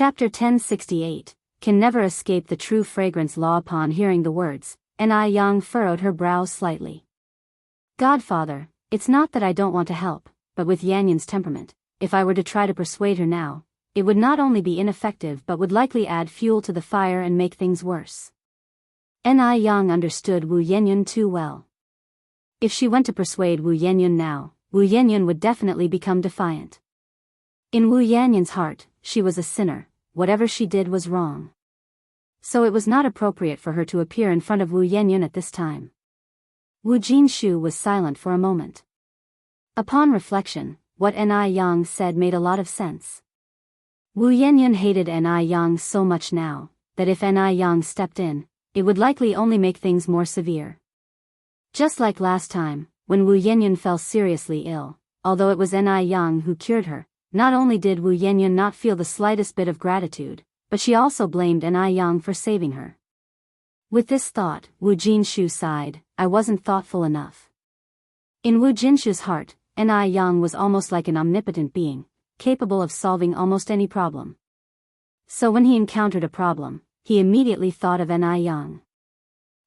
Chapter 1068, Can Never Escape the True Fragrance Law. Upon hearing the words, Yang furrowed her brows slightly. Godfather, it's not that I don't want to help, but with Yanyan's temperament, if I were to try to persuade her now, it would not only be ineffective but would likely add fuel to the fire and make things worse. Yang understood Wu Yanyan too well. If she went to persuade Wu Yanyan now, Wu Yanyan would definitely become defiant. In Wu Yanyan's heart, she was a sinner, whatever she did was wrong. So it was not appropriate for her to appear in front of Wu Yanyan at this time. Wu Jinshu was silent for a moment. Upon reflection, what Yang said made a lot of sense. Wu Yanyan hated Yang so much now, that if Yang stepped in, it would likely only make things more severe. Just like last time, when Wu Yanyan fell seriously ill, although it was Yang who cured her, not only did Wu Yanyan not feel the slightest bit of gratitude, but she also blamed Yang for saving her. With this thought, Wu Jinshu sighed, I wasn't thoughtful enough. In Wu Jinshu's heart, Yang was almost like an omnipotent being, capable of solving almost any problem. So when he encountered a problem, he immediately thought of Yang.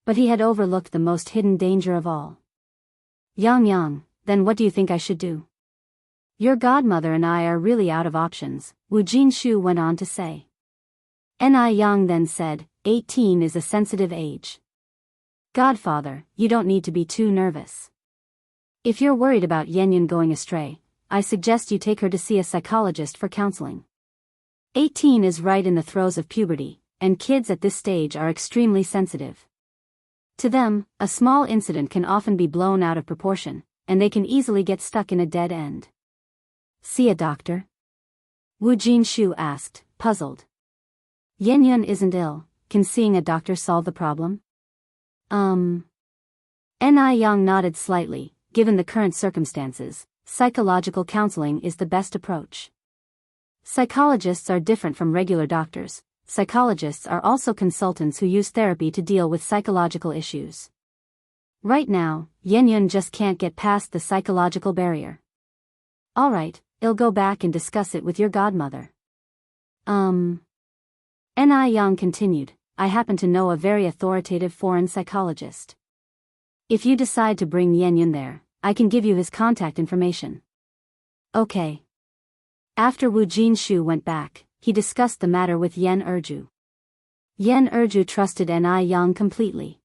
But he had overlooked the most hidden danger of all. Yang, then what do you think I should do? Your godmother and I are really out of options, Wu Jinshu went on to say. Yang then said, 18 is a sensitive age. Godfather, you don't need to be too nervous. If you're worried about Yanyan going astray, I suggest you take her to see a psychologist for counseling. 18 is right in the throes of puberty, and kids at this stage are extremely sensitive. To them, a small incident can often be blown out of proportion, and they can easily get stuck in a dead end. See a doctor? Wu Jinshu asked, puzzled. Yanyan isn't ill, can seeing a doctor solve the problem? Yang nodded slightly, given the current circumstances, psychological counseling is the best approach. Psychologists are different from regular doctors. Psychologists are also consultants who use therapy to deal with psychological issues. Right now, Yanyan just can't get past the psychological barrier. Alright, I'll go back and discuss it with your godmother. Yang continued, I happen to know a very authoritative foreign psychologist. If you decide to bring Yanyan there, I can give you his contact information. Okay. After Wu Jinshu went back, he discussed the matter with Yan Erju. Yan Erju trusted Yang completely.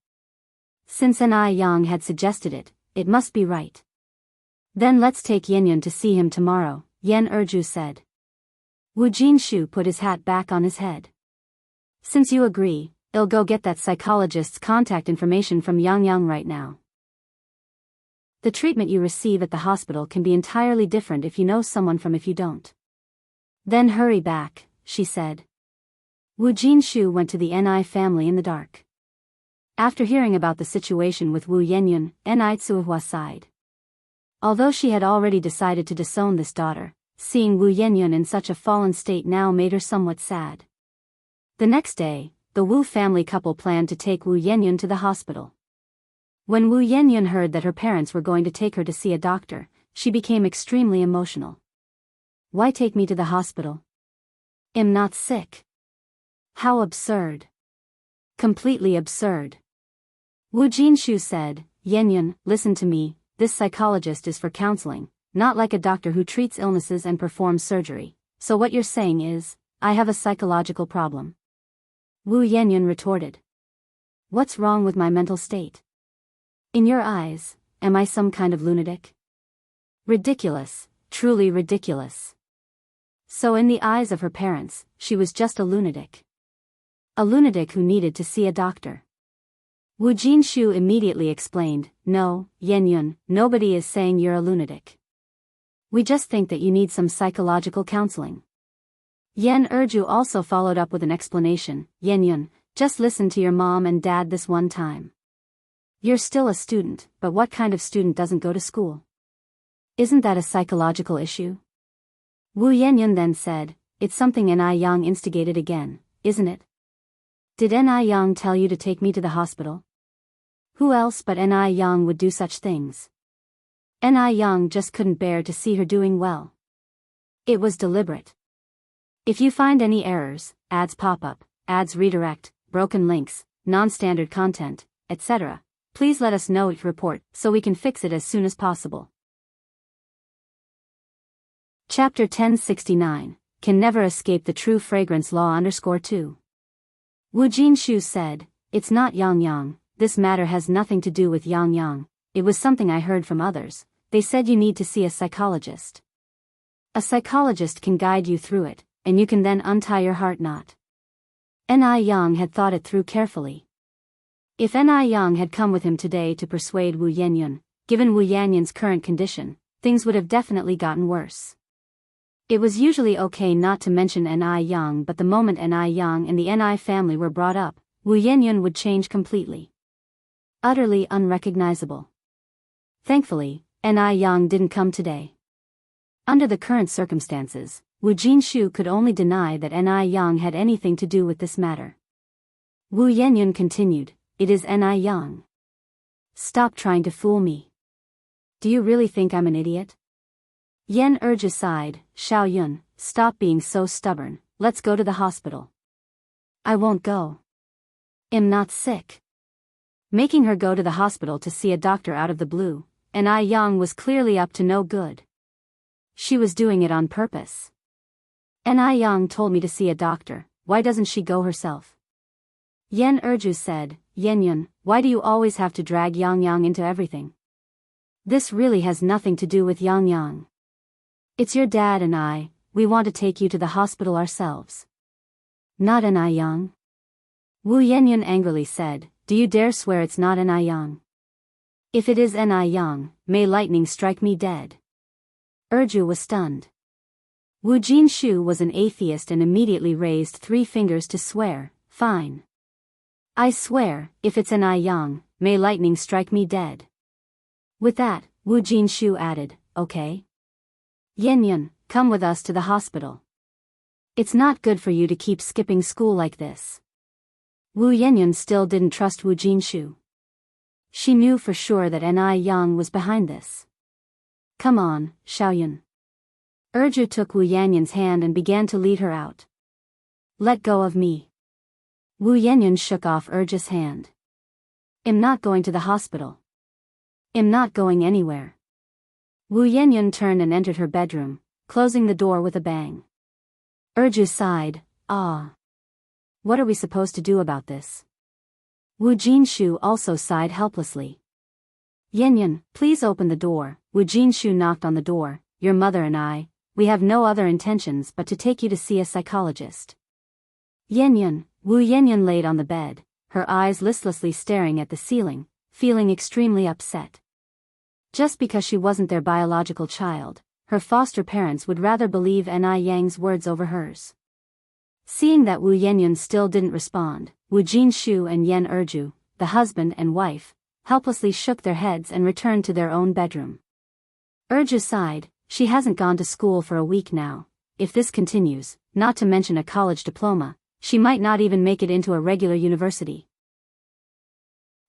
Since Yang had suggested it, it must be right. Then let's take Yanyan to see him tomorrow, Yan Erju said. Wu Jinshu put his hat back on his head. Since you agree, I'll go get that psychologist's contact information from Yang right now. The treatment you receive at the hospital can be entirely different if you know someone from if you don't. Then hurry back, she said. Wu Jinshu went to the Ni family in the dark. After hearing about the situation with Wu Yanyan, Tsuhua sighed. Although she had already decided to disown this daughter, seeing Wu Yanyan in such a fallen state now made her somewhat sad. The next day, the Wu family couple planned to take Wu Yanyan to the hospital. When Wu Yanyan heard that her parents were going to take her to see a doctor, she became extremely emotional. Why take me to the hospital? I'm not sick. How absurd. Completely absurd. Wu Jinshu said, Yanyan, listen to me, this psychologist is for counseling, not like a doctor who treats illnesses and performs surgery. So what you're saying is, I have a psychological problem. Wu Yanyan retorted. What's wrong with my mental state? In your eyes, am I some kind of lunatic? Ridiculous, truly ridiculous. So in the eyes of her parents, she was just a lunatic. A lunatic who needed to see a doctor. Wu Jinshu immediately explained, no, Yanyan, nobody is saying you're a lunatic. We just think that you need some psychological counseling. Yan Erju also followed up with an explanation, Yanyan, just listen to your mom and dad this one time. You're still a student, but what kind of student doesn't go to school? Isn't that a psychological issue? Wu Yanyan then said, it's something Yang instigated again, isn't it? Did Yang tell you to take me to the hospital? Who else but Yang would do such things? Yang just couldn't bear to see her doing well. It was deliberate. If you find any errors, ads pop up, ads redirect, broken links, non-standard content, etc., please let us know each report so we can fix it as soon as possible. Chapter 1069, Can Never Escape the True Fragrance Law _2. Wu Jinshu said, "It's not Yang Yang, this matter has nothing to do with Yang Yang, it was something I heard from others, they said you need to see a psychologist. A psychologist can guide you through it, and you can then untie your heart knot." Ni Yang had thought it through carefully. If Ni Yang had come with him today to persuade Wu Yanyan, given Wu Yanyan's current condition, things would have definitely gotten worse. It was usually okay not to mention Ni Yang, but the moment Ni Yang and the Ni family were brought up, Wu Yanyan would change completely. Utterly unrecognizable. Thankfully, Ni Yang didn't come today. Under the current circumstances, Wu Jinshu could only deny that Ni Yang had anything to do with this matter. Wu Yanyan continued, "It is Ni Yang. Stop trying to fool me. Do you really think I'm an idiot?" Yan Erju sighed, "Xiao Yun, stop being so stubborn, let's go to the hospital." "I won't go. I'm not sick." Making her go to the hospital to see a doctor out of the blue, Ni Yang was clearly up to no good. She was doing it on purpose. Ni Yang told me to see a doctor, why doesn't she go herself? Yan Erju said, "Yan Yun, why do you always have to drag Yang Yang into everything? This really has nothing to do with Yang Yang. It's your dad and I, we want to take you to the hospital ourselves." "Not Ni Yang?" Wu Yanyan angrily said, "Do you dare swear it's not Ni Yang? If it is Ni Yang, may lightning strike me dead." Erju was stunned. Wu Jinshu was an atheist and immediately raised 3 fingers to swear, "Fine. I swear, if it's Ni Yang, may lightning strike me dead." With that, Wu Jinshu added, "Okay. Yan Yun, come with us to the hospital. It's not good for you to keep skipping school like this." Wu Yanyan still didn't trust Wu Jinshu. She knew for sure that Ni Yang was behind this. "Come on, Xiaoyun." Erju took Wu Yanyan's hand and began to lead her out. "Let go of me." Wu Yanyan shook off Erju's hand. "I'm not going to the hospital. I'm not going anywhere." Wu Yanyan turned and entered her bedroom, closing the door with a bang. Erju sighed, "Ah. What are we supposed to do about this?" Wu Jinshu also sighed helplessly. "Yanyan, please open the door." Wu Jinshu knocked on the door. "Your mother and I, we have no other intentions but to take you to see a psychologist." Yanyan, Wu Yanyan laid on the bed, her eyes listlessly staring at the ceiling, feeling extremely upset. Just because she wasn't their biological child, her foster parents would rather believe Ni Yang's words over hers. Seeing that Wu Yanyan still didn't respond, Wu Jinshu and Yan Erju, the husband and wife, helplessly shook their heads and returned to their own bedroom. Erju sighed, she hasn't gone to school for a week now. If this continues, not to mention a college diploma, she might not even make it into a regular university.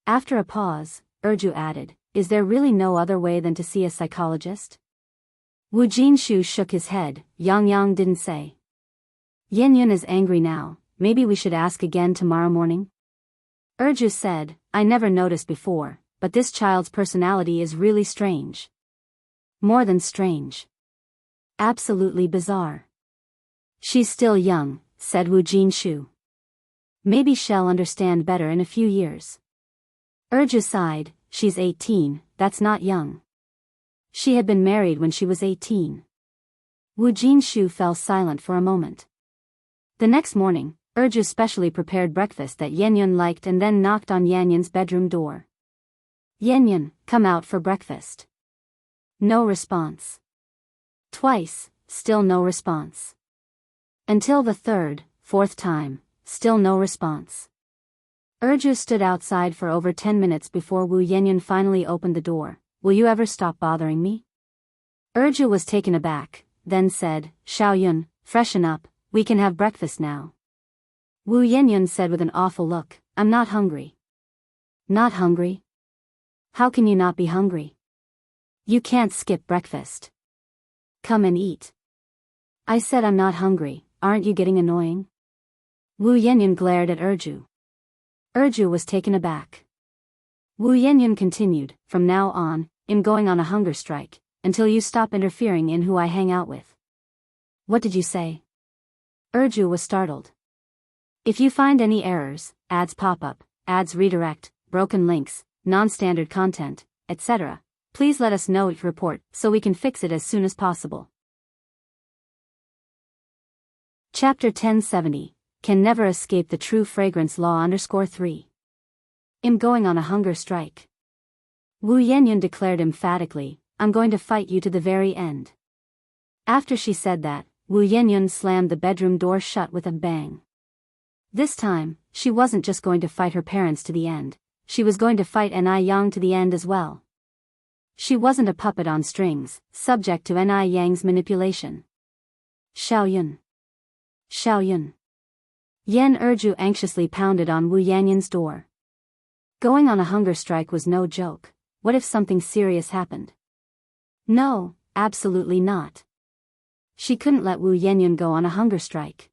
After a pause, Erju added, "Is there really no other way than to see a psychologist?" Wu Jinshu shook his head. Yang Yang didn't say. "Yan Yun is angry now, maybe we should ask again tomorrow morning?" Erju said, "I never noticed before, but this child's personality is really strange. More than strange. Absolutely bizarre." "She's still young," said Wu Jinshu. "Maybe she'll understand better in a few years." Erju sighed, "She's 18, that's not young. She had been married when she was 18. Wu Jinshu fell silent for a moment. The next morning, Erju specially prepared breakfast that Yanyan liked and then knocked on Yanyan's bedroom door. "Yanyan, come out for breakfast." No response. Twice, still no response. Until the third, fourth time, still no response. Erju stood outside for over 10 minutes before Wu Yanyan finally opened the door. "Will you ever stop bothering me?" Erju was taken aback, then said, "Xiaoyun, freshen up, we can have breakfast now." Wu Yanyan said with an awful look, "I'm not hungry." "Not hungry? How can you not be hungry? You can't skip breakfast. Come and eat." "I said I'm not hungry, aren't you getting annoying? Wu Yanyan glared at Erju. Erju was taken aback. Wu Yanyan continued, from now on, I'm going on a hunger strike, until you stop interfering in who I hang out with. What did you say? Erju was startled. If you find any errors, ads pop up, ads redirect, broken links, non-standard content, etc., please let us know your report so we can fix it as soon as possible. Chapter 1070, Can Never Escape the True Fragrance Law _3. I'm going on a hunger strike. Wu Yanyan declared emphatically, I'm going to fight you to the very end. After she said that, Wu Yanyan slammed the bedroom door shut with a bang. This time, she wasn't just going to fight her parents to the end, she was going to fight Ni Yang to the end as well. She wasn't a puppet on strings, subject to Ni Yang's manipulation. Xiaoyun. Xiaoyun. Yan Erju anxiously pounded on Wu Yanyan's door. Going on a hunger strike was no joke. What if something serious happened? No, absolutely not. She couldn't let Wu Yanyan go on a hunger strike.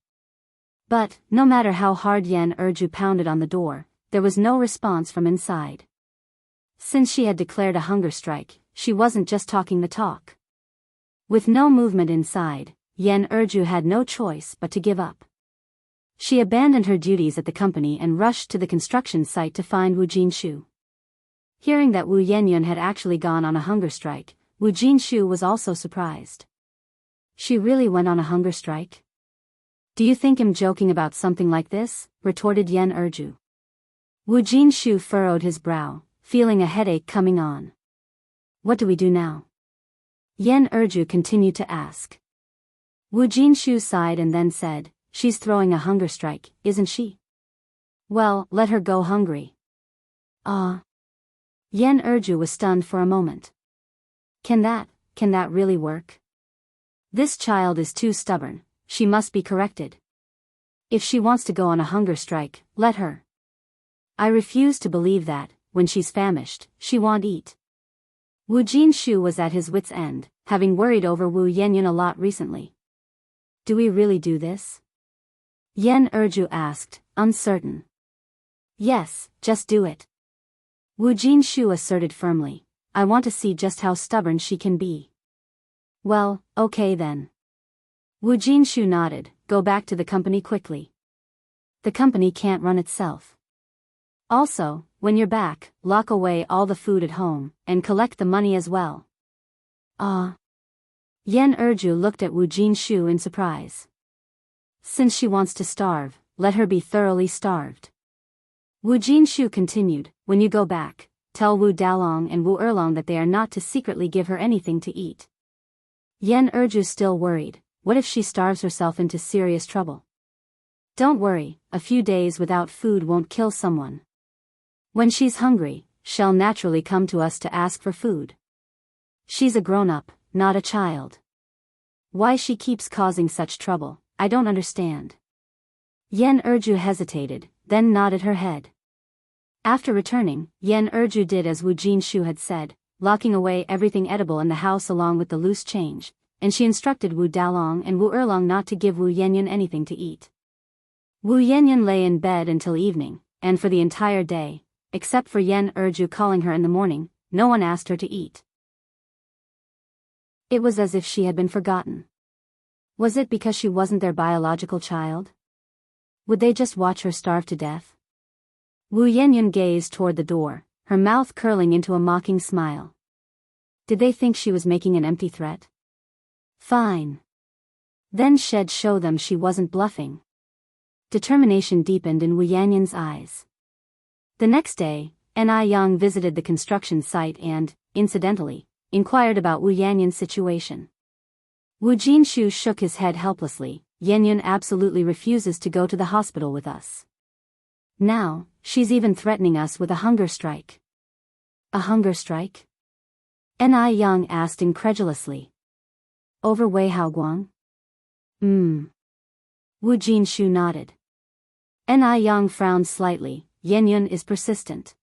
But, no matter how hard Yan Erju pounded on the door, there was no response from inside. Since she had declared a hunger strike, she wasn't just talking the talk. With no movement inside, Yan Erju had no choice but to give up. She abandoned her duties at the company and rushed to the construction site to find Wu Jinshu. Hearing that Wu Yanyan had actually gone on a hunger strike, Wu Jinshu was also surprised. She really went on a hunger strike? Do you think I'm joking about something like this? Retorted Yan Erju. Wu Jinshu furrowed his brow, feeling a headache coming on. What do we do now? Yan Erju continued to ask. Wu Jinshu sighed and then said, She's throwing a hunger strike, isn't she? Well, let her go hungry. Yan Erju was stunned for a moment. Can that really work? This child is too stubborn, she must be corrected. If she wants to go on a hunger strike, let her. I refuse to believe that, when she's famished, she won't eat. Wu Jinshu was at his wit's end, having worried over Wu Yanyan a lot recently. Do we really do this? Yan Erju asked, uncertain. Yes, just do it. Wu Jinshu asserted firmly. I want to see just how stubborn she can be. Well, okay then. Wu Jinshu nodded, go back to the company quickly. The company can't run itself. Also, when you're back, lock away all the food at home, and collect the money as well. Yan Erju looked at Wu Jinshu in surprise. Since she wants to starve, let her be thoroughly starved. Wu Jinshu continued, when you go back, tell Wu Dalong and Wu Erlong that they are not to secretly give her anything to eat. Yan Erju still worried, what if she starves herself into serious trouble? Don't worry, a few days without food won't kill someone. When she's hungry, she'll naturally come to us to ask for food. She's a grown-up, not a child. Why she keeps causing such trouble, I don't understand. Yan Erju hesitated, then nodded her head. After returning, Yan Erju did as Wu Jinshu had said, locking away everything edible in the house along with the loose change, and she instructed Wu Dalong and Wu Erlong not to give Wu Yanyan anything to eat. Wu Yanyan lay in bed until evening, and for the entire day, except for Yan Erju calling her in the morning, no one asked her to eat. It was as if she had been forgotten. Was it because she wasn't their biological child? Would they just watch her starve to death? Wu Yanyan gazed toward the door, her mouth curling into a mocking smile. Did they think she was making an empty threat? Fine. Then she'd show them she wasn't bluffing. Determination deepened in Wu Yanyan's eyes. The next day, Ni Yang visited the construction site and, incidentally, inquired about Wu Yanyan's situation. Wu Jinshu shook his head helplessly. Yanyan absolutely refuses to go to the hospital with us. Now, she's even threatening us with a hunger strike. A hunger strike? Ni Yang asked incredulously. Over Wei Haoguang? Wu Jinshu nodded. Ni Yang frowned slightly. Yanyan is persistent.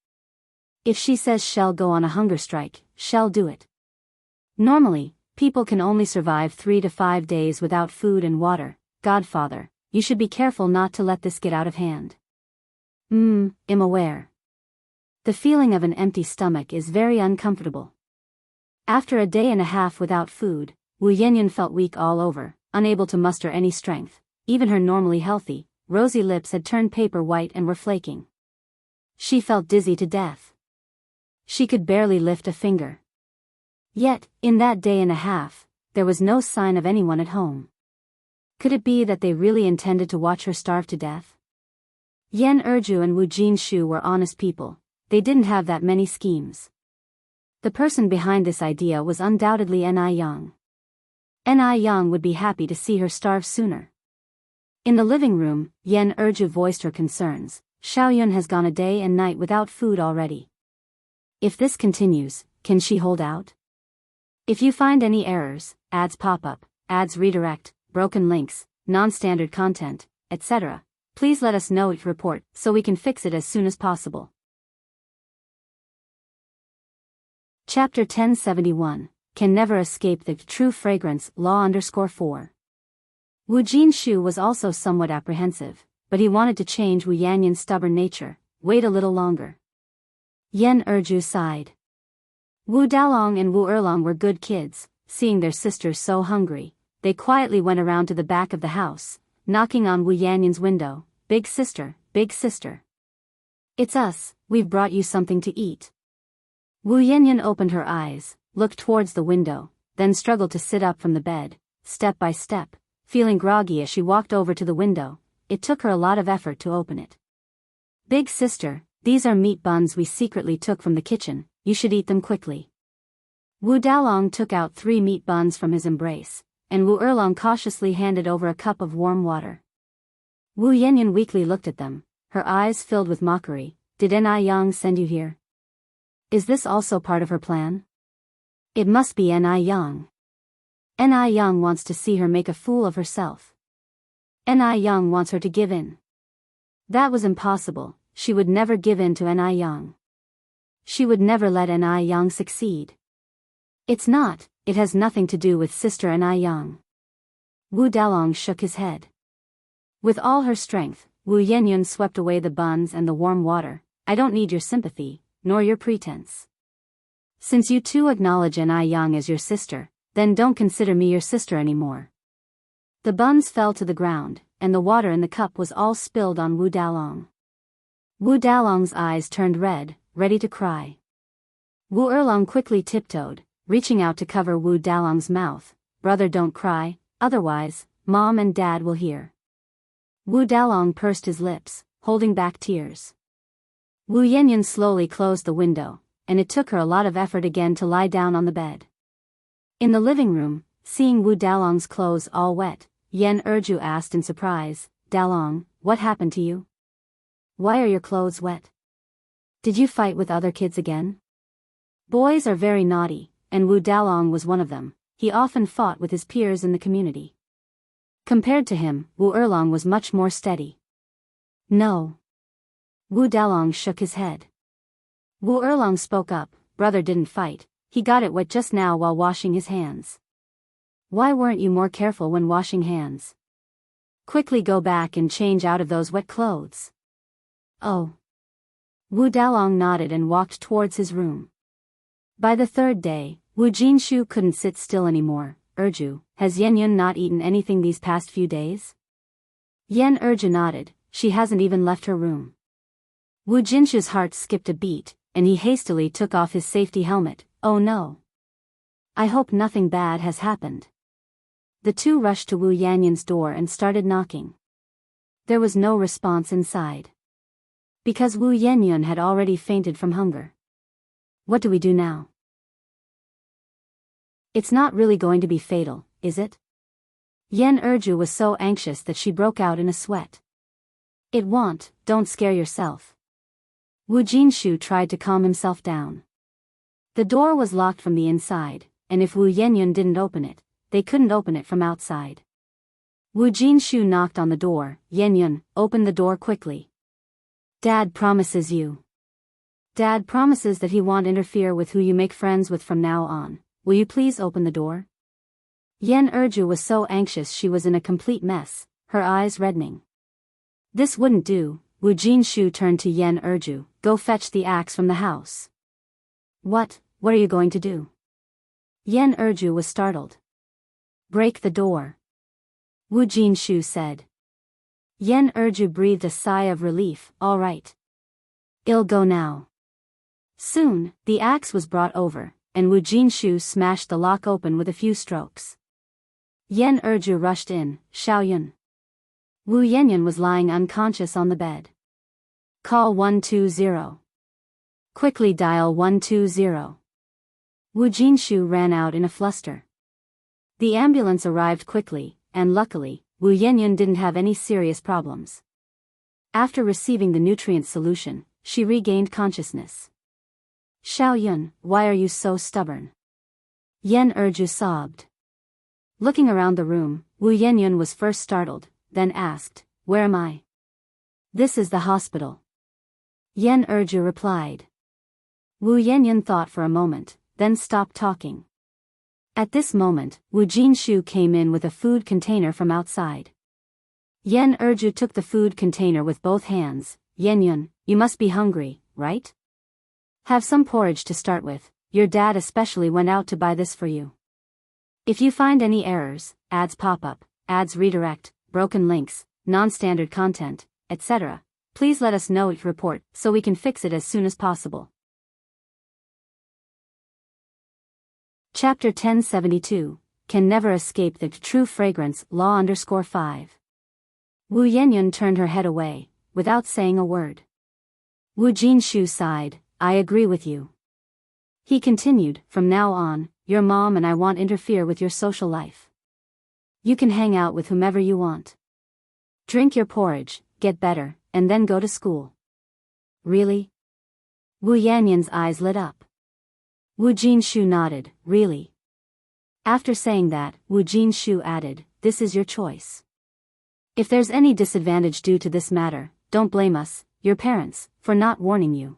If she says she'll go on a hunger strike, she'll do it. Normally, people can only survive 3 to 5 days without food and water, Godfather, you should be careful not to let this get out of hand. I'm aware. The feeling of an empty stomach is very uncomfortable. After a day and a half without food, Wu Yanyan felt weak all over, unable to muster any strength. Even her normally healthy, rosy lips had turned paper white and were flaking. She felt dizzy to death. She could barely lift a finger. Yet, in that day and a half, there was no sign of anyone at home. Could it be that they really intended to watch her starve to death? Yan Erju and Wu Jinshu were honest people. They didn't have that many schemes. The person behind this idea was undoubtedly Ni Yang. Ni Yang would be happy to see her starve sooner. In the living room, Yan Erju voiced her concerns. Xiaoyun has gone a day and night without food already. If this continues, can she hold out? If you find any errors, ads pop up, ads redirect, broken links, non-standard content, etc., please let us know each report so we can fix it as soon as possible. Chapter 1071, Can Never Escape the True Fragrance Law _4. Wu Jinshu was also somewhat apprehensive, but he wanted to change Wu Yanyan's stubborn nature. Wait a little longer. Yan Erju sighed. Wu Dalong and Wu Erlong were good kids. Seeing their sister so hungry, they quietly went around to the back of the house, knocking on Wu Yanyan's window. Big sister, big sister. It's us, we've brought you something to eat. Wu Yanyan opened her eyes, looked towards the window, then struggled to sit up from the bed, step by step, feeling groggy as she walked over to the window. It took her a lot of effort to open it. Big sister, these are meat buns we secretly took from the kitchen, you should eat them quickly. Wu Dalong took out 3 meat buns from his embrace, and Wu Erlong cautiously handed over a cup of warm water. Wu Yanyan weakly looked at them, her eyes filled with mockery. Did Ni Yang send you here? Is this also part of her plan? It must be Ni Yang. Ni Yang wants to see her make a fool of herself. Ni Yang wants her to give in. That was impossible, she would never give in to Ni Yang. She would never let Ni Yang succeed. It's not, it has nothing to do with sister Ni Yang. Wu Dalong shook his head. With all her strength, Wu Yanyan swept away the buns and the warm water. I don't need your sympathy, nor your pretense. Since you too acknowledge Ni Yang as your sister, then don't consider me your sister anymore. The buns fell to the ground, and the water in the cup was all spilled on Wu Dalong. Wu Dalong's eyes turned red, ready to cry. Wu Erlong quickly tiptoed, reaching out to cover Wu Dalong's mouth. Brother, don't cry, otherwise, Mom and Dad will hear. Wu Dalong pursed his lips, holding back tears. Wu Yanyan slowly closed the window, and it took her a lot of effort again to lie down on the bed. In the living room, seeing Wu Dalong's clothes all wet, Yan Erju asked in surprise, Dalong, what happened to you? Why are your clothes wet? Did you fight with other kids again? Boys are very naughty, and Wu Dalong was one of them. He often fought with his peers in the community. Compared to him, Wu Erlong was much more steady. No. Wu Dalong shook his head. Wu Erlong spoke up, brother didn't fight, he got it wet just now while washing his hands. Why weren't you more careful when washing hands? Quickly go back and change out of those wet clothes. Oh. Wu Dalong nodded and walked towards his room. By the 3rd day, Wu Jinshu couldn't sit still anymore. Erju, has Yanyan not eaten anything these past few days? Yan Erju nodded, she hasn't even left her room. Wu Jinshu's heart skipped a beat, and he hastily took off his safety helmet. Oh no. I hope nothing bad has happened. The two rushed to Wu Yanyan's door and started knocking. There was no response inside. Because Wu Yanyan had already fainted from hunger. What do we do now? It's not really going to be fatal, is it? Yan Erju was so anxious that she broke out in a sweat. It won't, don't scare yourself. Wu Jinshu tried to calm himself down. The door was locked from the inside, and if Wu Yanyan didn't open it, they couldn't open it from outside. Wu Jinshu knocked on the door. Yanyan, open the door quickly. Dad promises you. Dad promises that he won't interfere with who you make friends with from now on. Will you please open the door? Yan Erju was so anxious she was in a complete mess. her eyes reddening. This wouldn't do. Wu Jinshu turned to Yen Erju. Go fetch the axe from the house. What are you going to do? Yen Erju was startled. Break the door. Wu Jinshu said. Yen Erju breathed a sigh of relief. All right. I'll go now. Soon, the axe was brought over, and Wu Jinshu smashed the lock open with a few strokes. Yen Erju rushed in. Xiaoyun. Wu Yanyan was lying unconscious on the bed. Call 120. Quickly dial 120. Wu Jinshu ran out in a fluster. The ambulance arrived quickly, and luckily, Wu Yanyan didn't have any serious problems. After receiving the nutrient solution, she regained consciousness. Xiaoyun, why are you so stubborn? Yen Erju sobbed. Looking around the room, Wu Yanyan was first startled, then asked, where am I? This is the hospital. Yen Erju replied. Wu Yanyan thought for a moment, then stopped talking. At this moment, Wu Jinshu came in with a food container from outside. Yen Erju took the food container with both hands. Yanyan, you must be hungry, right? Have some porridge to start with. Your dad especially went out to buy this for you. If you find any errors, ads pop up, ads redirect, broken links, non-standard content, etc., please let us know it report so we can fix it as soon as possible. Chapter 1072, Can Never Escape the True Fragrance Law _5. Wu Yanyan turned her head away, without saying a word. Wu Jinshu sighed, I agree with you. He continued, from now on, your mom and I won't interfere with your social life. You can hang out with whomever you want. Drink your porridge, get better, and then go to school. Really? Wu Yanyan's eyes lit up. Wu Jinshu nodded, really? After saying that, Wu Jinshu added, this is your choice. If there's any disadvantage due to this matter, don't blame us, your parents, for not warning you.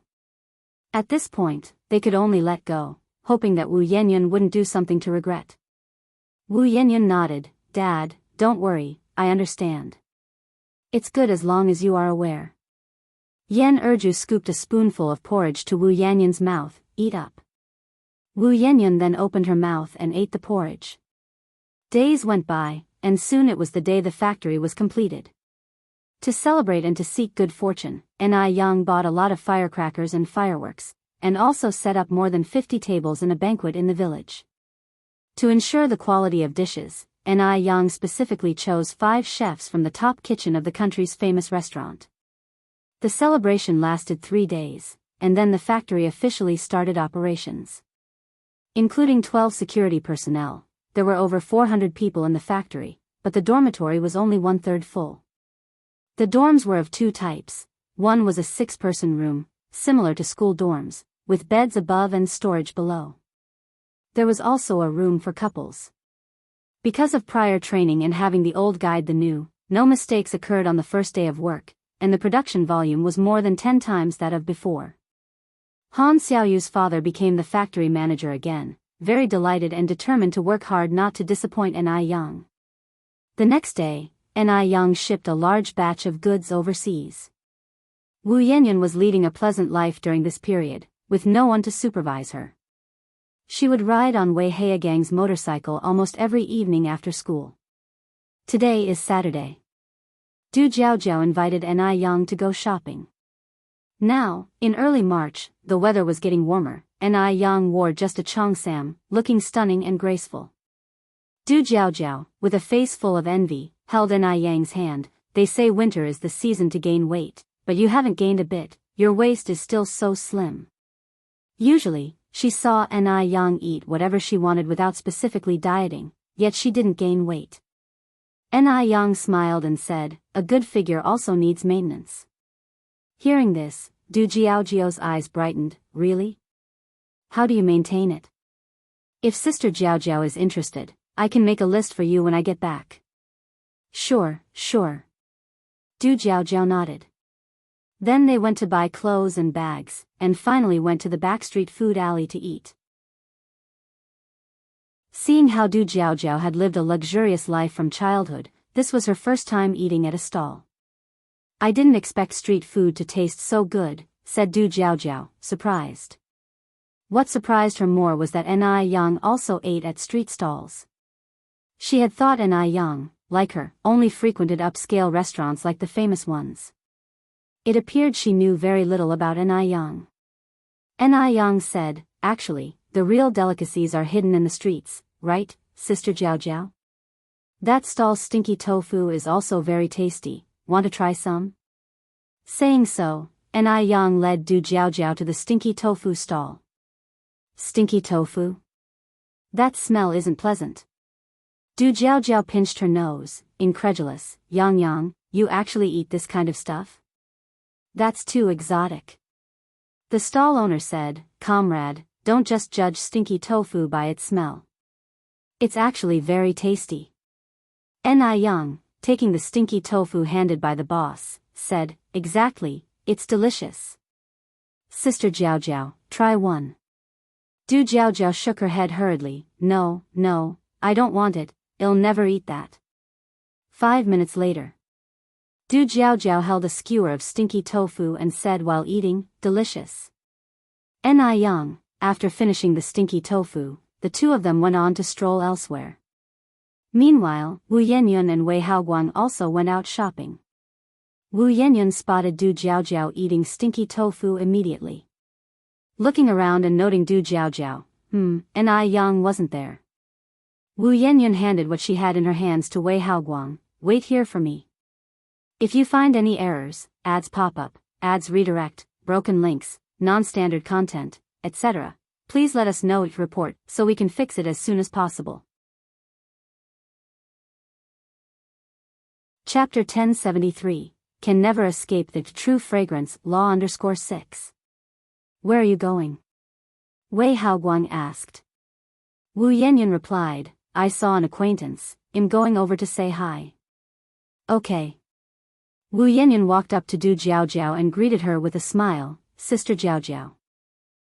At this point, they could only let go, hoping that Wu Yanyan wouldn't do something to regret. Wu Yanyan nodded, Dad, don't worry, I understand. It's good as long as you are aware. Yen Erju scooped a spoonful of porridge to Wu Yanyan's mouth, eat up. Wu Yanyan then opened her mouth and ate the porridge. Days went by, and soon it was the day the factory was completed. To celebrate and to seek good fortune, Ni Yang bought a lot of firecrackers and fireworks, and also set up more than 50 tables in a banquet in the village. To ensure the quality of dishes, Ni Yang specifically chose 5 chefs from the top kitchen of the country's famous restaurant. The celebration lasted 3 days, and then the factory officially started operations. Including 12 security personnel, there were over 400 people in the factory, but the dormitory was only 1/3 full. The dorms were of 2 types. One was a 6-person room, similar to school dorms, with beds above and storage below. There was also a room for couples. Because of prior training and having the old guide the new, no mistakes occurred on the first day of work, and the production volume was more than 10 times that of before. Han Xiaoyu's father became the factory manager again, very delighted and determined to work hard not to disappoint Ni Yang. The next day, Ni Yang shipped a large batch of goods overseas. Wu Yanyan was leading a pleasant life during this period, with no one to supervise her. She would ride on Wei Heagang's motorcycle almost every evening after school. Today is Saturday. Du Jiaojiao invited Ni Yang to go shopping. Now, in early March, the weather was getting warmer, Ni Yang wore just a cheongsam, looking stunning and graceful. Du Jiaojiao, with a face full of envy, held Ni Yang's hand. They say winter is the season to gain weight, but you haven't gained a bit, your waist is still so slim. Usually, she saw Ni Yang eat whatever she wanted without specifically dieting, yet she didn't gain weight. Ni Yang smiled and said, a good figure also needs maintenance. Hearing this, Du Jiaojiao's eyes brightened, really? How do you maintain it? If Sister Jiaojiao is interested, I can make a list for you when I get back. Sure. Du Jiaojiao nodded. Then they went to buy clothes and bags, and finally went to the backstreet food alley to eat. Seeing how Du Jiaojiao had lived a luxurious life from childhood, This was her first time eating at a stall. I didn't expect street food to taste so good, said Du Jiaojiao, surprised. What surprised her more was that Ni Yang also ate at street stalls. She had thought Ni Yang, like her, only frequented upscale restaurants like the famous ones. It appeared she knew very little about Ni Yang. Ni Yang said, actually, the real delicacies are hidden in the streets, right, Sister Jiaojiao? That stall's stinky tofu is also very tasty, want to try some? Saying so, Ni Yang led Du Jiaojiao to the stinky tofu stall. Stinky tofu? That smell isn't pleasant. Du Jiaojiao pinched her nose, incredulous. Yang, you actually eat this kind of stuff? That's too exotic. The stall owner said, comrade, don't just judge stinky tofu by its smell. It's actually very tasty. Ni Yang, taking the stinky tofu handed by the boss, said, exactly, it's delicious. Sister Jiaojiao, try one. Du Jiaojiao shook her head hurriedly, no, I don't want it, I'll never eat that. 5 minutes later. Du Jiaojiao held a skewer of stinky tofu and said while eating, delicious. Ni Yang, after finishing the stinky tofu, the two of them went on to stroll elsewhere. Meanwhile, Wu Yenyun and Wei Haoguang also went out shopping. Wu Yenyun spotted Du Jiaojiao eating stinky tofu immediately. Looking around and noting Du Jiaojiao, Ni Yang wasn't there. Wu Yenyun handed what she had in her hands to Wei Haoguang, wait here for me. If you find any errors, ads pop up, ads redirect, broken links, non-standard content, etc., please let us know, report, so we can fix it as soon as possible. Chapter 1073, Can Never Escape the True Fragrance Law _6. Where are you going? Wei Haoguang asked. Wu Yenyun replied, I saw an acquaintance, I'm going over to say hi. Okay. Wu Yenyun walked up to Du Jiaojiao and greeted her with a smile, Sister Jiaojiao.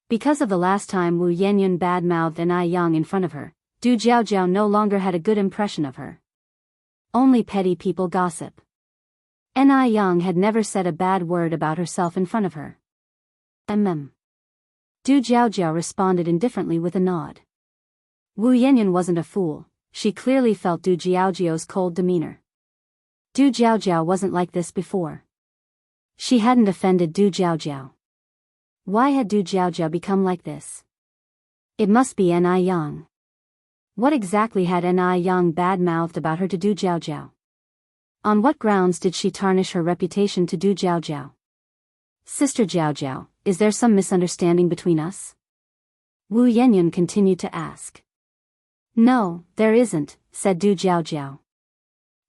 Because of the last time Wu Yenyun bad-mouthed Ni Yang in front of her, Du Jiaojiao no longer had a good impression of her. Only petty people gossip. Ni Yang had never said a bad word about herself in front of her. Du Jiaojiao responded indifferently with a nod. Wu Yenyun wasn't a fool, she clearly felt Du Jiaojiao's cold demeanor. Du Jiaojiao wasn't like this before. She hadn't offended Du Jiaojiao. Why had Du Jiaojiao become like this? It must be Ni Yang. What exactly had Ni Yang bad-mouthed about her to Du Jiaojiao? On what grounds did she tarnish her reputation to Du Jiaojiao? Sister Jiaojiao, is there some misunderstanding between us? Wu Yenyun continued to ask. No, there isn't, said Du Jiaojiao.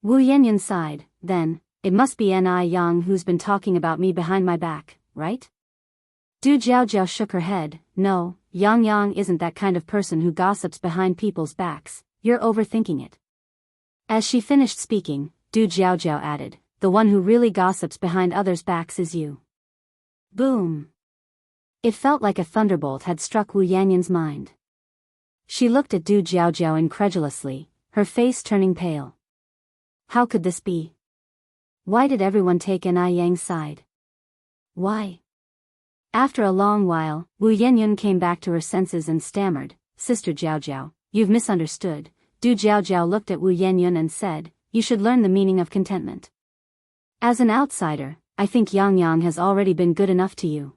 Wu Yenyun sighed, then, it must be Ni Yang who's been talking about me behind my back, right? Du Jiaojiao shook her head, no, Yang isn't that kind of person who gossips behind people's backs, you're overthinking it. As she finished speaking, Du Jiaojiao added, the one who really gossips behind others' backs is you. Boom. It felt like a thunderbolt had struck Wu Yenyun's mind. She looked at Du Jiaojiao incredulously, her face turning pale. How could this be? Why did everyone take Ni Yang's side? Why? After a long while, Wu Yenyun came back to her senses and stammered, Sister Jiaojiao, you've misunderstood. Du Jiaojiao looked at Wu Yenyun and said, you should learn the meaning of contentment. As an outsider, I think Yang has already been good enough to you.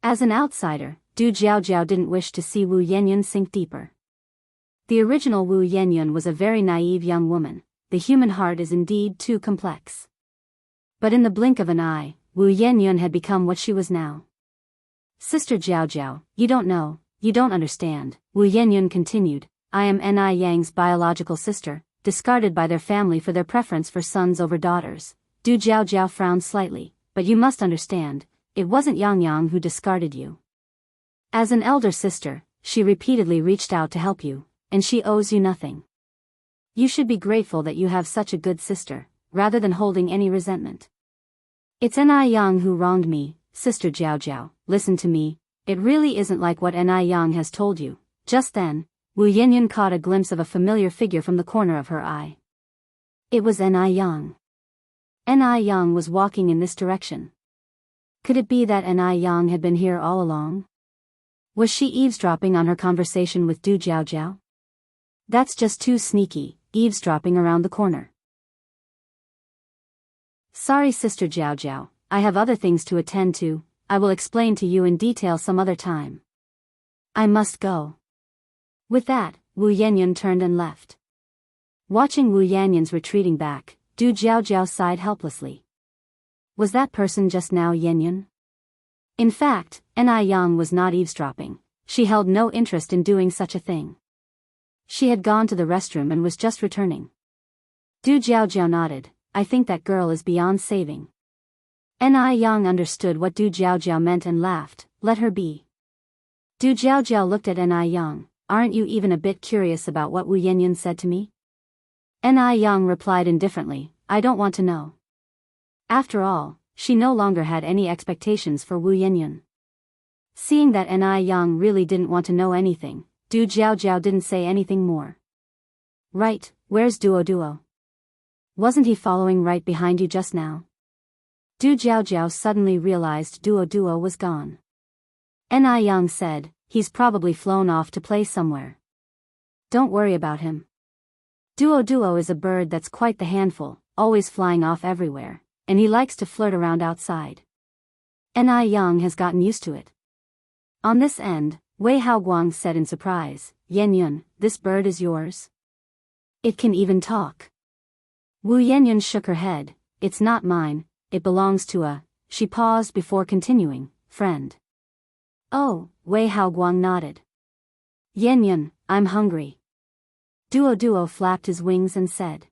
As an outsider, Du Jiaojiao didn't wish to see Wu Yenyun sink deeper. The original Wu Yenyun was a very naive young woman, the human heart is indeed too complex. But in the blink of an eye, Wu Yenyun had become what she was now. Sister Jiaojiao, you don't know, you don't understand, Wu Yenyun continued, I am Ni Yang's biological sister, discarded by their family for their preference for sons over daughters. Du Jiaojiao frowned slightly, but you must understand, it wasn't Yang who discarded you. As an elder sister, she repeatedly reached out to help you, and she owes you nothing. You should be grateful that you have such a good sister, rather than holding any resentment. It's Ni Yang who wronged me, Sister Jiaojiao, listen to me, it really isn't like what Ni Yang has told you. Just then, Wu Yenyun caught a glimpse of a familiar figure from the corner of her eye. It was Ni Yang. Ni Yang was walking in this direction. Could it be that Ni Yang had been here all along? Was she eavesdropping on her conversation with Du Jiaojiao? That's just too sneaky, eavesdropping around the corner. Sorry Sister Jiaojiao, I have other things to attend to, I will explain to you in detail some other time. I must go. With that, Wu Yanyan turned and left. Watching Wu Yanyan's retreating back, Du Jiaojiao sighed helplessly. Was that person just now Yanyan? In fact, Ni Yang was not eavesdropping, she held no interest in doing such a thing. She had gone to the restroom and was just returning. Du Jiaojiao nodded, I think that girl is beyond saving. Ni Yang understood what Du Jiaojiao meant and laughed, let her be. Du Jiaojiao looked at Ni Yang, aren't you even a bit curious about what Wu Yanyan said to me? Ni Yang replied indifferently, I don't want to know. After all, she no longer had any expectations for Wu Yanyan. Seeing that Ni Yang really didn't want to know anything, Du Jiaojiao didn't say anything more. Right, where's Duo? Wasn't he following right behind you just now? Du Jiaojiao suddenly realized Duo was gone. Ni Yang said, he's probably flown off to play somewhere. Don't worry about him. Duo is a bird that's quite the handful, always flying off everywhere, and he likes to flirt around outside. Ni Yang has gotten used to it. On this end, Wei Haoguang said in surprise, Yanyan, this bird is yours? It can even talk. Wu Yanyan shook her head, it's not mine, it belongs to a, she paused before continuing, friend. Oh, Wei Haoguang nodded. Yanyan, I'm hungry. Duo flapped his wings and said.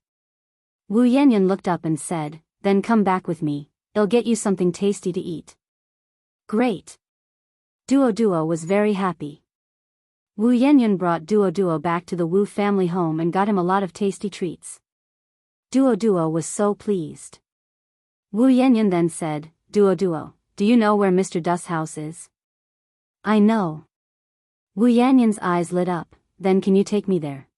Wu Yanyan looked up and said, then come back with me, I'll get you something tasty to eat. Great. Duo was very happy. Wu Yanyan brought Duo back to the Wu family home and got him a lot of tasty treats. Duo was so pleased. Wu Yanyan then said, Duo, do you know where Mr. Du's house is? I know. Wu Yanyan's eyes lit up, then can you take me there?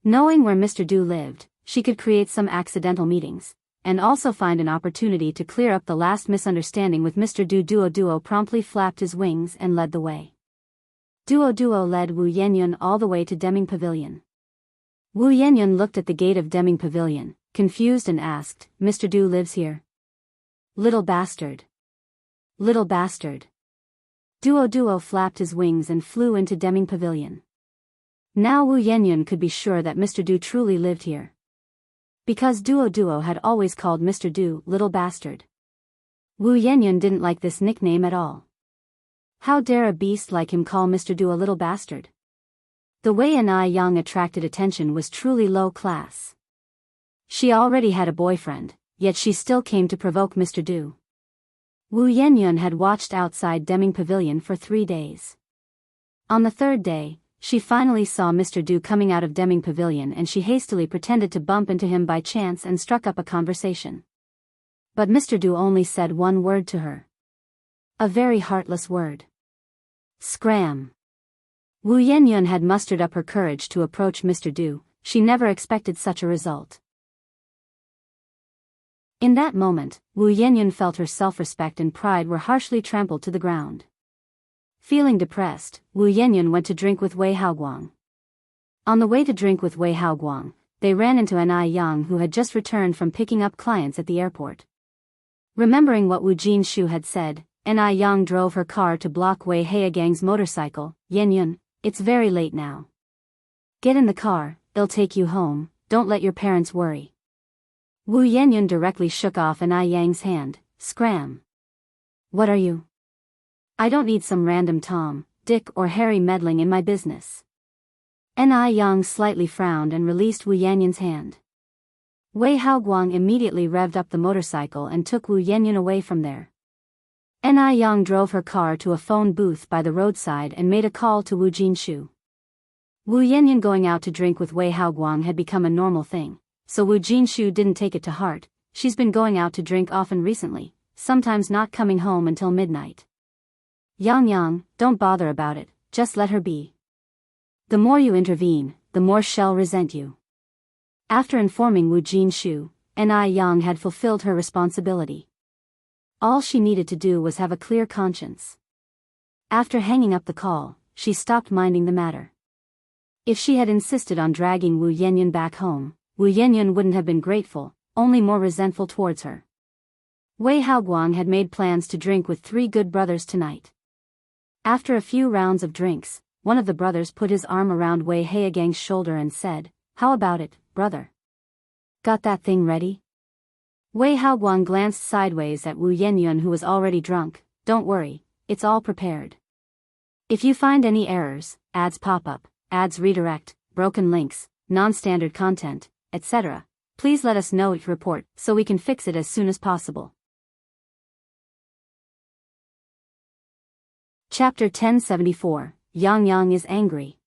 Knowing where Mr. Du lived, she could create some accidental meetings, and also find an opportunity to clear up the last misunderstanding with Mr. Du. Duo promptly flapped his wings and led the way. Duo led Wu Yanyan all the way to Deming Pavilion. Wu Yanyan looked at the gate of Deming Pavilion, confused and asked, Mr. Du lives here? Little bastard. Little bastard. Duo flapped his wings and flew into Deming Pavilion. Now Wu Yanyan could be sure that Mr. Du truly lived here. Because Duo had always called Mr. Du little bastard. Wu Yanyan didn't like this nickname at all. How dare a beast like him call Mr. Du a little bastard? The way Ni Yang attracted attention was truly low class. She already had a boyfriend, yet she still came to provoke Mr. Du. Wu Yanyan had watched outside Deming Pavilion for 3 days. On the 3rd day, she finally saw Mr. Du coming out of Deming Pavilion and she hastily pretended to bump into him by chance and struck up a conversation. But Mr. Du only said one word to her. A very heartless word. Scram. Wu Yanyan had mustered up her courage to approach Mr. Du, she never expected such a result. In that moment, Wu Yanyan felt her self-respect and pride were harshly trampled to the ground. Feeling depressed, Wu Yanyan went to drink with Wei Haoguang. On the way to drink with Wei Haoguang, they ran into Ni Yang who had just returned from picking up clients at the airport. Remembering what Wu Jinshu had said, Ni Yang drove her car to block Wei Haogang's motorcycle. Yanyan, it's very late now. Get in the car, they'll take you home, don't let your parents worry. Wu Yanyan directly shook off Ni Yang's hand, scram. What are you? I don't need some random Tom, Dick or Harry meddling in my business. Ni Yang slightly frowned and released Wu Yanyan's hand. Wei Haoguang immediately revved up the motorcycle and took Wu Yanyan away from there. Ni Yang drove her car to a phone booth by the roadside and made a call to Wu Jinshu. Wu Yanyan going out to drink with Wei Haoguang had become a normal thing, so Wu Jinshu didn't take it to heart. She's been going out to drink often recently, sometimes not coming home until midnight. Yang, don't bother about it, just let her be. The more you intervene, the more she'll resent you. After informing Wu Jinshu, Ni Yang had fulfilled her responsibility. All she needed to do was have a clear conscience. After hanging up the call, she stopped minding the matter. If she had insisted on dragging Wu Yanyan back home, Wu Yanyan wouldn't have been grateful, only more resentful towards her. Wei Haoguang had made plans to drink with 3 good brothers tonight. After a few rounds of drinks, one of the brothers put his arm around Wei Haogang's shoulder and said, "How about it, brother? Got that thing ready?" Wei Haoguang glanced sideways at Wu Yanyan, who was already drunk. "Don't worry, it's all prepared. If you find any errors, ads pop up, ads redirect, broken links, non-standard content, etc., please let us know each report so we can fix it as soon as possible." Chapter 1074, Yang Yang is angry.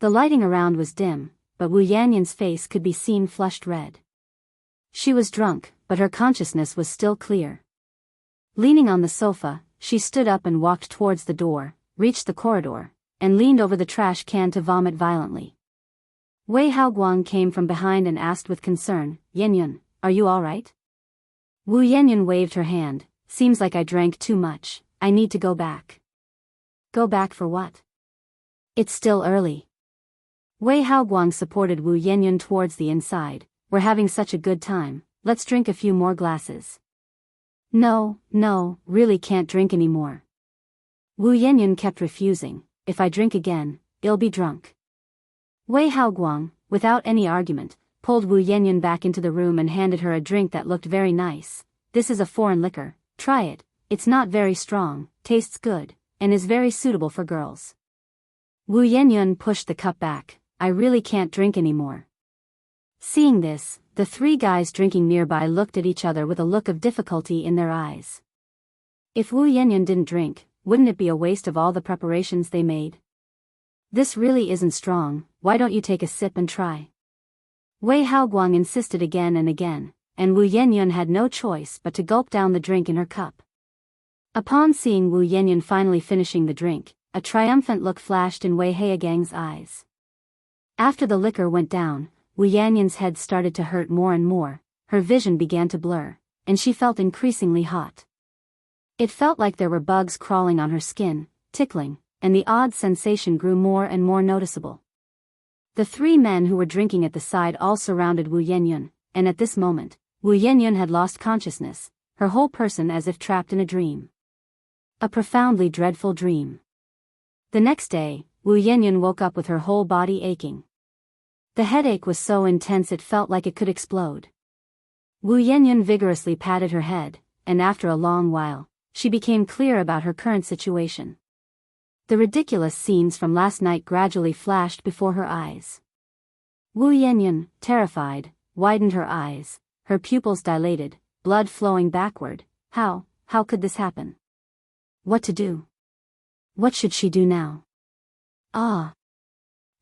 The lighting around was dim, but Wu Yanyan's face could be seen flushed red. She was drunk, but her consciousness was still clear. Leaning on the sofa, she stood up and walked towards the door, reached the corridor, and leaned over the trash can to vomit violently. Wei Haoguang came from behind and asked with concern, "Yanyan, are you all right?" Wu Yanyan waved her hand. "Seems like I drank too much, I need to go back." "Go back for what? It's still early." Wei Haoguang supported Wu Yanyan towards the inside. "We're having such a good time, let's drink a few more glasses." No, really can't drink anymore." Wu Yanyan kept refusing. "If I drink again, I'll be drunk." Wei Haoguang, without any argument, pulled Wu Yanyan back into the room and handed her a drink that looked very nice. "This is a foreign liquor, try it, it's not very strong, tastes good, and is very suitable for girls." Wu Yanyan pushed the cup back. "I really can't drink anymore." Seeing this, the 3 guys drinking nearby looked at each other with a look of difficulty in their eyes. If Wu Yanyan didn't drink, wouldn't it be a waste of all the preparations they made? "This really isn't strong, why don't you take a sip and try?" Wei Haoguang insisted again and again, and Wu Yanyan had no choice but to gulp down the drink in her cup. Upon seeing Wu Yanyan finally finishing the drink, a triumphant look flashed in Wei Haogang's eyes. After the liquor went down, Wu Yanyan's head started to hurt more and more, her vision began to blur, and she felt increasingly hot. It felt like there were bugs crawling on her skin, tickling, and the odd sensation grew more and more noticeable. The 3 men who were drinking at the side all surrounded Wu Yanyan, and at this moment, Wu Yanyan had lost consciousness, her whole person as if trapped in a dream. A profoundly dreadful dream. The next day, Wu Yanyan woke up with her whole body aching. The headache was so intense it felt like it could explode. Wu Yanyan vigorously patted her head, and after a long while, she became clear about her current situation. The ridiculous scenes from last night gradually flashed before her eyes. Wu Yanyan, terrified, widened her eyes, her pupils dilated, blood flowing backward. How could this happen? What to do? What should she do now? Ah!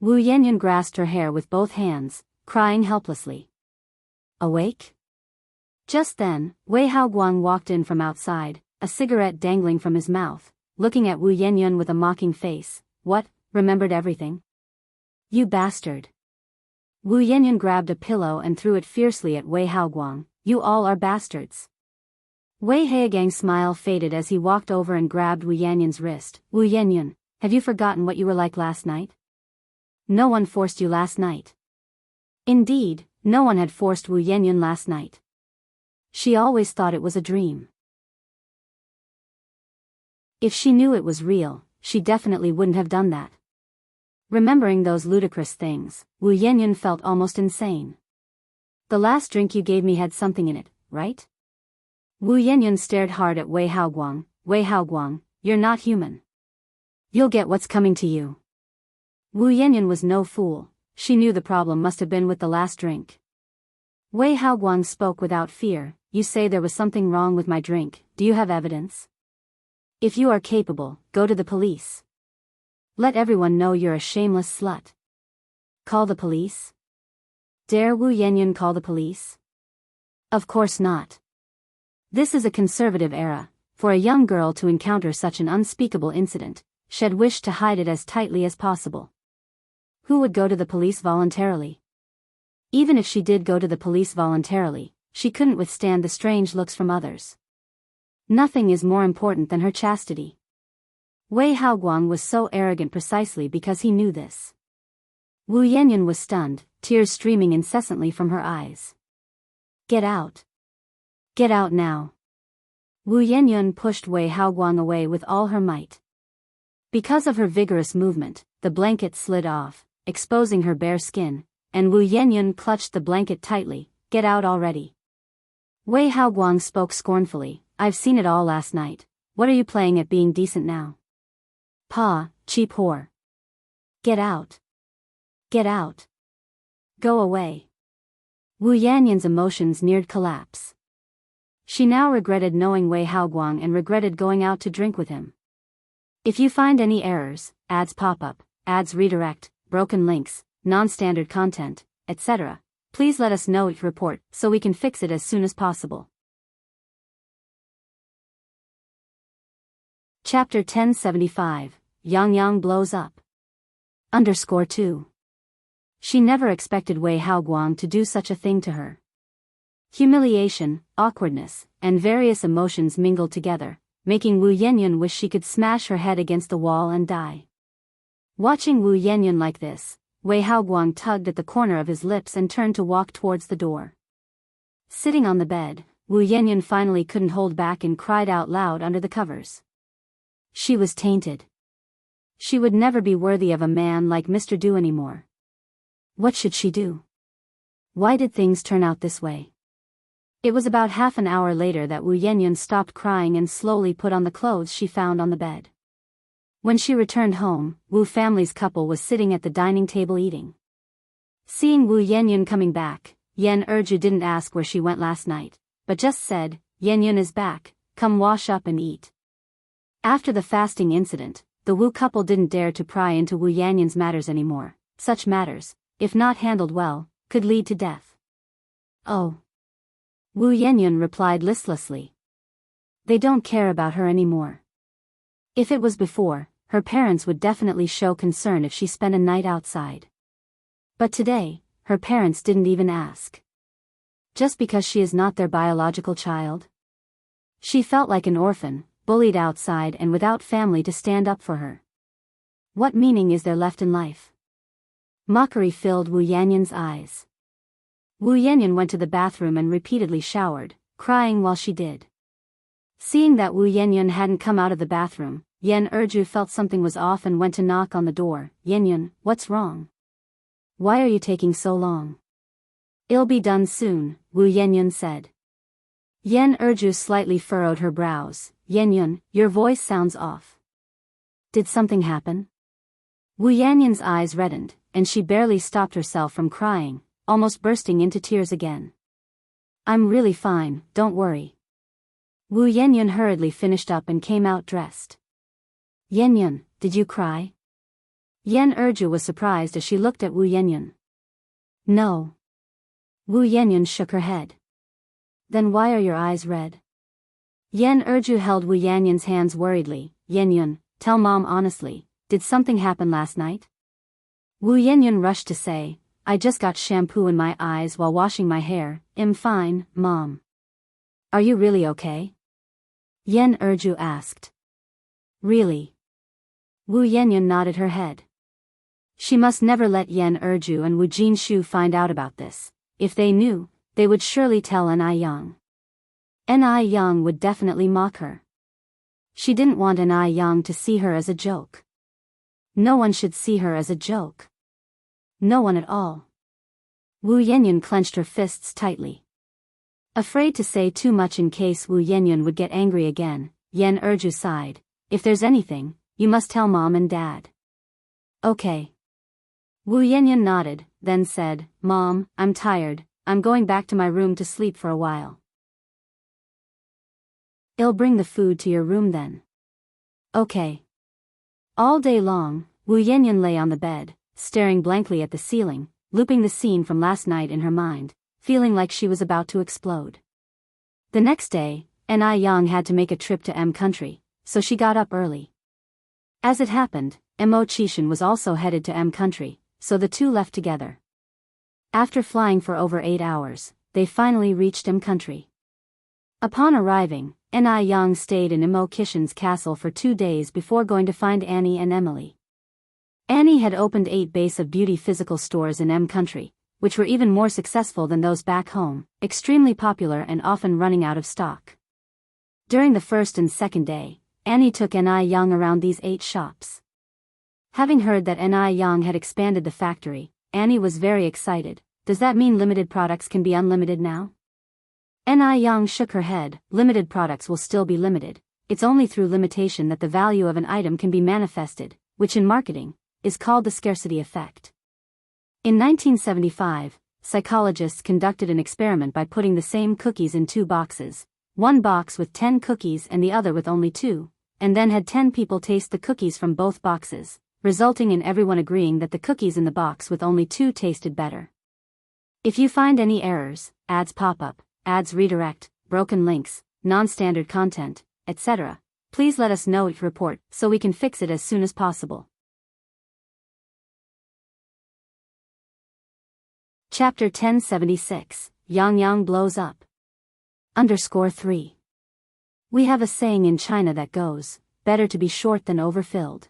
Wu Yanyan grasped her hair with both hands, crying helplessly. Awake? Just then, Wei Haoguang walked in from outside, a cigarette dangling from his mouth, looking at Wu Yanyan with a mocking face. "What, remembered everything? You bastard!" Wu Yanyan grabbed a pillow and threw it fiercely at Wei Haoguang. "You all are bastards." Wei Haogang's smile faded as he walked over and grabbed Wu Yanyan's wrist. "Wu Yanyan, have you forgotten what you were like last night? No one forced you last night." Indeed, no one had forced Wu Yanyan last night. She always thought it was a dream. If she knew it was real, she definitely wouldn't have done that. Remembering those ludicrous things, Wu Yanyan felt almost insane. "The last drink you gave me had something in it, right?" Wu Yanyan stared hard at Wei Haoguang. "Wei Haoguang, you're not human. You'll get what's coming to you." Wu Yanyan was no fool, she knew the problem must have been with the last drink. Wei Haoguang spoke without fear. "You say there was something wrong with my drink, do you have evidence? If you are capable, go to the police. Let everyone know you're a shameless slut." "Call the police? Dare Wu Yanyan call the police? Of course not. This is a conservative era. For a young girl to encounter such an unspeakable incident, she'd wish to hide it as tightly as possible. Who would go to the police voluntarily? Even if she did go to the police voluntarily, she couldn't withstand the strange looks from others. Nothing is more important than her chastity. Wei Haoguang was so arrogant precisely because he knew this. Wu Yanyan was stunned, tears streaming incessantly from her eyes. Get out. Get out now. Wu Yanyan pushed Wei Haoguang away with all her might. Because of her vigorous movement, the blanket slid off, exposing her bare skin, and Wu Yanyan clutched the blanket tightly. Get out already. Wei Haoguang spoke scornfully, I've seen it all last night. What are you playing at being decent now? Pa, cheap whore. Get out. Get out. Go away. Wu Yanyan's emotions neared collapse. She now regretted knowing Wei Haoguang and regretted going out to drink with him. If you find any errors, ads pop up, ads redirect, broken links, non-standard content, etc., please let us know your report so we can fix it as soon as possible. Chapter 1075, Yang Yang blows up. _2. She never expected Wei Haoguang to do such a thing to her. Humiliation, awkwardness, and various emotions mingled together, making Wu Yanyan wish she could smash her head against the wall and die. Watching Wu Yanyan like this, Wei Haoguang tugged at the corner of his lips and turned to walk towards the door. Sitting on the bed, Wu Yanyan finally couldn't hold back and cried out loud under the covers. She was tainted. She would never be worthy of a man like Mr. Du anymore. What should she do? Why did things turn out this way? It was about half an hour later that Wu Yanyan stopped crying and slowly put on the clothes she found on the bed. When she returned home, Wu family's couple was sitting at the dining table eating. Seeing Wu Yanyan coming back, Yan Erju didn't ask where she went last night, but just said, Yanyan is back, come wash up and eat. After the fasting incident, the Wu couple didn't dare to pry into Wu Yanyan's matters anymore. Such matters, if not handled well, could lead to death. Oh. Wu Yanyan replied listlessly. They don't care about her anymore. If it was before, her parents would definitely show concern if she spent a night outside. But today, her parents didn't even ask. Just because she is not their biological child? She felt like an orphan, bullied outside and without family to stand up for her. What meaning is there left in life? Mockery filled Wu Yanyan's eyes. Wu Yanyan went to the bathroom and repeatedly showered, crying while she did. Seeing that Wu Yanyan hadn't come out of the bathroom, Yan Erju felt something was off and went to knock on the door. Yanyan, what's wrong? Why are you taking so long? It'll be done soon, Wu Yanyan said. Yan Erju slightly furrowed her brows. Yanyan, your voice sounds off. Did something happen? Wu Yanyan's eyes reddened, and she barely stopped herself from crying, almost bursting into tears again. I'm really fine, don't worry. Wu Yanyan hurriedly finished up and came out dressed. Yanyan, did you cry? Yan Erju was surprised as she looked at Wu Yanyan. No. Wu Yanyan shook her head. Then why are your eyes red? Yan Erju held Wu Yanyan's hands worriedly. Yanyan, tell mom honestly, did something happen last night? Wu Yanyan rushed to say, I just got shampoo in my eyes while washing my hair. I'm fine, mom. Are you really okay? Yan Erju asked. Really? Wu Yanyan nodded her head. She must never let Yan Erju and Wu Jinshu find out about this. If they knew, they would surely tell Ni Yang. Ni Yang would definitely mock her. She didn't want Ni Yang to see her as a joke. No one should see her as a joke. No one at all. Wu Yanyan clenched her fists tightly. Afraid to say too much in case Wu Yanyan would get angry again, Yan Erju sighed. If there's anything, you must tell mom and dad. Okay. Wu Yanyan nodded, then said, Mom, I'm tired, I'm going back to my room to sleep for a while. I'll bring the food to your room then. Okay. All day long, Wu Yanyan lay on the bed, staring blankly at the ceiling, looping the scene from last night in her mind, feeling like she was about to explode. The next day, Ni Yang had to make a trip to M Country, so she got up early. As it happened, Mo Chishan was also headed to M Country, so the two left together. After flying for over 8 hours, they finally reached country. Upon arriving, Ni Yang stayed in Imo Kishin's castle for 2 days before going to find Annie and Emily. Annie had opened 8 base of beauty physical stores in country, which were even more successful than those back home, extremely popular and often running out of stock. During the first and second day, Annie took Ni Yang around these 8 shops. Having heard that Ni Yang had expanded the factory, Annie was very excited. Does that mean limited products can be unlimited now? Ni Yang shook her head. Limited products will still be limited. It's only through limitation that the value of an item can be manifested, which in marketing is called the scarcity effect. In 1975, psychologists conducted an experiment by putting the same cookies in 2 boxes, one box with 10 cookies and the other with only 2, and then had 10 people taste the cookies from both boxes, resulting in everyone agreeing that the cookies in the box with only 2 tasted better. If you find any errors, ads pop up, ads redirect, broken links, non-standard content, etc., please let us know your report so we can fix it as soon as possible. Chapter 1076, Yang Yang blows up. _3. We have a saying in China that goes, better to be short than overfilled.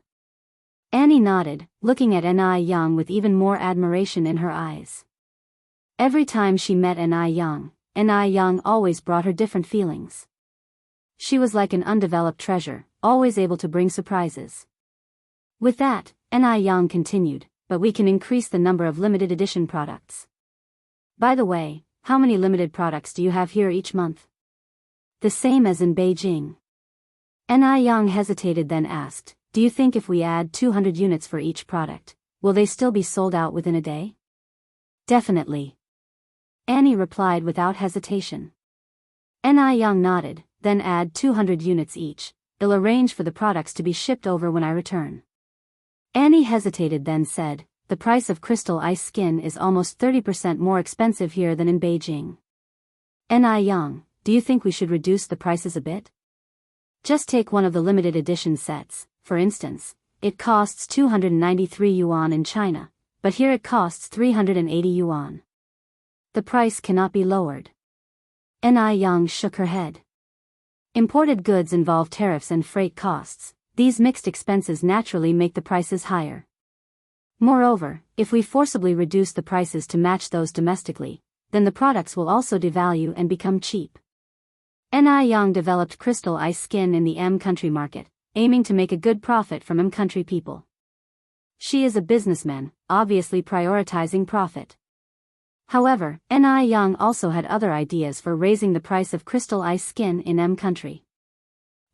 Annie nodded, looking at Ni Yang with even more admiration in her eyes. Every time she met Ni Yang always brought her different feelings. She was like an undeveloped treasure, always able to bring surprises. With that, Ni Yang continued, but we can increase the number of limited edition products. By the way, how many limited products do you have here each month? The same as in Beijing. Ni Yang hesitated, then asked, do you think if we add 200 units for each product, will they still be sold out within a day? Definitely. Annie replied without hesitation. Ni Yang nodded, then add 200 units each. They'll arrange for the products to be shipped over when I return. Annie hesitated, then said, the price of crystal ice skin is almost 30% more expensive here than in Beijing. Ni Yang, do you think we should reduce the prices a bit? Just take one of the limited edition sets, for instance. It costs 293 yuan in China, but here it costs 380 yuan. The price cannot be lowered. Ni Yang shook her head. Imported goods involve tariffs and freight costs. These mixed expenses naturally make the prices higher. Moreover, if we forcibly reduce the prices to match those domestically, then the products will also devalue and become cheap. Ni Yang developed crystal ice skin in the country market, aiming to make a good profit from country people. She is a businessman, obviously prioritizing profit. However, Ni Yang also had other ideas for raising the price of crystal ice skin in country.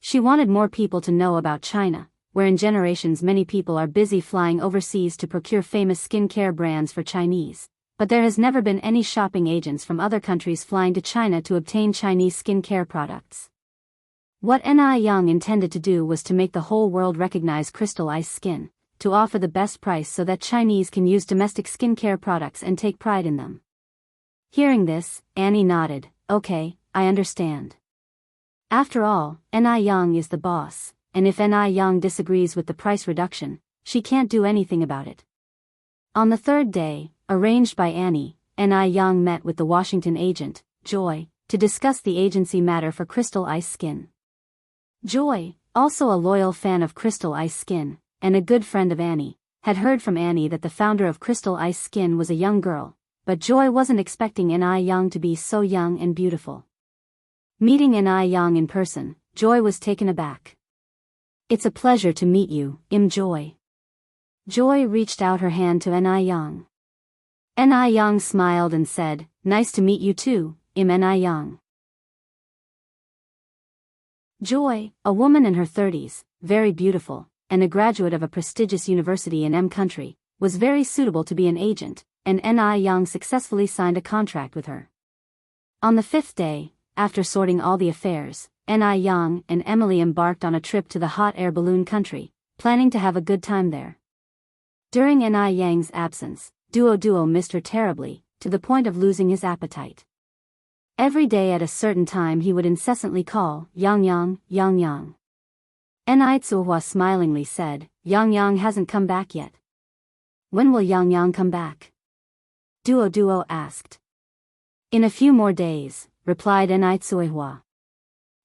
She wanted more people to know about China, where in generations many people are busy flying overseas to procure famous skincare brands for Chinese, but there has never been any shopping agents from other countries flying to China to obtain Chinese skincare products. What Ni Yang intended to do was to make the whole world recognize crystal ice skin, to offer the best price so that Chinese can use domestic skincare products and take pride in them. Hearing this, Annie nodded, okay, I understand. After all, Ni Yang is the boss, and if Ni Yang disagrees with the price reduction, she can't do anything about it. On the 3rd day, arranged by Annie, Ni Yang met with the Washington agent, Joy, to discuss the agency matter for crystal ice skin. Joy, also a loyal fan of crystal ice skin, and a good friend of Annie, had heard from Annie that the founder of crystal ice skin was a young girl, but Joy wasn't expecting Ni Yang to be so young and beautiful. Meeting Ni Yang in person, Joy was taken aback. It's a pleasure to meet you, Joy. Joy reached out her hand to Ni Yang. Ni Yang smiled and said, nice to meet you too, Ni Yang. Joy, a woman in her 30s, very beautiful, and a graduate of a prestigious university in country, was very suitable to be an agent, and Ni Yang successfully signed a contract with her. On the 5th day, after sorting all the affairs, Ni Yang and Emily embarked on a trip to the hot air balloon country, planning to have a good time there. During Ni Yang's absence, Duo missed her terribly, to the point of losing his appetite. Every day at a certain time he would incessantly call, Yang Yang, Yang Yang. Ni Tsuhua smilingly said, Yang Yang hasn't come back yet. When will Yang Yang come back? Duo asked. In a few more days, replied Enitsuehua.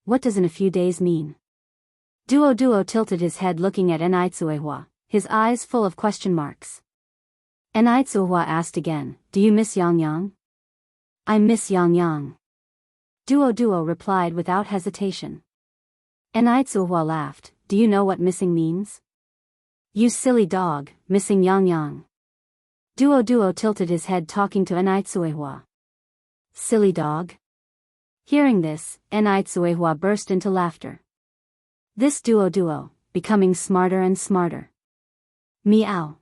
What does in a few days mean? Duo tilted his head looking at Enitsuehua, his eyes full of question marks. Enitsuehua asked again, do you miss Yang? I miss Yang. Duo replied without hesitation. Enitsuehua laughed, do you know what missing means? You silly dog, missing Yang. Duo tilted his head talking to Enitsuehua. Silly dog? Hearing this, Enitsuehua burst into laughter. This Duo, becoming smarter and smarter. Meow.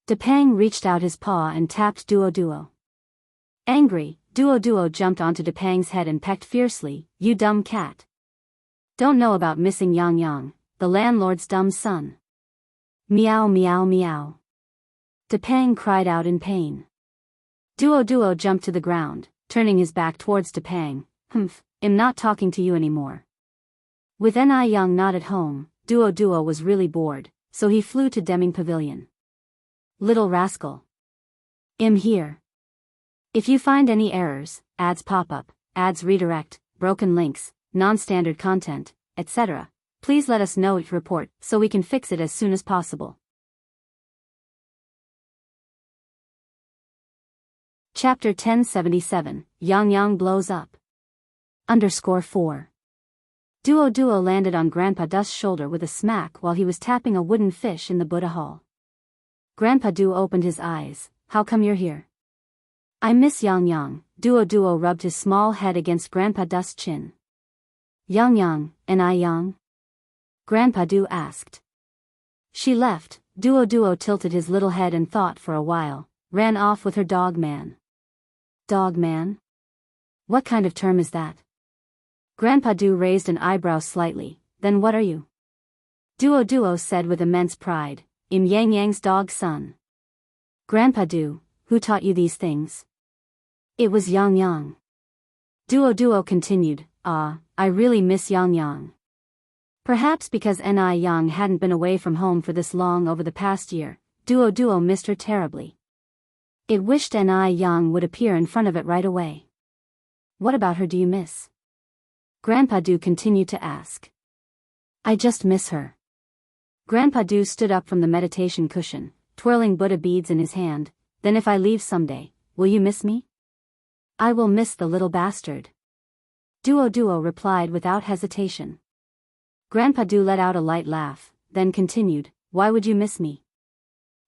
Depang reached out his paw and tapped Duo. Angry, Duo jumped onto Depang's head and pecked fiercely, you dumb cat. Don't know about missing Yang, the landlord's dumb son. Meow. Depang cried out in pain. Duo jumped to the ground, turning his back towards Depang. I'm not talking to you anymore. With Yang not at home, Duo was really bored, so he flew to Deming Pavilion. Little rascal. I'm here. If you find any errors, ads pop up, ads redirect, broken links, non-standard content, etc., please let us know each report so we can fix it as soon as possible. Chapter 1077, Yang blows up. _4. Duo landed on Grandpa Dust's shoulder with a smack while he was tapping a wooden fish in the Buddha hall. Grandpa Du opened his eyes. How come you're here? I miss Yang. Duo rubbed his small head against Grandpa Dust's chin. Yang, and I Yang? Grandpa Du asked. She left. Duo tilted his little head and thought for a while, ran off with her dog man. Dog man? What kind of term is that? Grandpa Du raised an eyebrow slightly. Then what are you? Duo said with immense pride. I'm Yang's dog son. Grandpa Du, who taught you these things? It was Yang. Duo continued, I really miss Yang. Perhaps because Yang hadn't been away from home for this long over the past year, Duo missed her terribly. It wished Yang would appear in front of it right away. What about her do you miss? Grandpa Du continued to ask. I just miss her. Grandpa Du stood up from the meditation cushion, twirling Buddha beads in his hand. Then if I leave someday, will you miss me? I will miss the little bastard. Duo replied without hesitation. Grandpa Du let out a light laugh, then continued, why would you miss me?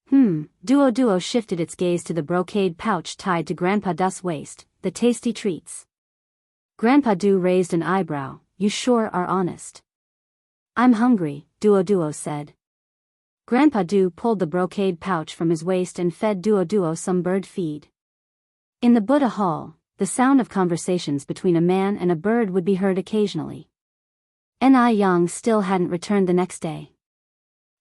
Duo shifted its gaze to the brocade pouch tied to Grandpa Dust's waist, the tasty treats. Grandpa Du raised an eyebrow, you sure are honest. I'm hungry, Duo said. Grandpa Du pulled the brocade pouch from his waist and fed Duo some bird feed. In the Buddha hall, the sound of conversations between a man and a bird would be heard occasionally. Yang still hadn't returned the next day.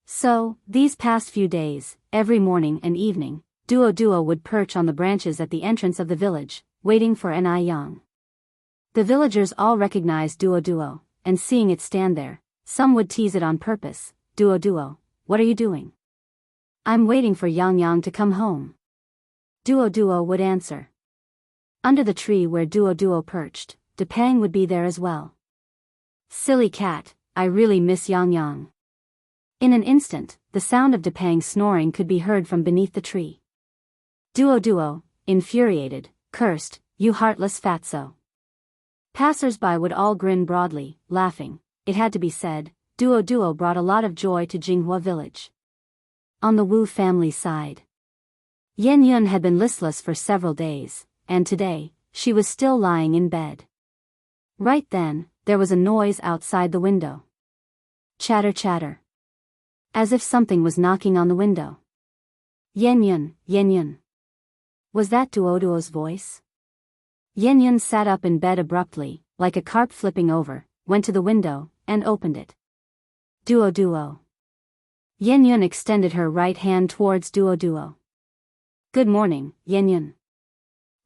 So, these past few days, every morning and evening, Duo would perch on the branches at the entrance of the village, waiting for Yang. The villagers all recognized Duo, and seeing it stand there, some would tease it on purpose. Duo, what are you doing? I'm waiting for Yang to come home. Duo would answer. Under the tree where Duo perched, Depang would be there as well. Silly cat, I really miss Yang. In an instant, the sound of Depang snoring could be heard from beneath the tree. Duo, infuriated, cursed, you heartless fatso. Passers-by would all grin broadly, laughing. It had to be said, Duo brought a lot of joy to Jinghua village. On the Wu family side, Yan Yun had been listless for several days, and today, she was still lying in bed. Right then, there was a noise outside the window. Chatter. As if something was knocking on the window. Yan Yun. Was that Duo's voice? Yan Yun sat up in bed abruptly, like a carp flipping over, went to the window, and opened it. Duo. Yan Yun extended her right hand towards Duo. Good morning, Yan Yun.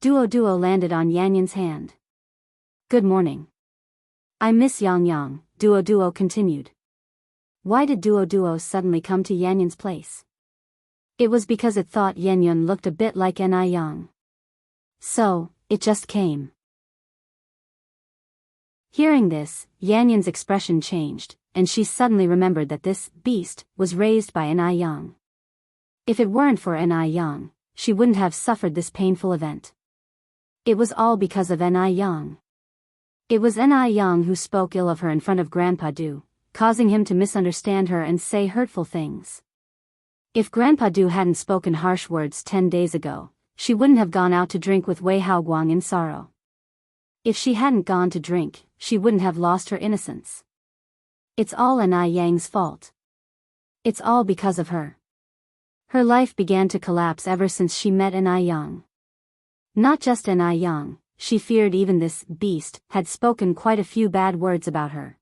Duo landed on Yan Yun's hand. Good morning. I miss Yang, Duo continued. Why did Duo suddenly come to Yan Yun's place? It was because it thought Yenyun looked a bit like Ni Yang. So, it just came. Hearing this, Yanyun's expression changed, and she suddenly remembered that this beast was raised by Ni Yang. If it weren't for Ni Yang, she wouldn't have suffered this painful event. It was all because of Ni Yang. It was Ni Yang who spoke ill of her in front of Grandpa Du, causing him to misunderstand her and say hurtful things. If Grandpa Du hadn't spoken harsh words 10 days ago, she wouldn't have gone out to drink with Wei Haoguang in sorrow. If she hadn't gone to drink, she wouldn't have lost her innocence. It's all Ni Yang's fault. It's all because of her. Her life began to collapse ever since she met Ni Yang. Not just Ni Yang, she feared even this beast had spoken quite a few bad words about her.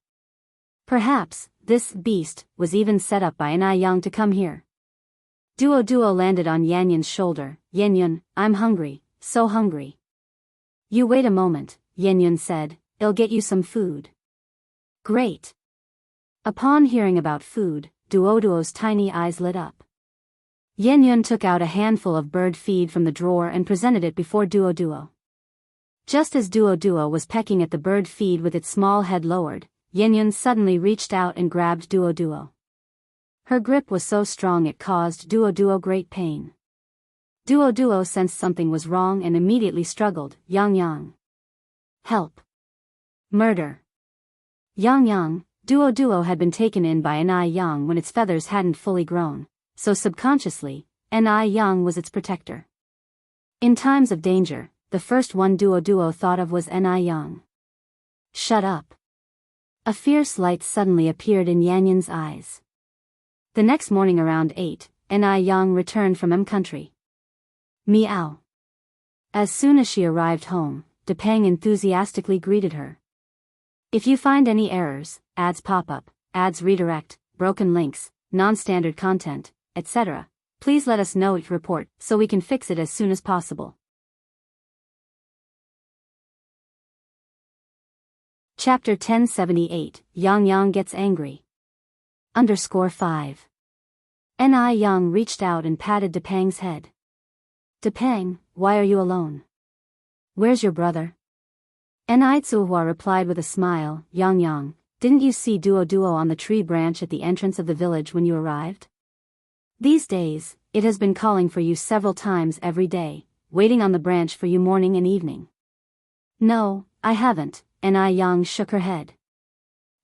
Perhaps, this beast was even set up by Ni Yang to come here. Duo landed on Yanyun's shoulder. Yenyun, I'm hungry, so hungry. You wait a moment, Yenyun said, I'll get you some food. Great. Upon hearing about food, Duo's tiny eyes lit up. Yenyun took out a handful of bird feed from the drawer and presented it before Duo. Just as Duo was pecking at the bird feed with its small head lowered, Yenyun suddenly reached out and grabbed Duo. Her grip was so strong it caused Duo great pain. Duo sensed something was wrong and immediately struggled. Yang. Help. Murder. Yang. Duo had been taken in by Ni Yang when its feathers hadn't fully grown, so subconsciously, Ni Yang was its protector. In times of danger, the first one Duo thought of was Ni Yang. Shut up. A fierce light suddenly appeared in Yanyun's eyes. The next morning around 8, Ni Yang returned from country. Meow. As soon as she arrived home, Depeng enthusiastically greeted her. If you find any errors, ads pop up, ads redirect, broken links, non-standard content, etc., please let us know it report so we can fix it as soon as possible. Chapter 1078, Yang Gets Angry. _5. Ni Yang reached out and patted Depeng's head. Depeng, why are you alone? Where's your brother? Ni Tsuhua replied with a smile. Yang, didn't you see Duo on the tree branch at the entrance of the village when you arrived? These days, it has been calling for you several times every day, waiting on the branch for you morning and evening. No, I haven't, Ni Yang shook her head.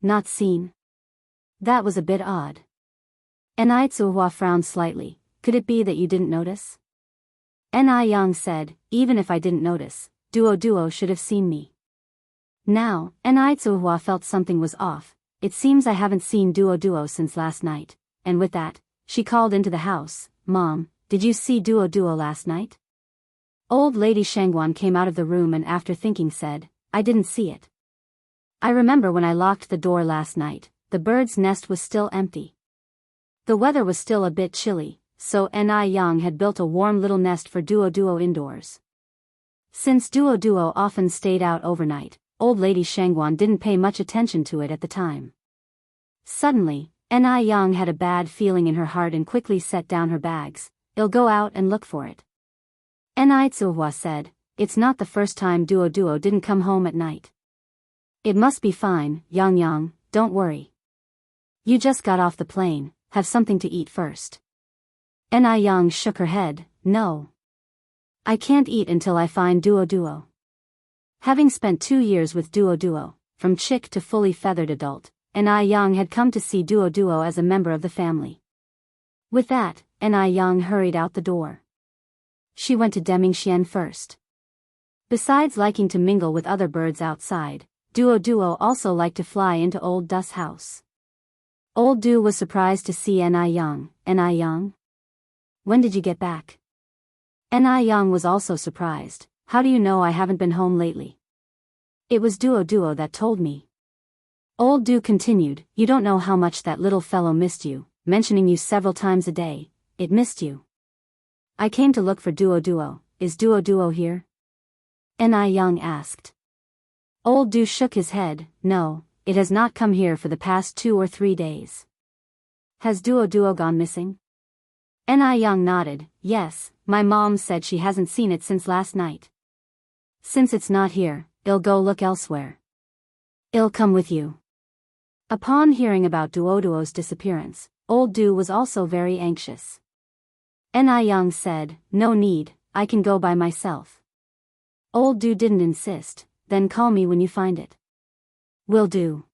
Not seen? That was a bit odd. Ni Tsuhua frowned slightly. Could it be that you didn't notice? Ni Yang said, even if I didn't notice, Duo should have seen me. Now, Ni Tsuhua felt something was off. It seems I haven't seen Duo since last night, and with that, she called into the house. Mom, did you see Duo last night? Old Lady Shangguan came out of the room and after thinking said, I didn't see it. I remember when I locked the door last night, the bird's nest was still empty. The weather was still a bit chilly, so Ni Yang had built a warm little nest for Duo indoors. Since Duo often stayed out overnight, old Lady Shangguan didn't pay much attention to it at the time. Suddenly, Ni Yang had a bad feeling in her heart and quickly set down her bags. I'll go out and look for it. Ni Tsuhua said, it's not the first time Duo didn't come home at night. It must be fine, Yang, don't worry. You just got off the plane, have something to eat first. Ni Yang shook her head, no. I can't eat until I find Duo. Having spent 2 years with Duo, from chick to fully feathered adult, Ni Yang had come to see Duo as a member of the family. With that, Ni Yang hurried out the door. She went to Demingxian first. Besides liking to mingle with other birds outside, Duo also liked to fly into Old Du's house. Old Du was surprised to see Ni Yang. Ni Yang? When did you get back? Ni Yang was also surprised. How do you know I haven't been home lately? It was Duo that told me. Old Du continued, you don't know how much that little fellow missed you, mentioning you several times a day. It missed you. I came to look for Duo. Is Duo here? Ni Yang asked. Old Du shook his head. No, it has not come here for the past 2 or 3 days. Has Duo gone missing? Ni Young nodded. Yes, my mom said she hasn't seen it since last night. Since it's not here, I'll go look elsewhere. I'll come with you. Upon hearing about Duoduo's disappearance, old Du was also very anxious. Ni Young said, no need, I can go by myself. Old Du didn't insist, then call me when you find it. Will do.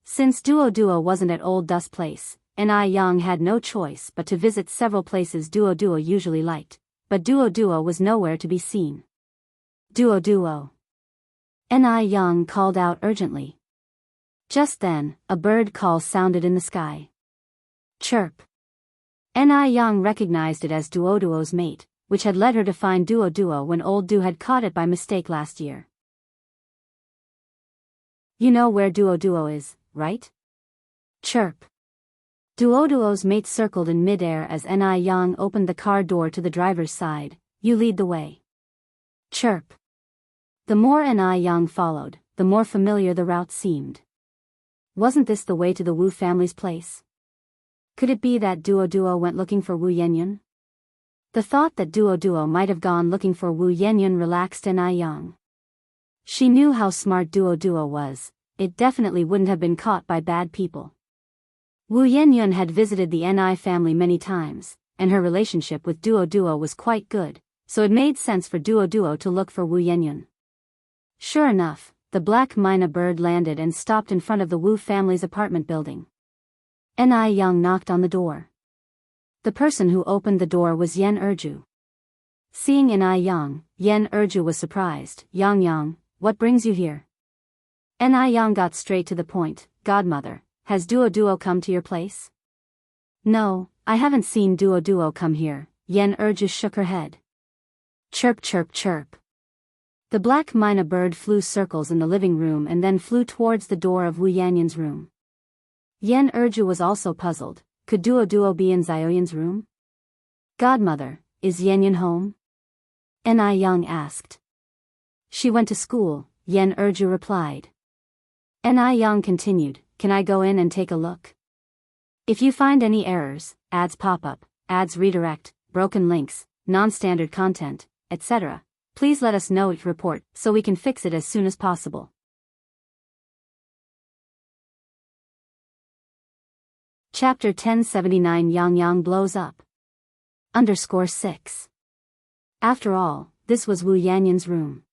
Since Duoduo wasn't at Old Du's place, Ni Young had no choice but to visit several places Duoduo usually liked, but Duoduo was nowhere to be seen. Duoduo. Ni Young called out urgently. Just then, a bird call sounded in the sky. Chirp. Ni Young recognized it as Duoduo's mate, which had led her to find Duoduo when old Du had caught it by mistake last year. You know where Duoduo is, right? Chirp. Duoduo's mate circled in midair as Ni Young opened the car door to the driver's side. You lead the way. Chirp. The more Ni Young followed, the more familiar the route seemed. Wasn't this the way to the Wu family's place? Could it be that Duoduo went looking for Wu Yenyun? The thought that Duoduo might have gone looking for Wu Yenyun relaxed Ni Young. She knew how smart Duoduo was. It definitely wouldn't have been caught by bad people. Wu Yenyun had visited the Ni family many times, and her relationship with Duoduo was quite good, so it made sense for Duoduo to look for Wu Yenyun. Sure enough, the black myna bird landed and stopped in front of the Wu family's apartment building. Ni Young knocked on the door. The person who opened the door was Yen Erju. Seeing Ni Young, Yen Erju was surprised. Yang, what brings you here? Ni Young got straight to the point. Godmother, has Duoduo come to your place? No, I haven't seen Duoduo come here. Yen Erju shook her head. Chirp chirp chirp. The black myna bird flew circles in the living room and then flew towards the door of Wu Yanyun's room. Yen Erju was also puzzled. Could Duoduo be in Zioyan's room? Godmother, is Yenyun home? Ni Young asked. She went to school, Yen Erju replied. Ni Young continued, can I go in and take a look? If you find any errors, ads pop up, ads redirect, broken links, non-standard content, etc., please let us know. Report so we can fix it as soon as possible. Chapter 1079 Yang blows up. _6. After all, this was Wu Yanyun's room.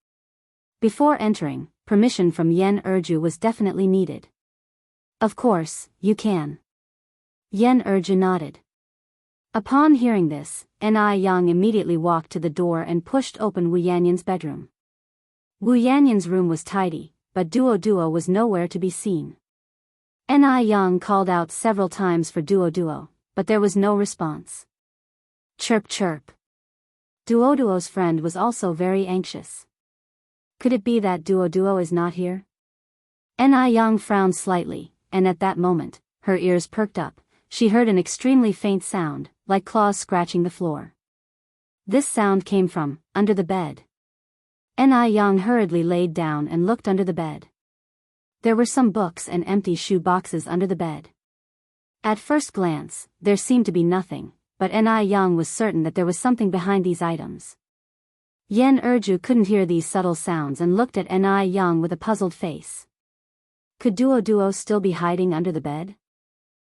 Before entering, permission from Yen Erju was definitely needed. Of course, you can. Yen Erju nodded. Upon hearing this, Ni Young immediately walked to the door and pushed open Wu Yanyun's bedroom. Wu Yanyun's room was tidy, but Duoduo was nowhere to be seen. Ni Young called out several times for Duoduo, but there was no response. Chirp chirp. Duoduo's friend was also very anxious. Could it be that Duoduo is not here? Ni Young frowned slightly, and at that moment, her ears perked up. She heard an extremely faint sound, like claws scratching the floor. This sound came from under the bed. Ni Young hurriedly laid down and looked under the bed. There were some books and empty shoe boxes under the bed. At first glance, there seemed to be nothing, but Ni Young was certain that there was something behind these items. Yen Erju couldn't hear these subtle sounds and looked at Ni Young with a puzzled face. Could Duoduo still be hiding under the bed?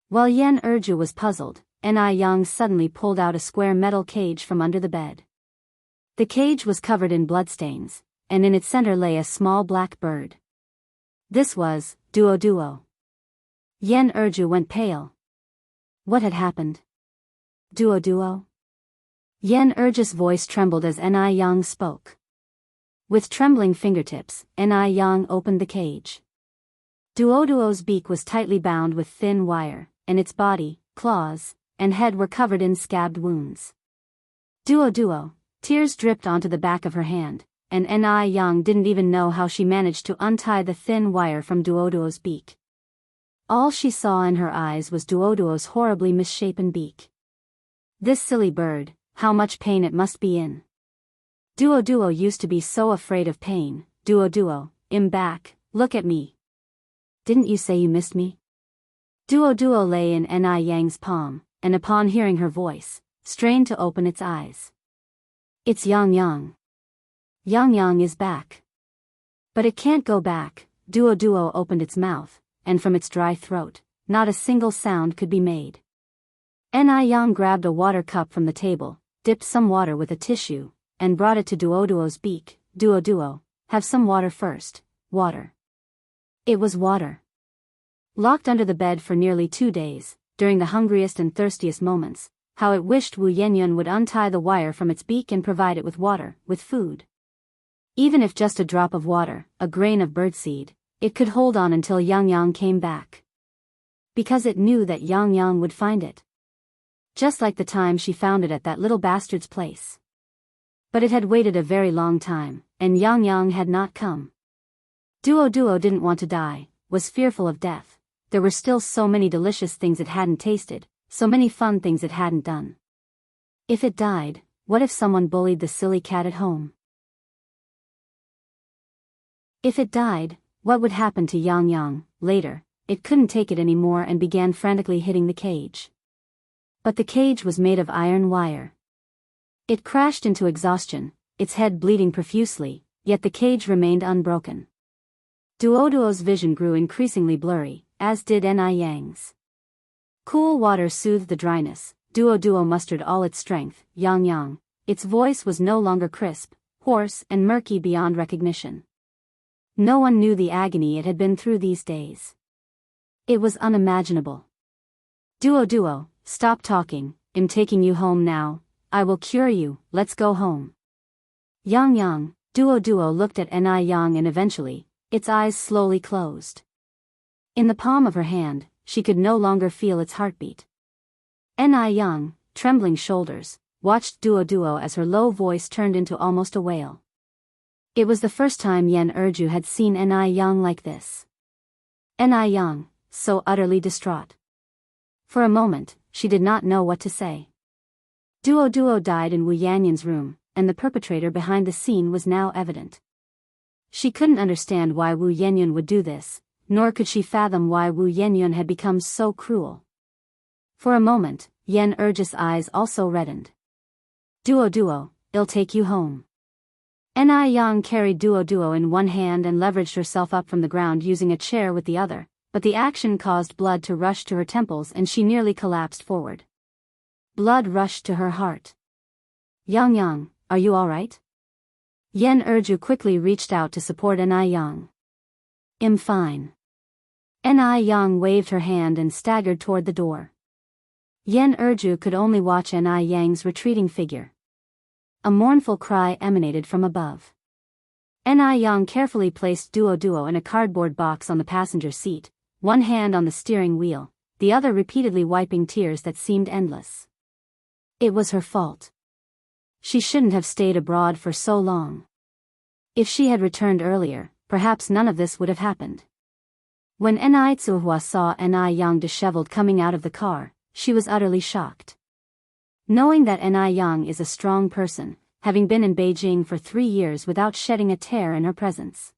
While Yen Erju was puzzled, Ni Young suddenly pulled out a square metal cage from under the bed. The cage was covered in bloodstains, and in its center lay a small black bird. This was Duoduo. Yen Erju went pale. What had happened? Duoduo? Yen Erju's voice trembled as Ni Young spoke. With trembling fingertips, Ni Young opened the cage. Duoduo's beak was tightly bound with thin wire, and its body, claws, and head were covered in scabbed wounds. Duoduo, tears dripped onto the back of her hand, and Ni Young didn't even know how she managed to untie the thin wire from Duoduo's beak. All she saw in her eyes was Duoduo's horribly misshapen beak. This silly bird, how much pain it must be in. Duoduo used to be so afraid of pain. Duoduo, I'm back, look at me. Didn't you say you missed me? Duoduo lay in Ni Yang's palm, and upon hearing her voice, strained to open its eyes. It's Yang Yang. Yang Yang is back. But it can't go back. Duo Duo opened its mouth, and from its dry throat, not a single sound could be made. Ni Yang grabbed a water cup from the table, dipped some water with a tissue, and brought it to Duo Duo's beak. Duo Duo, have some water first. Water. It was water. Locked under the bed for nearly 2 days, during the hungriest and thirstiest moments, how it wished Wu Yenyun would untie the wire from its beak and provide it with water, with food. Even if just a drop of water, a grain of birdseed, it could hold on until Yang Yang came back. Because it knew that Yang Yang would find it. Just like the time she found it at that little bastard's place. But it had waited a very long time, and Yang Yang had not come. Duo Duo didn't want to die, was fearful of death. There were still so many delicious things it hadn't tasted, so many fun things it hadn't done. If it died, what if someone bullied the silly cat at home? If it died, what would happen to Yang Yang? Later, it couldn't take it anymore and began frantically hitting the cage. But the cage was made of iron wire. It crashed into exhaustion, its head bleeding profusely, yet the cage remained unbroken. Duo Duo's vision grew increasingly blurry, as did Ni Yang's. Cool water soothed the dryness. Duo Duo mustered all its strength. Yang Yang. Its voice was no longer crisp, hoarse and murky beyond recognition. No one knew the agony it had been through these days. It was unimaginable. Duo Duo, stop talking, I'm taking you home now, I will cure you, let's go home. Yang Yang. Duo Duo looked at Ni Yang and eventually, its eyes slowly closed. In the palm of her hand, she could no longer feel its heartbeat. Ni Yang, trembling shoulders, watched Duo Duo as her low voice turned into almost a wail. It was the first time Yen Erju had seen Ni Yang like this. Ni Yang, so utterly distraught. For a moment, she did not know what to say. Duo Duo died in Wu Yanyan's room, and the perpetrator behind the scene was now evident. She couldn't understand why Wu Yenyun would do this, nor could she fathom why Wu Yenyun had become so cruel. For a moment, Yen Erju's eyes also reddened. Duo Duo, I'll take you home. Ni Yang carried Duo Duo in one hand and leveraged herself up from the ground using a chair with the other, but the action caused blood to rush to her temples and she nearly collapsed forward. Blood rushed to her heart. Yang Yang, are you alright? Yen Erju quickly reached out to support Ni Yang. I'm fine. Ni Yang waved her hand and staggered toward the door. Yen Erju could only watch Ni Yang's retreating figure. A mournful cry emanated from above. Ni Yang carefully placed Duo Duo in a cardboard box on the passenger seat, one hand on the steering wheel, the other repeatedly wiping tears that seemed endless. It was her fault. She shouldn't have stayed abroad for so long. If she had returned earlier, perhaps none of this would have happened. When Ni Tsuhua saw Ni Yang disheveled coming out of the car, she was utterly shocked. Knowing that Ni Yang is a strong person, having been in Beijing for 3 years without shedding a tear in her presence.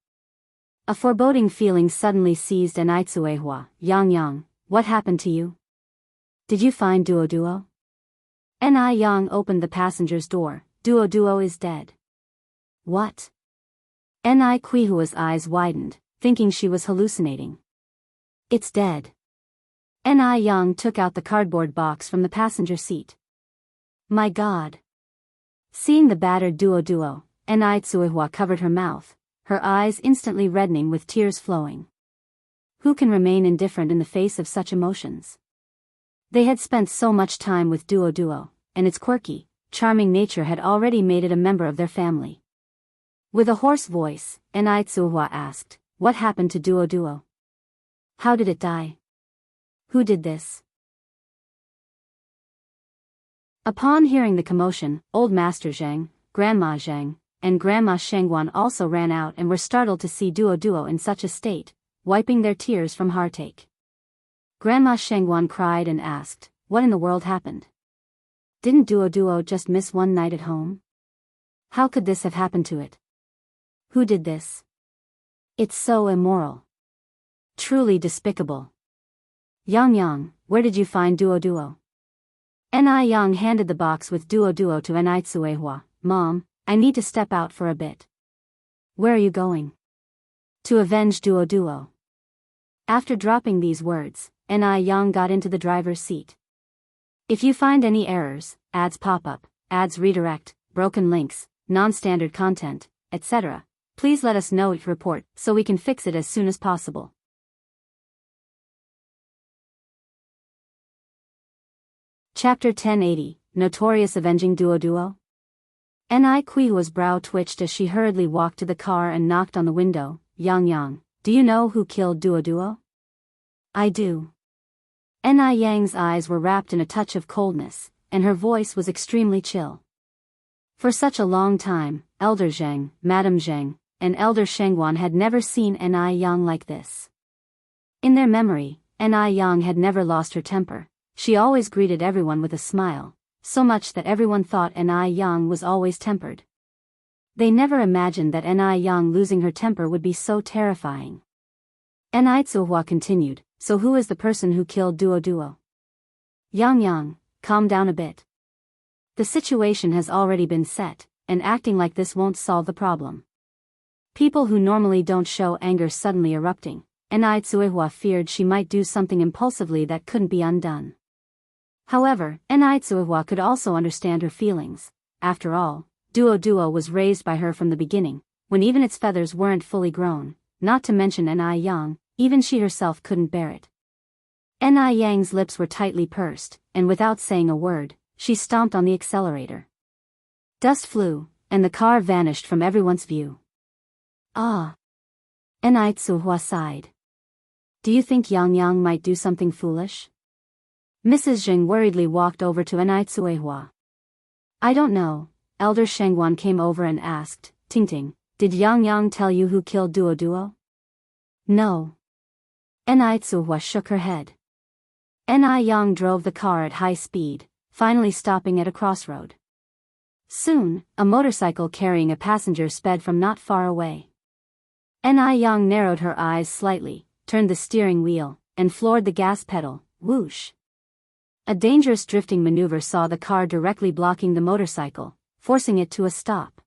A foreboding feeling suddenly seized Ni Tsuehua. Yang Yang, what happened to you? Did you find Duo Duo? Ni Yang opened the passenger's door. Duo Duo is dead. What? Ni Quihua's eyes widened, thinking she was hallucinating. It's dead. Ni Yang took out the cardboard box from the passenger seat. My God. Seeing the battered Duo Duo, Ni Tsuehua covered her mouth, her eyes instantly reddening with tears flowing. Who can remain indifferent in the face of such emotions? They had spent so much time with Duo Duo, and its quirky, charming nature had already made it a member of their family. With a hoarse voice, Ni Tsuehua asked, what happened to Duo Duo? How did it die? Who did this? Upon hearing the commotion, Old Master Zhang, Grandma Zhang, and Grandma Shengguan also ran out and were startled to see Duo Duo in such a state, wiping their tears from heartache. Grandma Shengguan cried and asked, what in the world happened? Didn't Duo Duo just miss one night at home? How could this have happened to it? Who did this? It's so immoral. Truly despicable. Yang Yang, where did you find Duo Duo? Ni Yang handed the box with Duo Duo to Nitsuehua. Mom, I need to step out for a bit. Where are you going? To avenge Duo Duo. After dropping these words, Ni Yang got into the driver's seat. If you find any errors, ads pop up, ads redirect, broken links, non-standard content, etc., please let us know your report so we can fix it as soon as possible. Chapter 1080, Notorious Avenging Duo Duo? Ni Kuihua's brow twitched as she hurriedly walked to the car and knocked on the window. Yang Yang, do you know who killed Duo Duo? I do. Ni Yang's eyes were wrapped in a touch of coldness, and her voice was extremely chill. For such a long time, Elder Zheng, Madame Zheng, and Elder Shengguan had never seen Ni Yang like this. In their memory, Ni Yang had never lost her temper. She always greeted everyone with a smile, so much that everyone thought Ni Yang was always tempered. They never imagined that Ni Yang losing her temper would be so terrifying. Nitsuehua continued, so who is the person who killed Duo Duo? Yang Yang, calm down a bit. The situation has already been set, and acting like this won't solve the problem. People who normally don't show anger suddenly erupting, Nitsuehua feared she might do something impulsively that couldn't be undone. However, Nitsuehua could also understand her feelings. After all, Duo Duo was raised by her from the beginning, when even its feathers weren't fully grown, not to mention Ni Yang, even she herself couldn't bear it. Ni Yang's lips were tightly pursed, and without saying a word, she stomped on the accelerator. Dust flew, and the car vanished from everyone's view. Ah! Nitsuehua sighed. Do you think Yang Yang might do something foolish? Mrs. Zheng worriedly walked over to Nitsuehua. I don't know. Elder Shengguan came over and asked, Tingting, did Yang Yang tell you who killed Duo Duo? No. Nitsuehua shook her head. Ni Yang drove the car at high speed, finally stopping at a crossroad. Soon, a motorcycle carrying a passenger sped from not far away. Ni Yang narrowed her eyes slightly, turned the steering wheel, and floored the gas pedal. Whoosh! A dangerous drifting maneuver saw the car directly blocking the motorcycle, forcing it to a stop.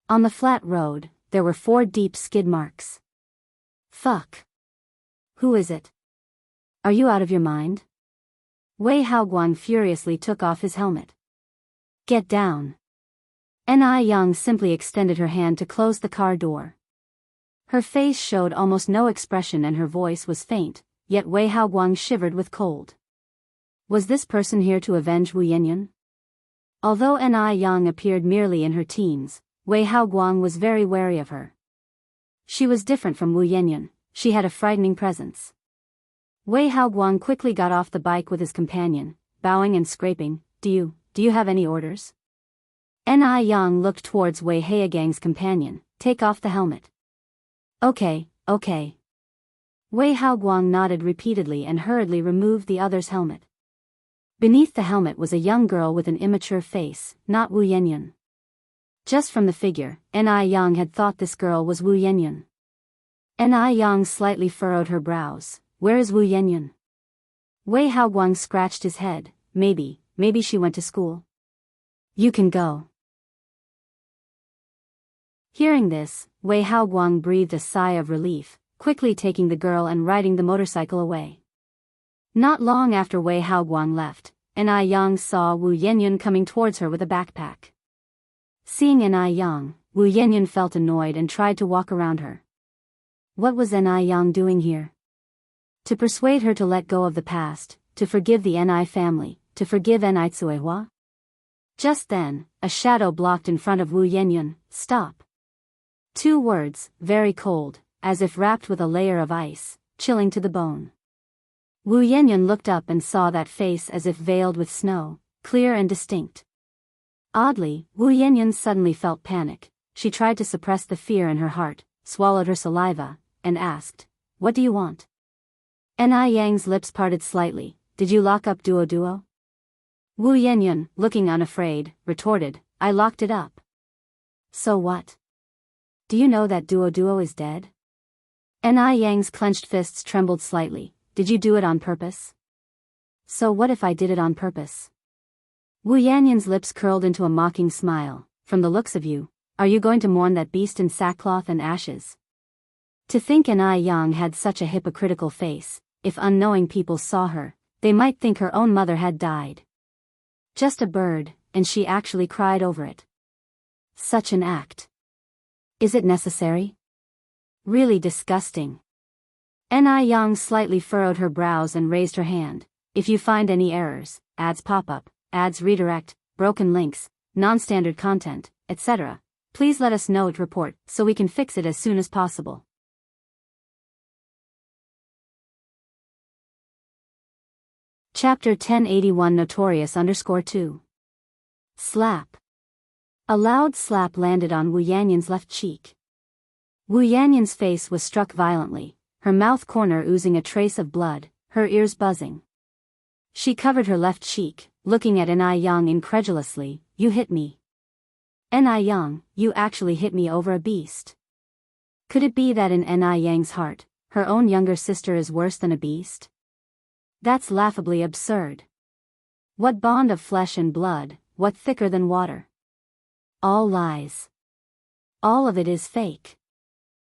On the flat road, there were 4 deep skid marks. Fuck! Who is it? Are you out of your mind? Wei Haoguang furiously took off his helmet. Get down! Ni Yang simply extended her hand to close the car door. Her face showed almost no expression and her voice was faint, yet Wei Haoguang shivered with cold. Was this person here to avenge Wu Yanyan? Although Ni Yang appeared merely in her teens, Wei Haoguang was very wary of her. She was different from Wu Yanyan, she had a frightening presence. Wei Haoguang quickly got off the bike with his companion, bowing and scraping. Do you have any orders? Ni Yang looked towards Wei Haogang's companion. Take off the helmet. Okay. Wei Haoguang nodded repeatedly and hurriedly removed the other's helmet. Beneath the helmet was a young girl with an immature face, not Wu Yanyan. Just from the figure, Ni Yang had thought this girl was Wu Yanyan. Ni Yang slightly furrowed her brows. Where is Wu Yanyan? Wei Haoguang scratched his head. Maybe she went to school. You can go. Hearing this, Wei Haoguang breathed a sigh of relief, quickly taking the girl and riding the motorcycle away. Not long after Wei Haoguang left, Ni Yang saw Wu Yanyan coming towards her with a backpack. Seeing Ni Yang, Wu Yanyan felt annoyed and tried to walk around her. What was Ni Yang doing here? To persuade her to let go of the past, to forgive the Ni family, to forgive Nitsuehua? Just then, a shadow blocked in front of Wu Yanyan. Stop. 2 words, very cold, as if wrapped with a layer of ice, chilling to the bone. Wu Yanyan looked up and saw that face as if veiled with snow, clear and distinct. Oddly, Wu Yanyan suddenly felt panic. She tried to suppress the fear in her heart, swallowed her saliva, and asked, What do you want? Ni Yang's lips parted slightly. Did you lock up Duo Duo? Wu Yanyan, looking unafraid, retorted, I locked it up. So what? Do you know that Duo Duo is dead? Ni Yang's clenched fists trembled slightly. Did you do it on purpose? So what if I did it on purpose? Wu Yanyan's lips curled into a mocking smile. From the looks of you, are you going to mourn that beast in sackcloth and ashes? To think An Yang had such a hypocritical face, if unknowing people saw her, they might think her own mother had died. Just a bird, and she actually cried over it. Such an act. Is it necessary? Really disgusting. An Yang slightly furrowed her brows and raised her hand. If you find any errors, ads pop up, ads redirect, broken links, non-standard content, etc., please let us know it report so we can fix it as soon as possible. Chapter 1081 Notorious_2. Slap. A loud slap landed on Wu Yanyan's left cheek. Wu Yanyan's face was struck violently, her mouth corner oozing a trace of blood, her ears buzzing. She covered her left cheek, looking at An Yang incredulously. You hit me. An Yang, you actually hit me over a beast. Could it be that in An Yang's heart, her own younger sister is worse than a beast? That's laughably absurd. What bond of flesh and blood, what thicker than water? All lies. All of it is fake.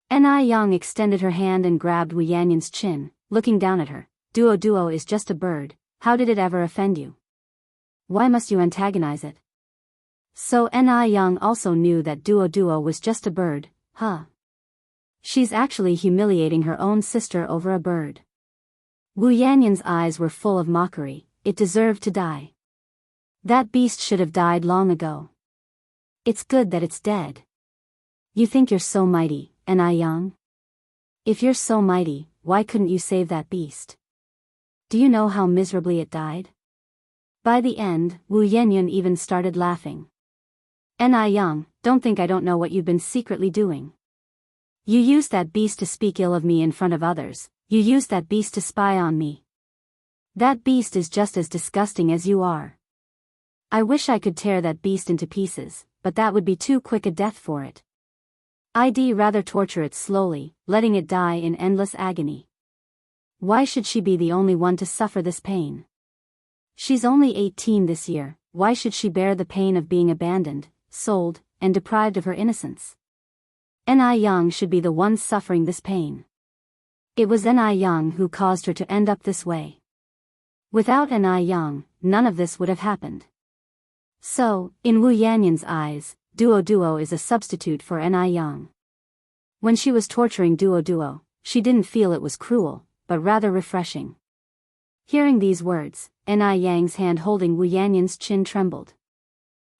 An Yang extended her hand and grabbed Wu Yanyan's chin, looking down at her. Duo is just a bird, how did it ever offend you? Why must you antagonize it? So An Yang also knew that Duo was just a bird, huh? She's actually humiliating her own sister over a bird. Wu Yanyan's eyes were full of mockery. It deserved to die. That beast should have died long ago. It's good that it's dead. You think you're so mighty, An Yang? If you're so mighty, why couldn't you save that beast? Do you know how miserably it died? By the end, Wu Yanyan even started laughing. An Yang, don't think I don't know what you've been secretly doing. You used that beast to speak ill of me in front of others. You used that beast to spy on me. That beast is just as disgusting as you are. I wish I could tear that beast into pieces, but that would be too quick a death for it. I'd rather torture it slowly, letting it die in endless agony. Why should she be the only one to suffer this pain? She's only 18 this year, why should she bear the pain of being abandoned, sold, and deprived of her innocence? An Yang should be the one suffering this pain. It was An Yang who caused her to end up this way. Without An Yang, none of this would have happened. So, in Wu Yanyan's eyes, Duo is a substitute for An Yang. When she was torturing Duo, she didn't feel it was cruel, but rather refreshing. Hearing these words, An Yang's hand holding Wu Yanyan's chin trembled.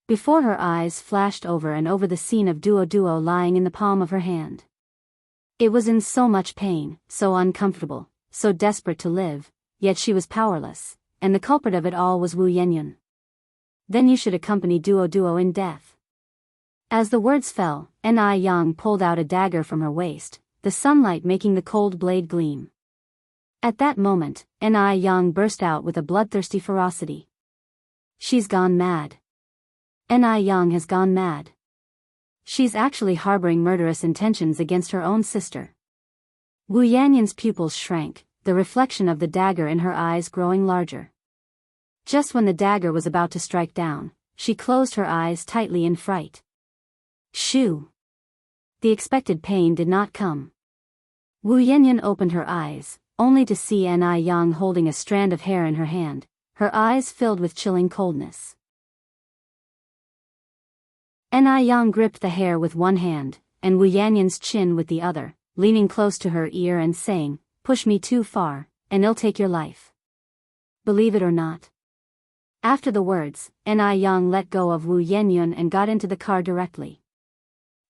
Before her eyes flashed over and over the scene of Duo lying in the palm of her hand. It was in so much pain, so uncomfortable, so desperate to live, yet she was powerless, and the culprit of it all was Wu Yanyan. Then you should accompany Duo in death. As the words fell, An Yang pulled out a dagger from her waist, the sunlight making the cold blade gleam. At that moment, An Yang burst out with a bloodthirsty ferocity. She's gone mad. An Yang has gone mad. She's actually harboring murderous intentions against her own sister. Wu Yanyan's pupils shrank, the reflection of the dagger in her eyes growing larger. Just when the dagger was about to strike down, she closed her eyes tightly in fright. Shoo! The expected pain did not come. Wu Yanyan opened her eyes, only to see An Yang holding a strand of hair in her hand, her eyes filled with chilling coldness. An Yang gripped the hair with one hand, and Wu Yanyan's chin with the other, leaning close to her ear and saying, "Push me too far, and I'll take your life. Believe it or not." After the words, An Yang let go of Wu Yanyan and got into the car directly.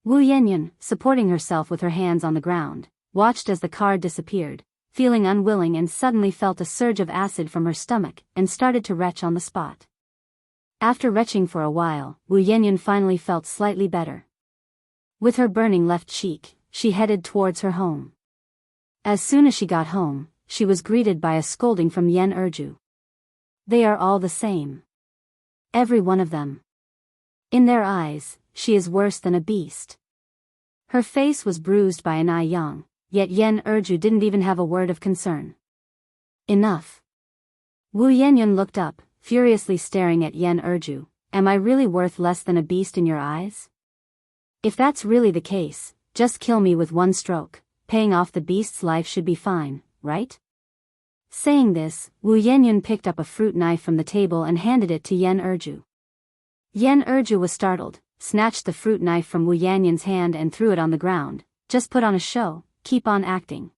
Wu Yanyan, supporting herself with her hands on the ground, watched as the car disappeared, feeling unwilling and suddenly felt a surge of acid from her stomach and started to retch on the spot. After retching for a while, Wu Yanyan finally felt slightly better. With her burning left cheek, she headed towards her home. As soon as she got home, she was greeted by a scolding from Yen Erju. They are all the same. Every one of them. In their eyes, she is worse than a beast. Her face was bruised by An Yang, yet Yen Erju didn't even have a word of concern. Enough. Wu Yanyan looked up, furiously staring at Yen Erju. Am I really worth less than a beast in your eyes? If that's really the case, just kill me with one stroke. Paying off the beast's life should be fine, right? Saying this, Wu Yenyun picked up a fruit knife from the table and handed it to Yen Erju. Yen Erju was startled, snatched the fruit knife from Wu Yenyun's hand and threw it on the ground. Just put on a show, keep on acting.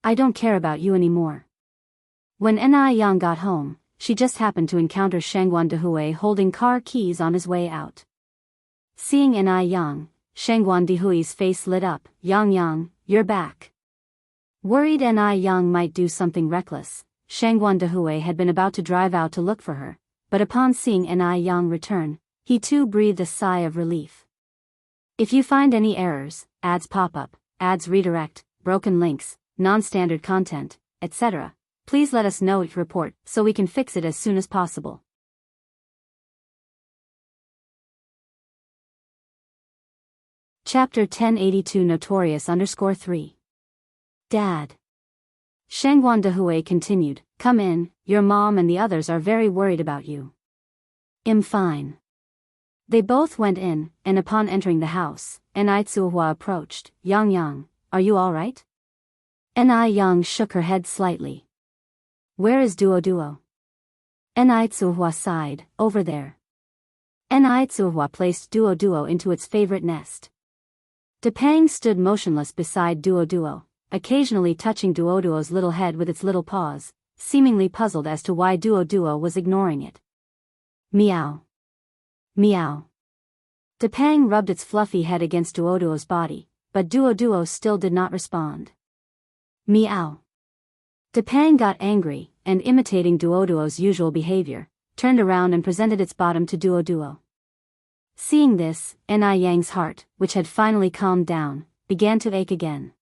I don't care about you anymore. When Enai Yang got home, she just happened to encounter Shangguan Dehui holding car keys on his way out. Seeing Enai Yang, Shangguan Dehui's face lit up. Yang, you're back. Worried Enai Yang might do something reckless, Shangguan Dehui had been about to drive out to look for her, but upon seeing Enai Yang return, he too breathed a sigh of relief. If you find any errors, ads pop up, ads redirect, broken links, non-standard content, etc., please let us know each report so we can fix it as soon as possible. Chapter 1082 Notorious_3. Dad. Shangguan Dehui continued, come in, your mom and the others are very worried about you. I'm fine. They both went in, and upon entering the house, Enai Tsuhua approached. Yang, are you alright? Enai Yang shook her head slightly. Where is Duo? Enai Tsuhua sighed, over there. Enai Tsuhua placed Duo into its favorite nest. Depang stood motionless beside Duo, occasionally touching Duo's little head with its little paws, seemingly puzzled as to why Duo was ignoring it. Meow. Meow. Depang rubbed its fluffy head against Duo's body, but Duo still did not respond. Meow. Depang got angry, and imitating Duo's usual behavior, turned around and presented its bottom to Duo. Seeing this, Enai Yang's heart, which had finally calmed down, began to ache again.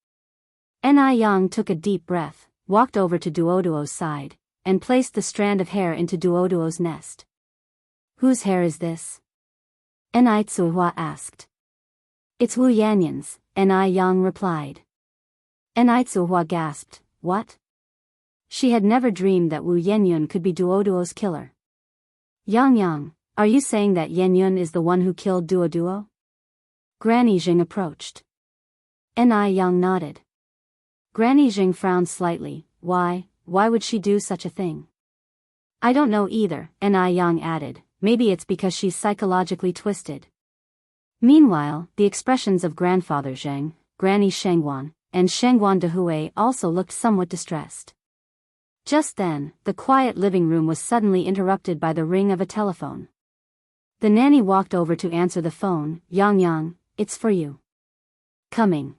Enai Yang took a deep breath, walked over to Duo's side, and placed the strand of hair into Duo's nest. Whose hair is this? Enai Tsuhua asked. It's Wu Yanyun's, Enai Yang replied. Enai Tsuhua gasped, what? She had never dreamed that Wu Yenyun could be Duo's killer. Yang, are you saying that Yenyun is the one who killed Duo? Granny Jing approached. Enai Yang nodded. Granny Jing frowned slightly. Why would she do such a thing? I don't know either, Enai Yang added, maybe it's because she's psychologically twisted. Meanwhile, the expressions of Grandfather Zheng, Granny Shangguan, and Shangguan Dehui also looked somewhat distressed. Just then, the quiet living room was suddenly interrupted by the ring of a telephone. The nanny walked over to answer the phone. Yang, it's for you. Coming.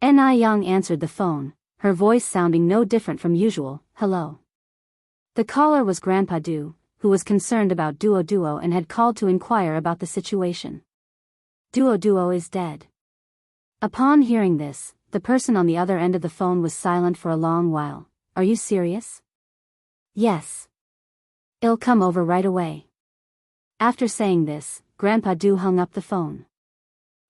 Enai Yang answered the phone, her voice sounding no different from usual. Hello. The caller was Grandpa Du, who was concerned about Duo and had called to inquire about the situation. Duo is dead. Upon hearing this, the person on the other end of the phone was silent for a long while. Are you serious? Yes. I'll come over right away. After saying this, Grandpa Du hung up the phone.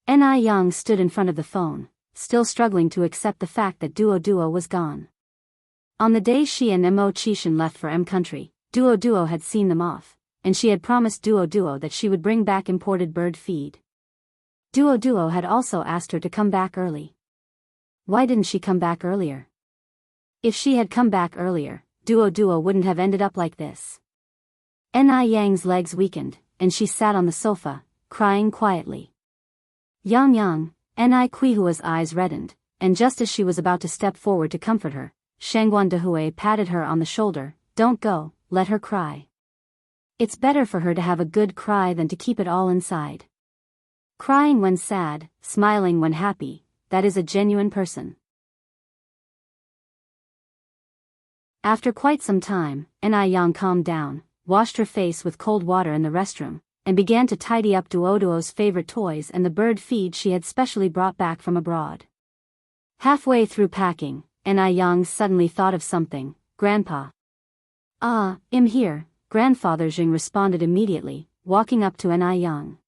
Enai Yang stood in front of the phone, still struggling to accept the fact that Duo was gone. On the day she and Mo Chishan left for M Country, Duo had seen them off, and she had promised Duo that she would bring back imported bird feed. Duo had also asked her to come back early. Why didn't she come back earlier? If she had come back earlier, Duo wouldn't have ended up like this. Enai Yang's legs weakened, and she sat on the sofa, crying quietly. Yang, Enai Quihua's eyes reddened, and just as she was about to step forward to comfort her, Shangguan Dehui patted her on the shoulder. Don't go, let her cry. It's better for her to have a good cry than to keep it all inside. Crying when sad, smiling when happy, that is a genuine person. After quite some time, Enai Yang calmed down, washed her face with cold water in the restroom, and began to tidy up Duo's favorite toys and the bird feed she had specially brought back from abroad. Halfway through packing, Enai Yang suddenly thought of something. Grandpa. I'm here, Grandfather Jing responded immediately, walking up to Enai Yang.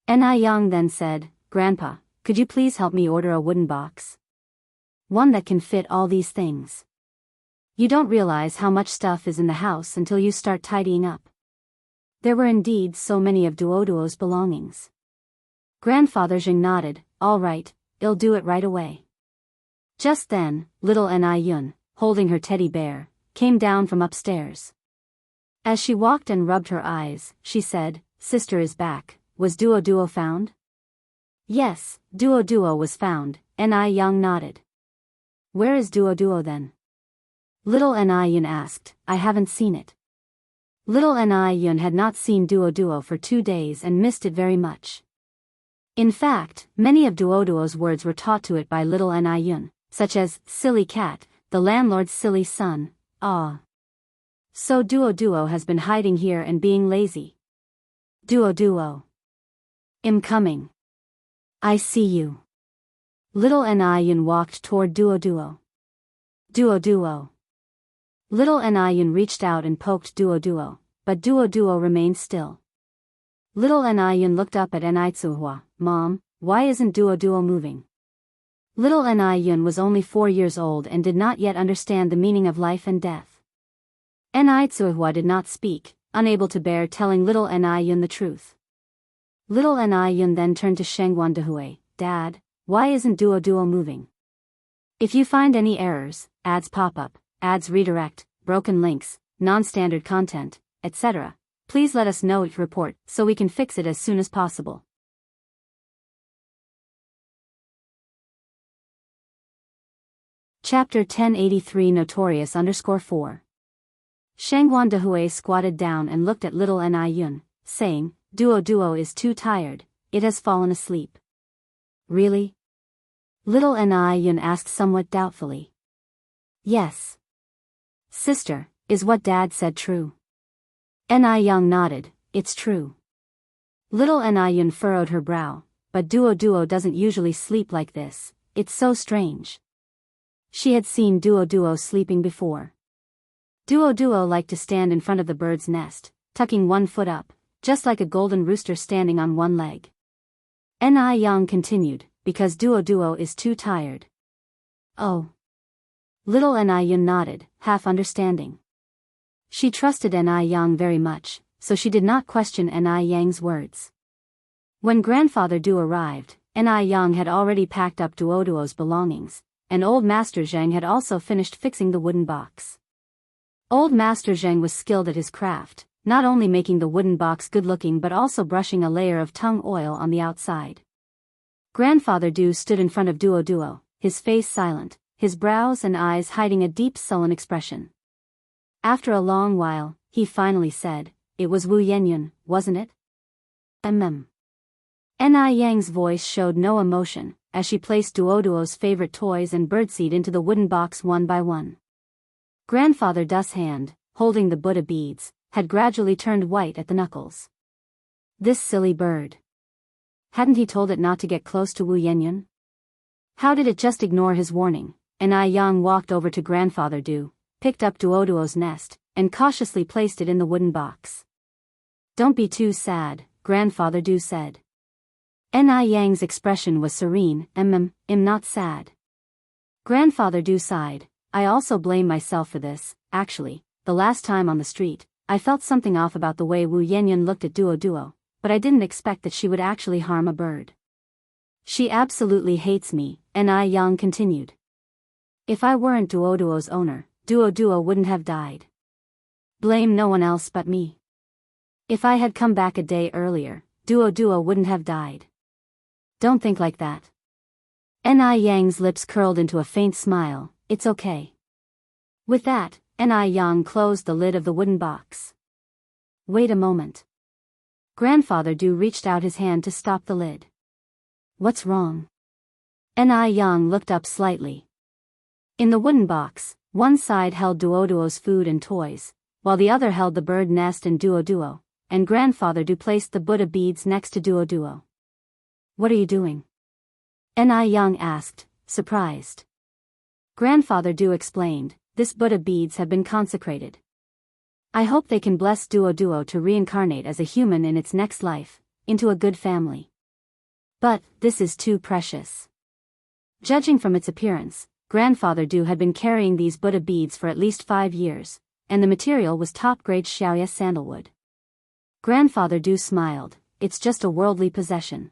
Enai Yang then said, Grandpa, could you please help me order a wooden box? One that can fit all these things. You don't realize how much stuff is in the house until you start tidying up. There were indeed so many of Duoduo's belongings. Grandfather Zheng nodded. All right, I'll do it right away. Just then, little Ni Yun, holding her teddy bear, came down from upstairs. As she walked and rubbed her eyes, she said, Sister is back. Was Duo found? Yes, Duo was found, Ni Yang nodded. Where is Duo then? Little Ni Yun asked. I haven't seen it. Little Ni Yun had not seen Duo for 2 days and missed it very much. In fact, many of Duoduo's words were taught to it by little Ni Yun, such as, silly cat, the landlord's silly son, ah. So Duo has been hiding here and being lazy. Duo. I'm coming. I see you. Little Ni Yun walked toward Duo. Duo. Little Ni Yun reached out and poked Duo, but Duo remained still. Little Ni Yun looked up at Ni Tsuhua. Mom, why isn't Duo moving? Little Ni Yun was only 4 years old and did not yet understand the meaning of life and death. Ni Tsuhua did not speak, unable to bear telling little Ni Yun the truth. Little Ni Yun then turned to Shengguan Dehui. Dad, why isn't Duo moving? If you find any errors, ads pop up, ads redirect, broken links, non-standard content, etc., please let us know each report so we can fix it as soon as possible. Chapter 1083 Notorious _4 Shengguan Dehui squatted down and looked at little Ni Yun, saying, Duo is too tired, it has fallen asleep. Really? Little Ni Yun asked somewhat doubtfully. Yes. Sister, is what Dad said true? Ni Yang nodded, it's true. Little Ni Yun furrowed her brow, but Duo doesn't usually sleep like this, it's so strange. She had seen Duo sleeping before. Duo liked to stand in front of the bird's nest, tucking one foot up, just like a golden rooster standing on one leg. Ni Yang continued, because Duo is too tired. Oh. Little Ni Yun nodded, half understanding. She trusted Ni Yang very much, so she did not question Ni Yang's words. When Grandfather Du arrived, Ni Yang had already packed up Duo's belongings, and Old Master Zheng had also finished fixing the wooden box. Old Master Zheng was skilled at his craft, not only making the wooden box good-looking but also brushing a layer of tung oil on the outside. Grandfather Du stood in front of Duo, his face silent, his brows and eyes hiding a deep sullen expression. After a long while, he finally said, It was Wu Yenyun, wasn't it? Ni Yang's voice showed no emotion, as she placed Duo's favorite toys and birdseed into the wooden box one by one. Grandfather Du's hand, holding the Buddha beads, had gradually turned white at the knuckles. This silly bird. Hadn't he told it not to get close to Wu Yenyun? How did it just ignore his warning? Ni Yang walked over to Grandfather Du, picked up Duo's nest, and cautiously placed it in the wooden box. Don't be too sad, Grandfather Du said. Ni Yang's expression was serene. I'm not sad. Grandfather Du sighed. I also blame myself for this. Actually, the last time on the street, I felt something off about the way Wu Yenyun looked at Duo, but I didn't expect that she would actually harm a bird. She absolutely hates me, Ni Yang continued. If I weren't Duo's owner, Duo wouldn't have died. Blame no one else but me. If I had come back a day earlier, Duo wouldn't have died. Don't think like that. Ni Yang's lips curled into a faint smile. It's okay. With that, Ni Yang closed the lid of the wooden box. Wait a moment. Grandfather Du reached out his hand to stop the lid. What's wrong? Ni Yang looked up slightly. In the wooden box, one side held Duo's food and toys, while the other held the bird nest and Duo, and Grandfather Du placed the Buddha beads next to Duo. What are you doing? Ni Yang asked, surprised. Grandfather Du explained, this Buddha beads have been consecrated. I hope they can bless Duo to reincarnate as a human in its next life, into a good family. But, this is too precious. Judging from its appearance, Grandfather Du had been carrying these Buddha beads for at least 5 years, and the material was top-grade Xiaoya sandalwood. Grandfather Du smiled. It's just a worldly possession.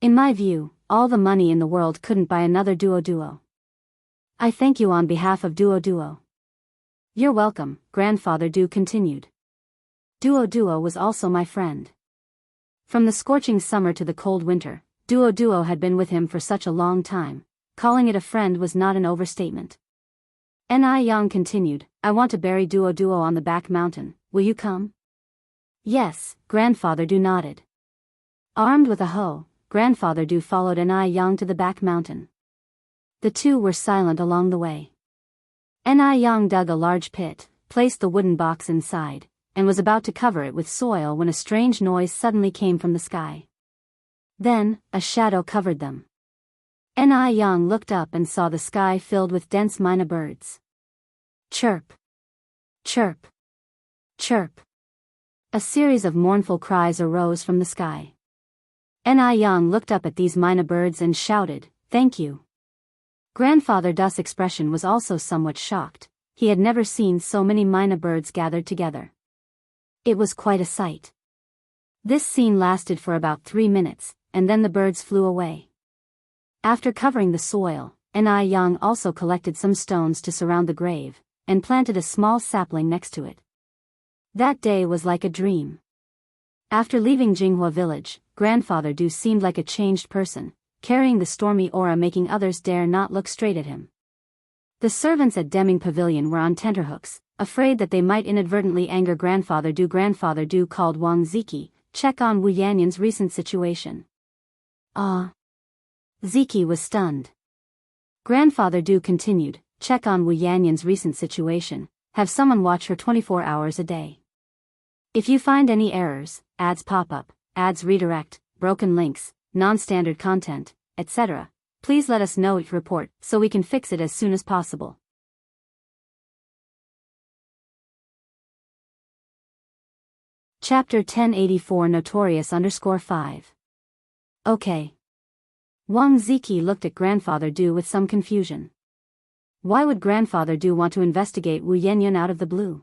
In my view, all the money in the world couldn't buy another duo. I thank you on behalf of duo. You're welcome, Grandfather Du continued. Duo was also my friend. From the scorching summer to the cold winter, Duo had been with him for such a long time. Calling it a friend was not an overstatement. Ni Yang continued, I want to bury Duo on the back mountain, will you come? Yes, Grandfather Du nodded. Armed with a hoe, Grandfather Du followed Ni Yang to the back mountain. The two were silent along the way. Ni Yang dug a large pit, placed the wooden box inside, and was about to cover it with soil when a strange noise suddenly came from the sky. Then, a shadow covered them. Ni Yang looked up and saw the sky filled with dense myna birds. Chirp! Chirp! Chirp! A series of mournful cries arose from the sky. Ni Yang looked up at these myna birds and shouted, Thank you. Grandfather Du's expression was also somewhat shocked. He had never seen so many myna birds gathered together. It was quite a sight. This scene lasted for about 3 minutes, and then the birds flew away. After covering the soil, Ni Yang also collected some stones to surround the grave, and planted a small sapling next to it. That day was like a dream. After leaving Jinghua village, Grandfather Du seemed like a changed person, carrying the stormy aura making others dare not look straight at him. The servants at Deming Pavilion were on tenterhooks, afraid that they might inadvertently anger Grandfather Du. Grandfather Du called Wang Ziki, check on Wu Yanyan's recent situation. Ziki was stunned. Grandfather Du continued, check on Wu Yanyan's recent situation, have someone watch her 24 hours a day. If you find any errors, ads pop up, ads redirect, broken links, non-standard content, etc., please let us know each report so we can fix it as soon as possible. Chapter 1084 Notorious_5. Okay. Wang Ziki looked at Grandfather Du with some confusion. Why would Grandfather Du want to investigate Wu Yanyan out of the blue?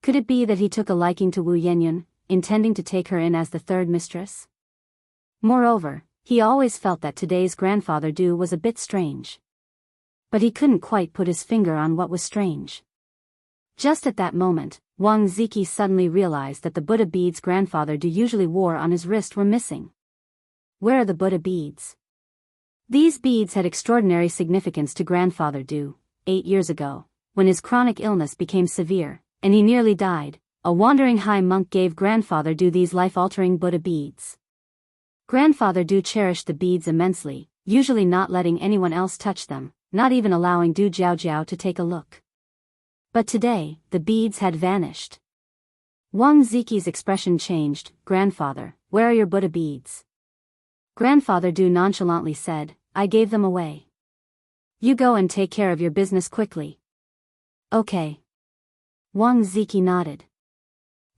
Could it be that he took a liking to Wu Yanyan, intending to take her in as the third mistress? Moreover, he always felt that today's Grandfather Du was a bit strange. But he couldn't quite put his finger on what was strange. Just at that moment, Wang Ziki suddenly realized that the Buddha beads Grandfather Du usually wore on his wrist were missing. Where are the Buddha beads? These beads had extraordinary significance to Grandfather Du. 8 years ago, when his chronic illness became severe, and he nearly died, a wandering high monk gave Grandfather Du these life-altering Buddha beads. Grandfather Du cherished the beads immensely, usually not letting anyone else touch them, not even allowing Du Jiao to take a look. But today, the beads had vanished. Wang Ziki's expression changed. Grandfather, where are your Buddha beads? Grandfather Du nonchalantly said, I gave them away. You go and take care of your business quickly. Okay. Wang Ziki nodded.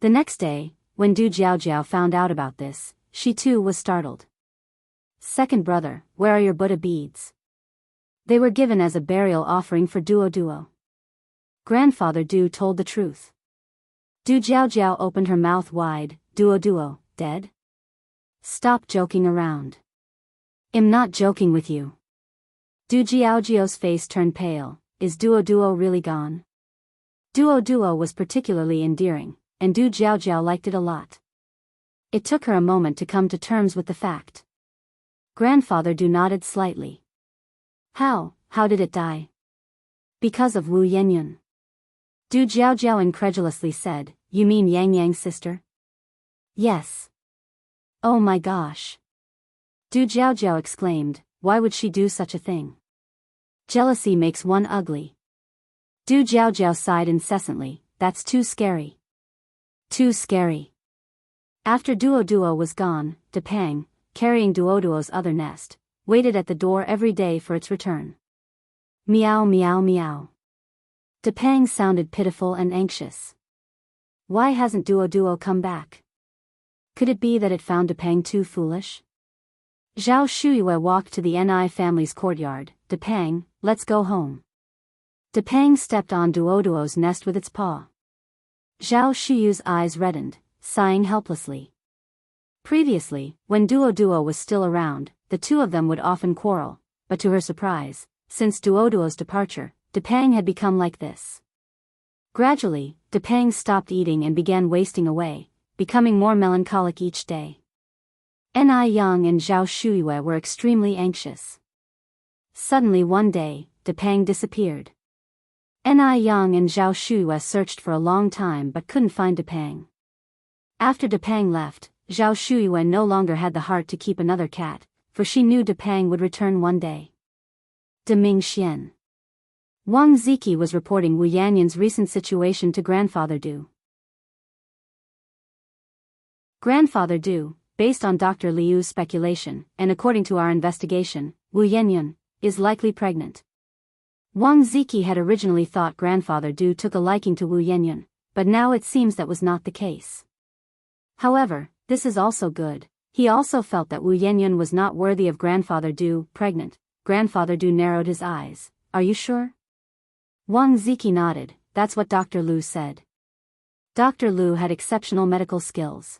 The next day, when Du Jiao found out about this, she too was startled. Second brother, where are your Buddha beads? They were given as a burial offering for Duo. Grandfather Du told the truth. Du Jiao opened her mouth wide. Duo, dead? Stop joking around. I'm not joking with you. Du Jiao's face turned pale. Is Duo really gone? Duo was particularly endearing, and Du Jiao liked it a lot. It took her a moment to come to terms with the fact. Grandfather Du nodded slightly. How did it die? Because of Wu Yanyan. Du Jiao incredulously said, you mean Yang Yang's sister? Yes. Oh my gosh. Du Jiao exclaimed, why would she do such a thing? Jealousy makes one ugly. Du Jiao sighed incessantly, that's too scary. Too scary. After Duo was gone, Depang, carrying Duo's other nest, waited at the door every day for its return. Meow meow meow. Depang sounded pitiful and anxious. Why hasn't Duo come back? Could it be that it found Depang too foolish? Zhao Shuyue walked to the Ni family's courtyard. Depang, let's go home. Depang stepped on Duoduo's nest with its paw. Zhao Shuyu's eyes reddened, sighing helplessly. Previously, when Duoduo was still around, the two of them would often quarrel, but to her surprise, since Duoduo's departure, Depang had become like this. Gradually, Depang stopped eating and began wasting away, becoming more melancholic each day. Ni Yang and Zhao Shuyue were extremely anxious. Suddenly one day, Depang disappeared. Ni Yang and Zhao Shuyue searched for a long time but couldn't find Depang. After Depang left, Zhao Shuyue no longer had the heart to keep another cat, for she knew Depang would return one day. Deming Xian. Wang Ziki was reporting Wu Yanyan's recent situation to Grandfather Du. Grandfather Du, based on Dr. Liu's speculation, and according to our investigation, Wu Yanyan is likely pregnant. Wang Ziki had originally thought Grandfather Du took a liking to Wu Yanyan, but now it seems that was not the case. However, this is also good. He also felt that Wu Yanyan was not worthy of Grandfather Du, pregnant. Grandfather Du narrowed his eyes. Are you sure? Wang Ziki nodded. That's what Dr. Liu said. Dr. Liu had exceptional medical skills.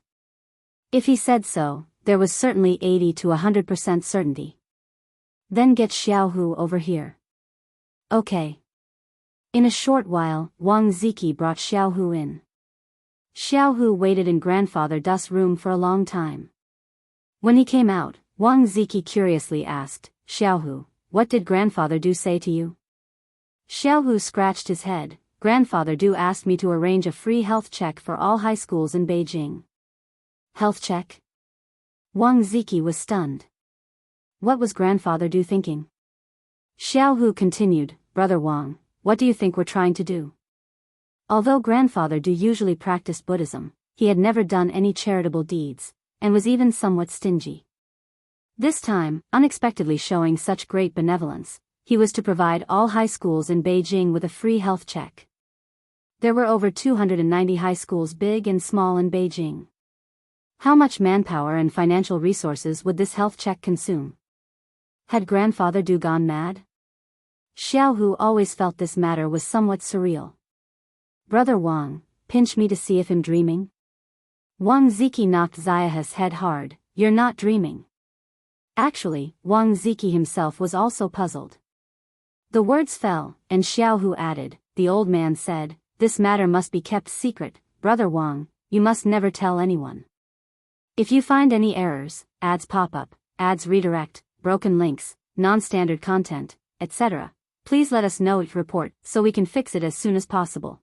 If he said so, there was certainly 80 to 100% certainty. Then get Xiaohu over here. Okay. In a short while, Wang Ziki brought Xiaohu in. Xiaohu waited in Grandfather Du's room for a long time. When he came out, Wang Ziki curiously asked, Xiaohu, what did Grandfather Du say to you? Xiaohu scratched his head. Grandfather Du asked me to arrange a free health check for all high schools in Beijing. Health check? Wang Ziki was stunned. What was Grandfather Du thinking? Xiaohu continued, Brother Wang, what do you think we're trying to do? Although Grandfather Du usually practiced Buddhism, he had never done any charitable deeds, and was even somewhat stingy. This time, unexpectedly showing such great benevolence, he was to provide all high schools in Beijing with a free health check. There were over 290 high schools big and small in Beijing. How much manpower and financial resources would this health check consume? Had Grandfather Du gone mad? Xiaohu always felt this matter was somewhat surreal. Brother Wang, pinch me to see if I'm dreaming? Wang Ziki knocked Ziaha's head hard. You're not dreaming. Actually, Wang Ziki himself was also puzzled. The words fell, and Xiaohu added, the old man said, this matter must be kept secret, Brother Wang, you must never tell anyone. If you find any errors, ads pop up, ads redirect, broken links, non-standard content, etc., please let us know, report, so we can fix it as soon as possible.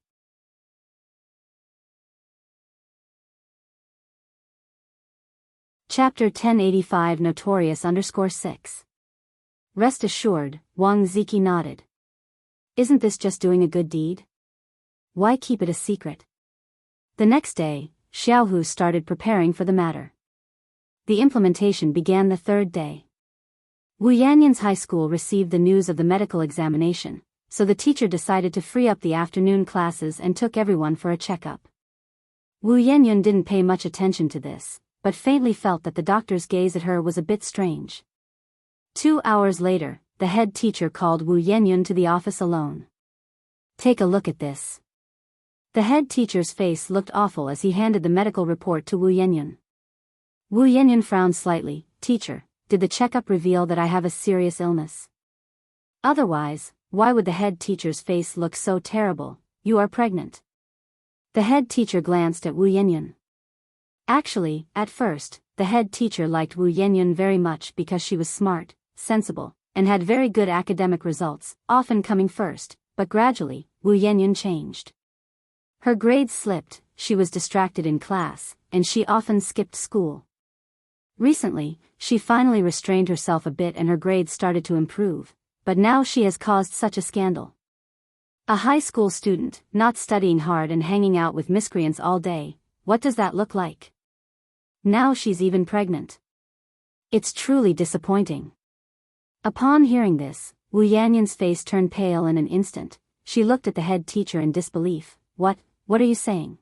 Chapter 1085 Notorious_6. Rest assured, Wang Ziki nodded. Isn't this just doing a good deed? Why keep it a secret? The next day, Xiaohu started preparing for the matter. The implementation began the third day. Wu Yanyan's high school received the news of the medical examination, so the teacher decided to free up the afternoon classes and took everyone for a checkup. Wu Yanyan didn't pay much attention to this, but faintly felt that the doctor's gaze at her was a bit strange. 2 hours later, the head teacher called Wu Yanyan to the office alone. Take a look at this. The head teacher's face looked awful as he handed the medical report to Wu Yanyan. Wu Yanyan frowned slightly. Teacher, did the checkup reveal that I have a serious illness? Otherwise, why would the head teacher's face look so terrible? You are pregnant. The head teacher glanced at Wu Yanyan. Actually, at first, the head teacher liked Wu Yanyan very much because she was smart, sensible, and had very good academic results, often coming first, but gradually, Wu Yanyan changed. Her grades slipped, she was distracted in class, and she often skipped school. Recently, she finally restrained herself a bit and her grades started to improve, but now she has caused such a scandal. A high school student, not studying hard and hanging out with miscreants all day, what does that look like? Now she's even pregnant. It's truly disappointing. Upon hearing this, Wu Yanyan's face turned pale in an instant. She looked at the head teacher in disbelief. What are you saying?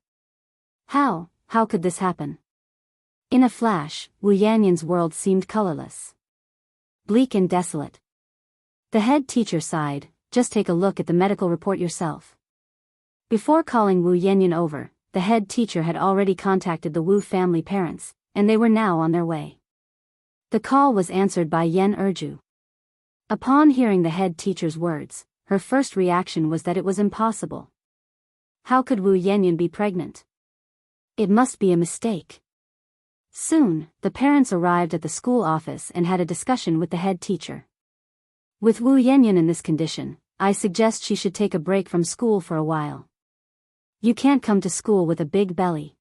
How could this happen? In a flash, Wu Yanyan's world seemed colorless. bleak and desolate. The head teacher sighed, just take a look at the medical report yourself. Before calling Wu Yanyan over, the head teacher had already contacted the Wu family parents, and they were now on their way. The call was answered by Yen Erju. Upon hearing the head teacher's words, her first reaction was that it was impossible. How could Wu Yanyan be pregnant? It must be a mistake. Soon, the parents arrived at the school office and had a discussion with the head teacher. With Wu Yanyan in this condition, I suggest she should take a break from school for a while. You can't come to school with a big belly.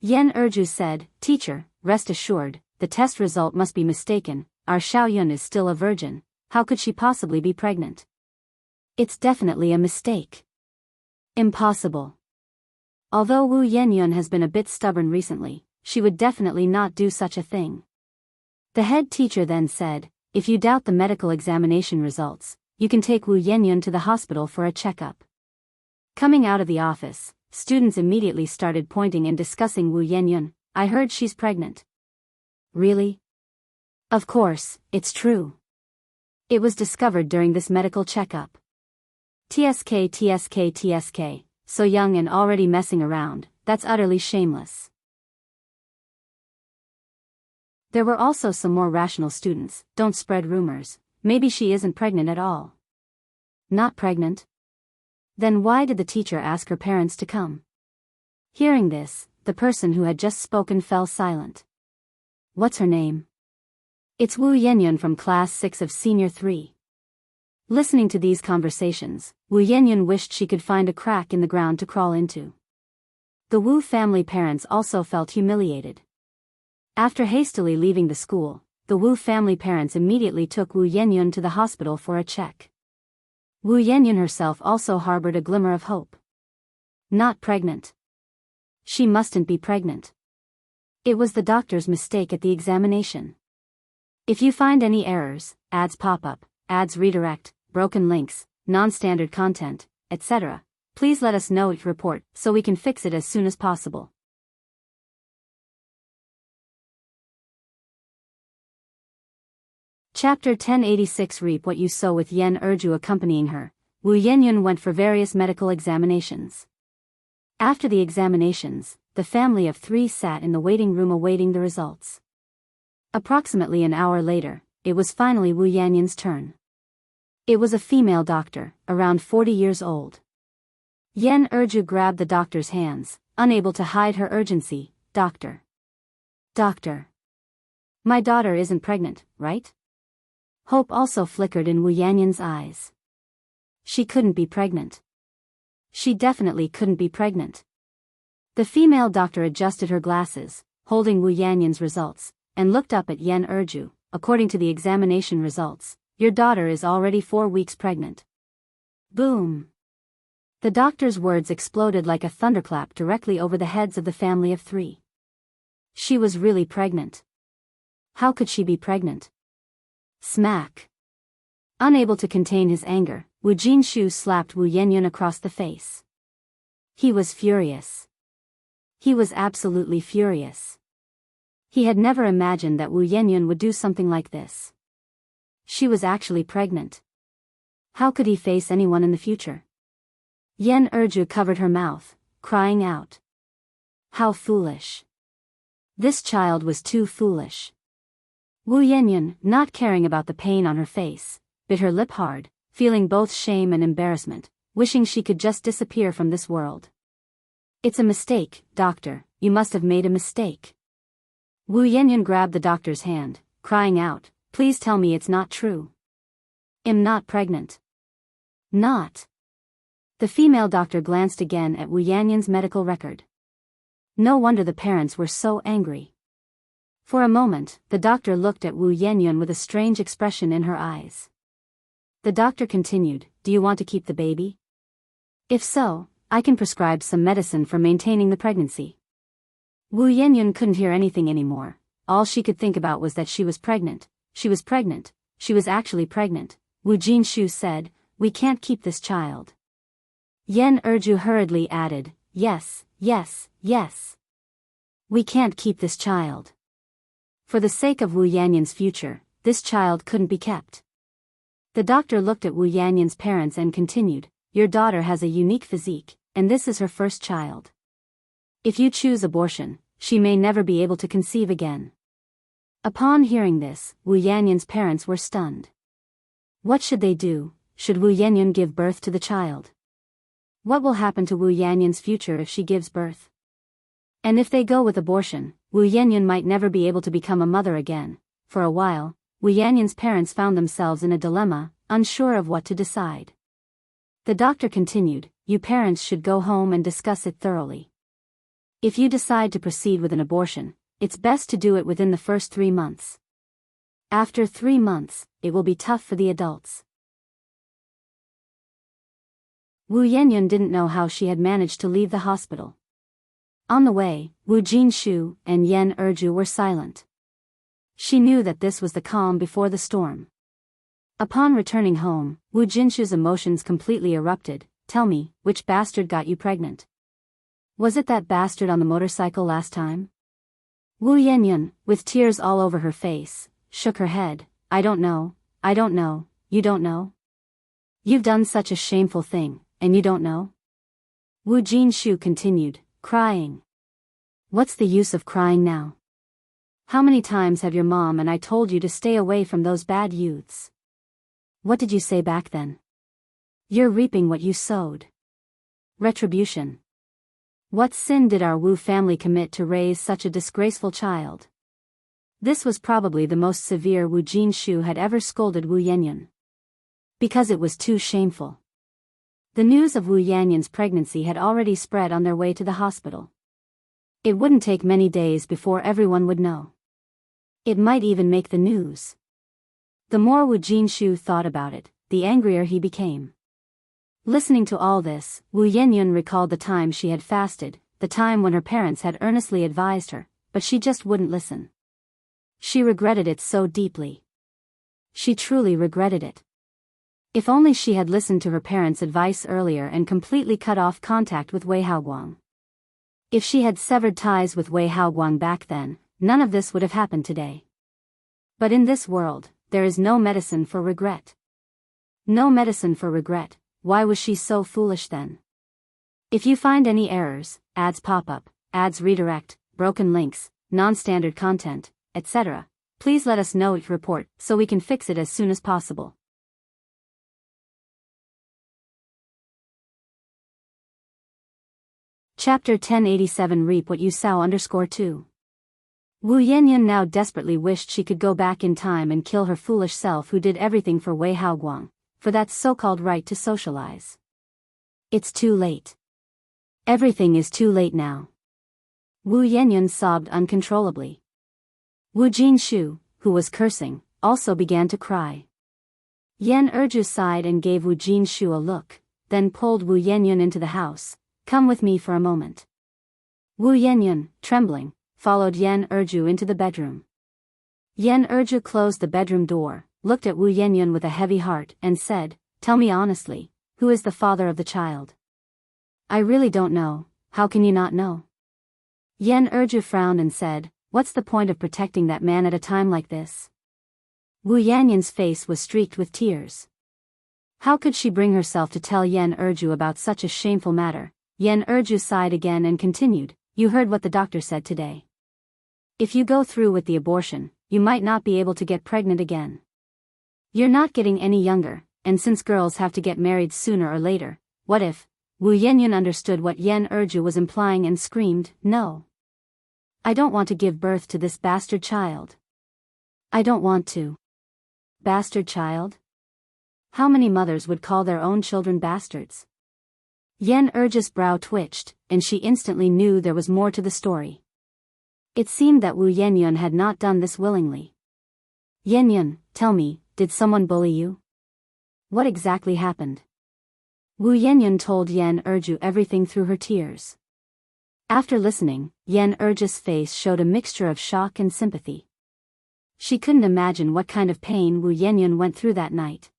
Yen Erju said, Teacher, rest assured, the test result must be mistaken, our Xiaoyun is still a virgin, how could she possibly be pregnant? It's definitely a mistake. Impossible. Although Wu Yanyan has been a bit stubborn recently, she would definitely not do such a thing. The head teacher then said, if you doubt the medical examination results, you can take Wu Yanyan to the hospital for a checkup. Coming out of the office, students immediately started pointing and discussing Wu Yanyan. I heard she's pregnant. Really? Of course, it's true. It was discovered during this medical checkup. TSK, so young and already messing around, that's utterly shameless. There were also some more rational students, don't spread rumors, maybe she isn't pregnant at all. Not pregnant? Then why did the teacher ask her parents to come? Hearing this, the person who had just spoken fell silent. What's her name? It's Wu Yanyan from class 6 of senior 3. Listening to these conversations, Wu Yanyan wished she could find a crack in the ground to crawl into. The Wu family parents also felt humiliated. After hastily leaving the school, the Wu family parents immediately took Wu Yanyan to the hospital for a check. Wu Yanyan herself also harbored a glimmer of hope. Not pregnant. She mustn't be pregnant. It was the doctor's mistake at the examination. If you find any errors, ads pop up, ads redirect, broken links, non-standard content, etc., please let us know each report so we can fix it as soon as possible. Chapter 1086. Reap what you sow. With Yen Erju accompanying her, Wu Yanyan went for various medical examinations. After the examinations, the family of 3 sat in the waiting room awaiting the results. Approximately an hour later, it was finally Wu Yanyan's turn. It was a female doctor, around 40 years old. Yen Erju grabbed the doctor's hands, unable to hide her urgency. Doctor. Doctor. My daughter isn't pregnant, right? Hope also flickered in Wu Yanyan's eyes. She couldn't be pregnant. She definitely couldn't be pregnant. The female doctor adjusted her glasses, holding Wu Yanyan's results, and looked up at Yen Erju. According to the examination results, your daughter is already 4 weeks pregnant. Boom! The doctor's words exploded like a thunderclap directly over the heads of the family of 3. She was really pregnant. How could she be pregnant? Smack! Unable to contain his anger, Wu Jinshu slapped Wu Yanyan across the face. He was furious. He was absolutely furious. He had never imagined that Wu Yanyan would do something like this. She was actually pregnant. How could he face anyone in the future? Yen Erju covered her mouth, crying out. How foolish. This child was too foolish. Wu Yanyan, not caring about the pain on her face, bit her lip hard, feeling both shame and embarrassment, wishing she could just disappear from this world. It's a mistake, doctor, you must have made a mistake. Wu Yanyan grabbed the doctor's hand, crying out, please tell me it's not true. I'm not pregnant. Not. The female doctor glanced again at Wu Yanyan's medical record. No wonder the parents were so angry. For a moment, the doctor looked at Wu Yanyan with a strange expression in her eyes. The doctor continued, do you want to keep the baby? If so, I can prescribe some medicine for maintaining the pregnancy. Wu Yanyan couldn't hear anything anymore. All she could think about was that she was pregnant. She was pregnant. She was actually pregnant. Wu Jinshu said, we can't keep this child. Yen Erju hurriedly added, yes, yes, yes. We can't keep this child. For the sake of Wu Yanyan's future, this child couldn't be kept. The doctor looked at Wu Yanyan's parents and continued, your daughter has a unique physique, and this is her first child. If you choose abortion, she may never be able to conceive again. Upon hearing this, Wu Yanyan's parents were stunned. What should they do? Should Wu Yanyan give birth to the child? What will happen to Wu Yanyan's future if she gives birth? And if they go with abortion, Wu Yanyan might never be able to become a mother again. For a while, Wu Yanyan's parents found themselves in a dilemma, unsure of what to decide. The doctor continued, you parents should go home and discuss it thoroughly. If you decide to proceed with an abortion, it's best to do it within the first 3 months. After 3 months, it will be tough for the adults. Wu Yanyan didn't know how she had managed to leave the hospital. On the way, Wu Jinshu and Yan Erju were silent. She knew that this was the calm before the storm. Upon returning home, Wu Jinshu's emotions completely erupted. Tell me, which bastard got you pregnant? Was it that bastard on the motorcycle last time? Wu Yanyan, with tears all over her face, shook her head. I don't know, you don't know? You've done such a shameful thing, and you don't know? Wu Jinshu continued, crying. What's the use of crying now? How many times have your mom and I told you to stay away from those bad youths? What did you say back then? You're reaping what you sowed. Retribution. What sin did our Wu family commit to raise such a disgraceful child? This was probably the most severe Wu Jinshu had ever scolded Wu Yanyan. Because it was too shameful. The news of Wu Yanyan's pregnancy had already spread on their way to the hospital. It wouldn't take many days before everyone would know. It might even make the news. The more Wu Jinshu thought about it, the angrier he became. Listening to all this, Wu Yanyan recalled the time she had fasted, the time when her parents had earnestly advised her, but she just wouldn't listen. She regretted it so deeply. She truly regretted it. If only she had listened to her parents' advice earlier and completely cut off contact with Wei Haoguang. If she had severed ties with Wei Haoguang back then, none of this would have happened today. But in this world, there is no medicine for regret. No medicine for regret. Why was she so foolish then? If you find any errors, ads pop up, ads redirect, broken links, non-standard content, etc., please let us know each report so we can fix it as soon as possible. Chapter 1087 Reap What You Sow _2. Wu Yanyan now desperately wished she could go back in time and kill her foolish self who did everything for Wei Haoguang, for that so-called right to socialize. It's too late. Everything is too late now. Wu Yanyan sobbed uncontrollably. Wu Jinshu, who was cursing, also began to cry. Yan Erju sighed and gave Wu Jinshu a look, then pulled Wu Yanyan into the house. Come with me for a moment. Wu Yanyan, trembling, followed Yan Erju into the bedroom. Yan Erju closed the bedroom door, looked at Wu Yanyan with a heavy heart and said, tell me honestly, who is the father of the child? I really don't know. How can you not know? Yan Erju frowned and said, what's the point of protecting that man at a time like this? Wu Yanyan's face was streaked with tears. How could she bring herself to tell Yan Erju about such a shameful matter? Yan Erju sighed again and continued, you heard what the doctor said today. If you go through with the abortion, you might not be able to get pregnant again. You're not getting any younger, and since girls have to get married sooner or later, what if? Wu Yanyan understood what Yan Erju was implying and screamed, no. I don't want to give birth to this bastard child. I don't want to. Bastard child? How many mothers would call their own children bastards? Yan Erju's brow twitched, and she instantly knew there was more to the story. It seemed that Wu Yanyan had not done this willingly. Yanyan, tell me, did someone bully you? What exactly happened? Wu Yanyan told Yan Erju everything through her tears. After listening, Yan Erju's face showed a mixture of shock and sympathy. She couldn't imagine what kind of pain Wu Yanyan went through that night.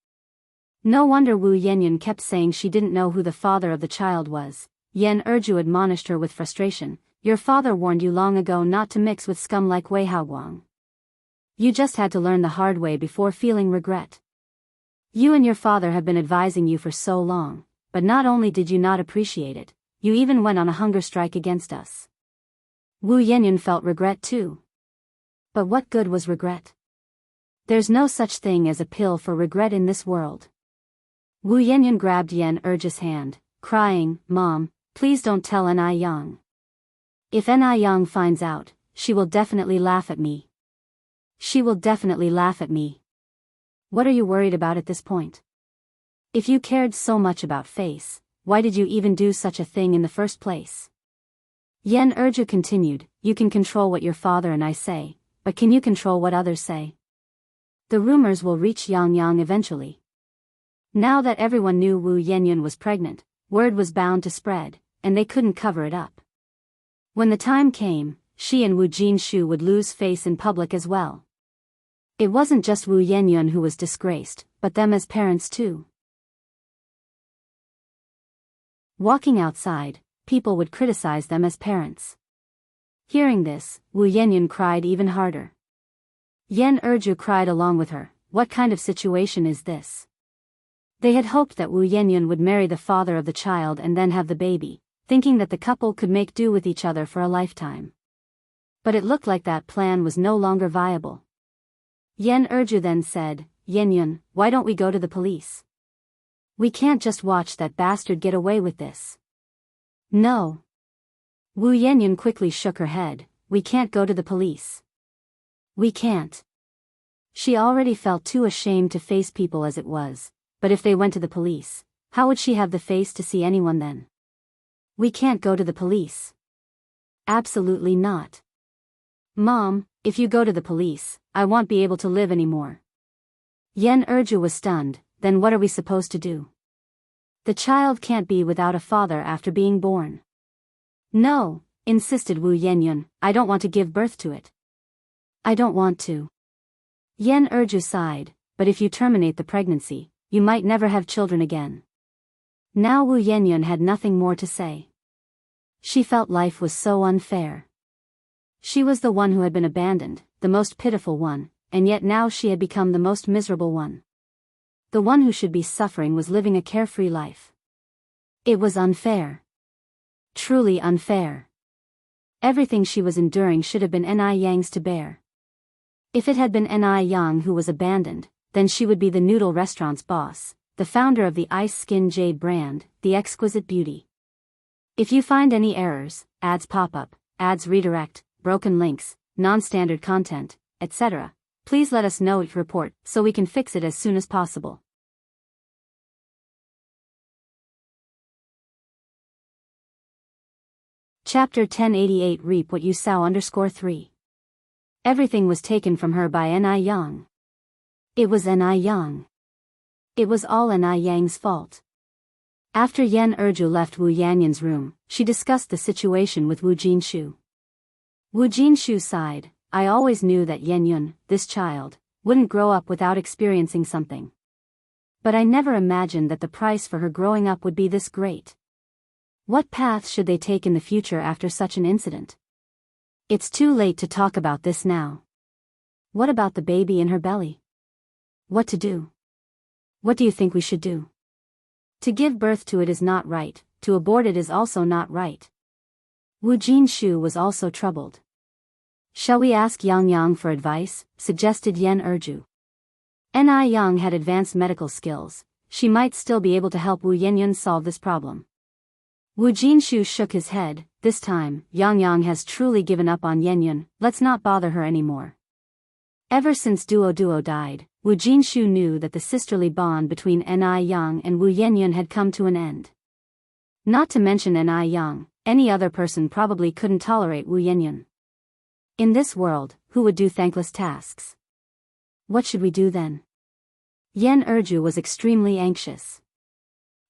No wonder Wu Yanyan kept saying she didn't know who the father of the child was. Yan Erju admonished her with frustration, your father warned you long ago not to mix with scum like Wei Haoguang. You just had to learn the hard way before feeling regret. You and your father have been advising you for so long, but not only did you not appreciate it, you even went on a hunger strike against us. Wu Yanyan felt regret too. But what good was regret? There's no such thing as a pill for regret in this world. Wu Yanyan grabbed Yan Erju's hand, crying, "Mom, please don't tell Ni Yang. If Ni Yang finds out, she will definitely laugh at me. She will definitely laugh at me. What are you worried about at this point? If you cared so much about face, why did you even do such a thing in the first place?" Yan Erju continued, "You can control what your father and I say, but can you control what others say? The rumors will reach Yang Yang eventually." Now that everyone knew Wu Yanyan was pregnant, word was bound to spread, and they couldn't cover it up. When the time came, she and Wu Jinshu would lose face in public as well. It wasn't just Wu Yanyan who was disgraced, but them as parents too. Walking outside, people would criticize them as parents. Hearing this, Wu Yanyan cried even harder. Yan Erju cried along with her. What kind of situation is this? They had hoped that Wu Yanyan would marry the father of the child and then have the baby, thinking that the couple could make do with each other for a lifetime. But it looked like that plan was no longer viable. Yan Erju then said, "Yanyan, why don't we go to the police? We can't just watch that bastard get away with this." "No." Wu Yanyan quickly shook her head, "We can't go to the police. We can't." She already felt too ashamed to face people as it was, but if they went to the police, how would she have the face to see anyone then? "We can't go to the police." "Absolutely not. Mom, if you go to the police, I won't be able to live anymore." Yan Erju was stunned. "Then what are we supposed to do? The child can't be without a father after being born." "No," insisted Wu Yanyan, "I don't want to give birth to it. I don't want to." Yan Erju sighed, "But if you terminate the pregnancy, you might never have children again." Now Wu Yanyan had nothing more to say. She felt life was so unfair. She was the one who had been abandoned, the most pitiful one, and yet now she had become the most miserable one. The one who should be suffering was living a carefree life. It was unfair. Truly unfair. Everything she was enduring should have been Ni Yang's to bear. If it had been Ni Yang who was abandoned, then she would be the noodle restaurant's boss, the founder of the Ice Skin Jade brand, the exquisite beauty. If you find any errors, ads pop up, ads redirect, broken links, non-standard content, etc., please let us know, report, so we can fix it as soon as possible. Chapter 1088 Reap What You Sow _3. Everything was taken from her by Ni Yang. It was Ni Yang. It was all Ni Yang's fault. After Yan Erju left Wu Yanyan's room, she discussed the situation with Wu Jinshu. Wu Jinshu sighed, "I always knew that Yanyan, this child, wouldn't grow up without experiencing something. But I never imagined that the price for her growing up would be this great. What path should they take in the future after such an incident? It's too late to talk about this now. What about the baby in her belly? What to do? What do you think we should do? To give birth to it is not right, to abort it is also not right." Wu Jinshu was also troubled. "Shall we ask Yang Yang for advice?" suggested Yan Erju. Ni Yang had advanced medical skills, she might still be able to help Wu Yanyan solve this problem. Wu Jinshu shook his head, "This time, Yang Yang has truly given up on Yanyan, let's not bother her anymore." Ever since Duo Duo died, Wu Jinshu knew that the sisterly bond between Ni Yang and Wu Yanyan had come to an end. Not to mention Ni Yang, any other person probably couldn't tolerate Wu Yanyan. In this world, who would do thankless tasks? What should we do then? Yan Erju was extremely anxious.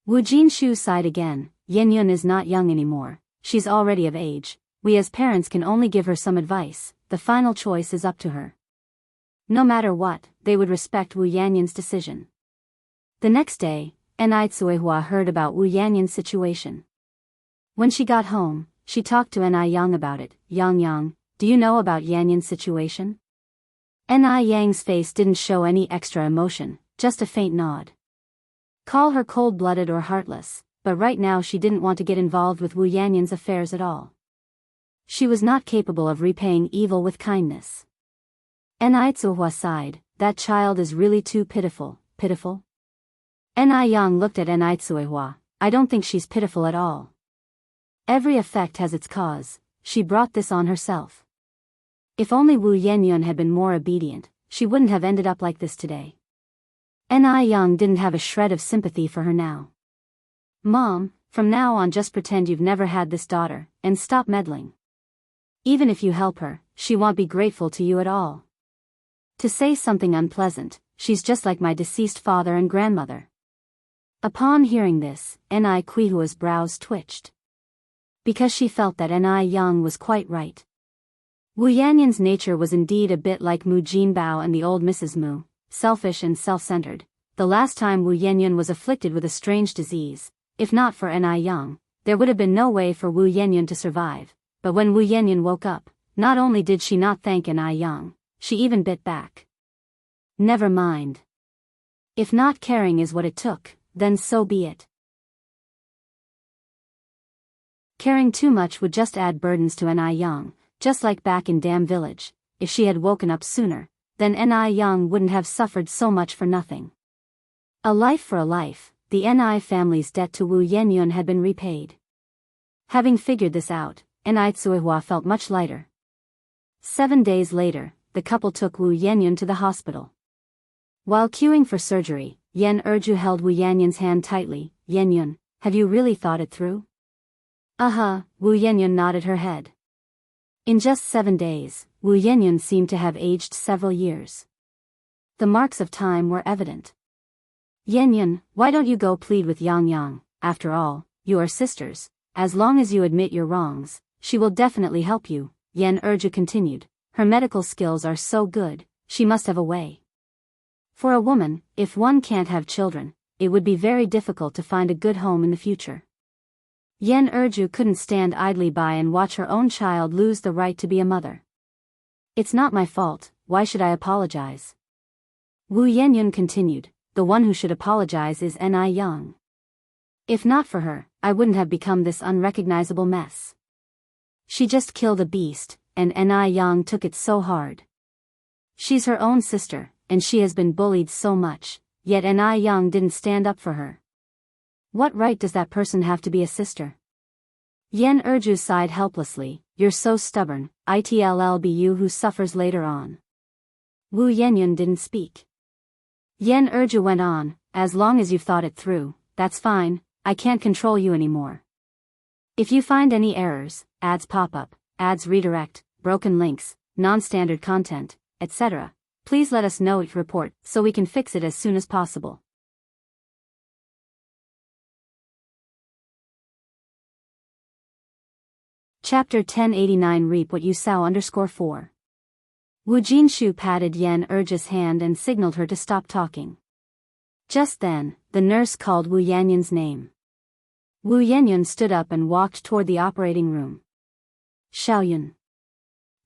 Wu Jinshu sighed again, "Yanyan is not young anymore, she's already of age, we as parents can only give her some advice, the final choice is up to her." No matter what, they would respect Wu Yanyan's decision. The next day, Ni Tsuehua heard about Wu Yanyan's situation. When she got home, she talked to Ni Yang about it. "Yang Yang, do you know about Yanyan's situation?" Ni Yang's face didn't show any extra emotion, just a faint nod. Call her cold-blooded or heartless, but right now she didn't want to get involved with Wu Yanyan's affairs at all. She was not capable of repaying evil with kindness. Ni Tsuhua sighed, that child is really too pitiful. Pitiful? Ni Yang looked at Ni Tsuhua, I don't think she's pitiful at all. Every effect has its cause, she brought this on herself. If only Wu Yanyan had been more obedient, she wouldn't have ended up like this today. Ni Yang didn't have a shred of sympathy for her now. Mom, from now on just pretend you've never had this daughter, and stop meddling. Even if you help her, she won't be grateful to you at all. To say something unpleasant, she's just like my deceased father and grandmother. Upon hearing this, Ni Quihua's brows twitched. Because she felt that Ni Yang was quite right. Wu Yanyan's nature was indeed a bit like Mu Jinbao and the old Mrs. Mu, selfish and self-centered. The last time Wu Yanyan was afflicted with a strange disease, if not for Ni Yang, there would have been no way for Wu Yanyan to survive, but when Wu Yanyan woke up, not only did she not thank Ni Yang, she even bit back. Never mind. If not caring is what it took, then so be it. Caring too much would just add burdens to Ni Yang. Just like back in Dam Village, if she had woken up sooner, then Ni Yang wouldn't have suffered so much for nothing. A life for a life, the Ni family's debt to Wu Yanyan had been repaid. Having figured this out, Ni Tsuihua felt much lighter. 7 days later, the couple took Wu Yanyan to the hospital. While queuing for surgery, Yan Erju held Wu Yanyan's hand tightly. Yanyan, have you really thought it through? Wu Yanyan nodded her head. In just 7 days, Wu Yanyan seemed to have aged several years. The marks of time were evident. Yanyan, why don't you go plead with Yang Yang? After all, you are sisters. As long as you admit your wrongs, she will definitely help you, Yan Erju continued. Her medical skills are so good, she must have a way. For a woman, if one can't have children, it would be very difficult to find a good home in the future. Yan Erju couldn't stand idly by and watch her own child lose the right to be a mother. It's not my fault, why should I apologize? Wu Yanyan continued, the one who should apologize is Ni Yang. If not for her, I wouldn't have become this unrecognizable mess. She just killed a beast, and Ni Yang took it so hard. She's her own sister, and she has been bullied so much, yet Ni Yang didn't stand up for her. What right does that person have to be a sister? Yan Erju sighed helplessly, you're so stubborn, it'll be you who suffers later on. Wu Yanyan didn't speak. Yan Erju went on, as long as you've thought it through, that's fine, I can't control you anymore. If you find any errors, ads pop up, ads redirect, broken links, non-standard content, etc., please let us know it report so we can fix it as soon as possible. Chapter 1089 Reap What You Sow _4. Wu Jinshu patted Yan Erju's hand and signaled her to stop talking. Just then, the nurse called Wu Yanyan's name. Wu Yanyan stood up and walked toward the operating room. Xiaoyun.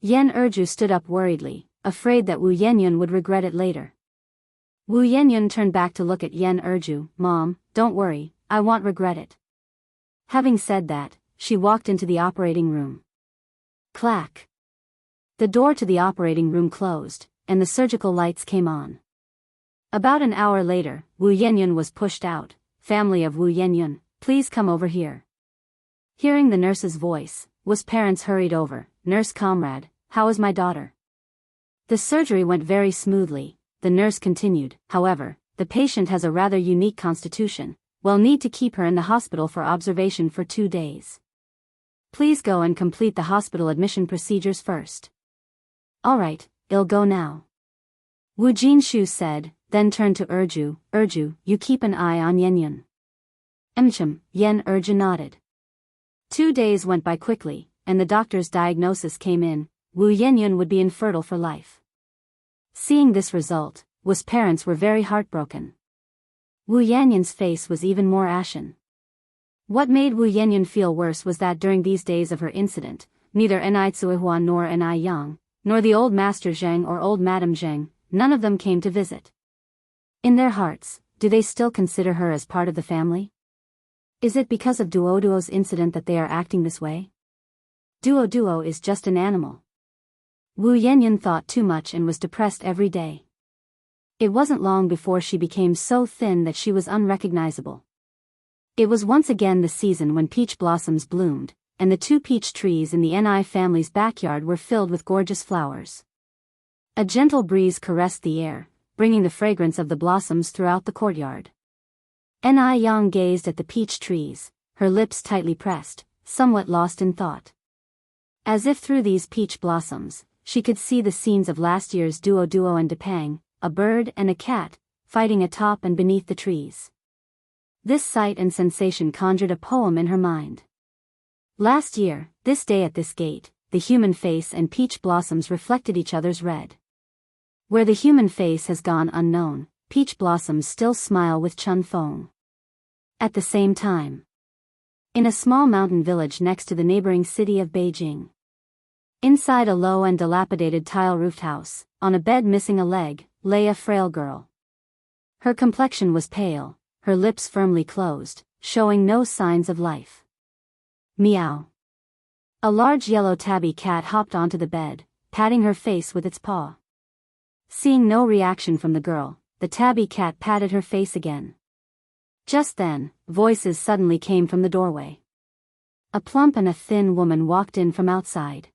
Yan Erju stood up worriedly, afraid that Wu Yanyan would regret it later. Wu Yanyan turned back to look at Yan Erju. Mom, don't worry, I won't regret it. Having said that, she walked into the operating room. Clack. The door to the operating room closed, and the surgical lights came on. About an hour later, Wu Yanyan was pushed out. Family of Wu Yanyan, please come over here. Hearing the nurse's voice, Wu's parents hurried over. Nurse comrade, how is my daughter? The surgery went very smoothly, the nurse continued. However, the patient has a rather unique constitution. We'll need to keep her in the hospital for observation for 2 days. Please go and complete the hospital admission procedures first. Alright, I'll go now. Wu Jinshu said, then turned to Erju. Erju, you keep an eye on Yanyan. Yan Erju nodded. 2 days went by quickly, and the doctor's diagnosis came in. Wu Yanyan would be infertile for life. Seeing this result, Wu's parents were very heartbroken. Wu Yanyan's face was even more ashen. What made Wu Yanyan feel worse was that during these days of her incident, neither Ni Tsuihua nor Ni Yang, nor the old Master Zheng or old Madame Zheng, none of them came to visit. In their hearts, do they still consider her as part of the family? Is it because of Duoduo's incident that they are acting this way? Duoduo is just an animal. Wu Yanyan thought too much and was depressed every day. It wasn't long before she became so thin that she was unrecognizable. It was once again the season when peach blossoms bloomed, and the 2 peach trees in the Ni family's backyard were filled with gorgeous flowers. A gentle breeze caressed the air, bringing the fragrance of the blossoms throughout the courtyard. Ni Yang gazed at the peach trees, her lips tightly pressed, somewhat lost in thought. As if through these peach blossoms, she could see the scenes of last year's Duo and Depang, a bird and a cat, fighting atop and beneath the trees. This sight and sensation conjured a poem in her mind. Last year, this day at this gate, the human face and peach blossoms reflected each other's red. Where the human face has gone unknown, peach blossoms still smile with Chun Fong. At the same time, in a small mountain village next to the neighboring city of Beijing. Inside a low and dilapidated tile-roofed house, on a bed missing a leg, lay a frail girl. Her complexion was pale, her lips firmly closed, showing no signs of life. Meow. A large yellow tabby cat hopped onto the bed, patting her face with its paw. Seeing no reaction from the girl, the tabby cat patted her face again. Just then, voices suddenly came from the doorway. A plump and a thin woman walked in from outside.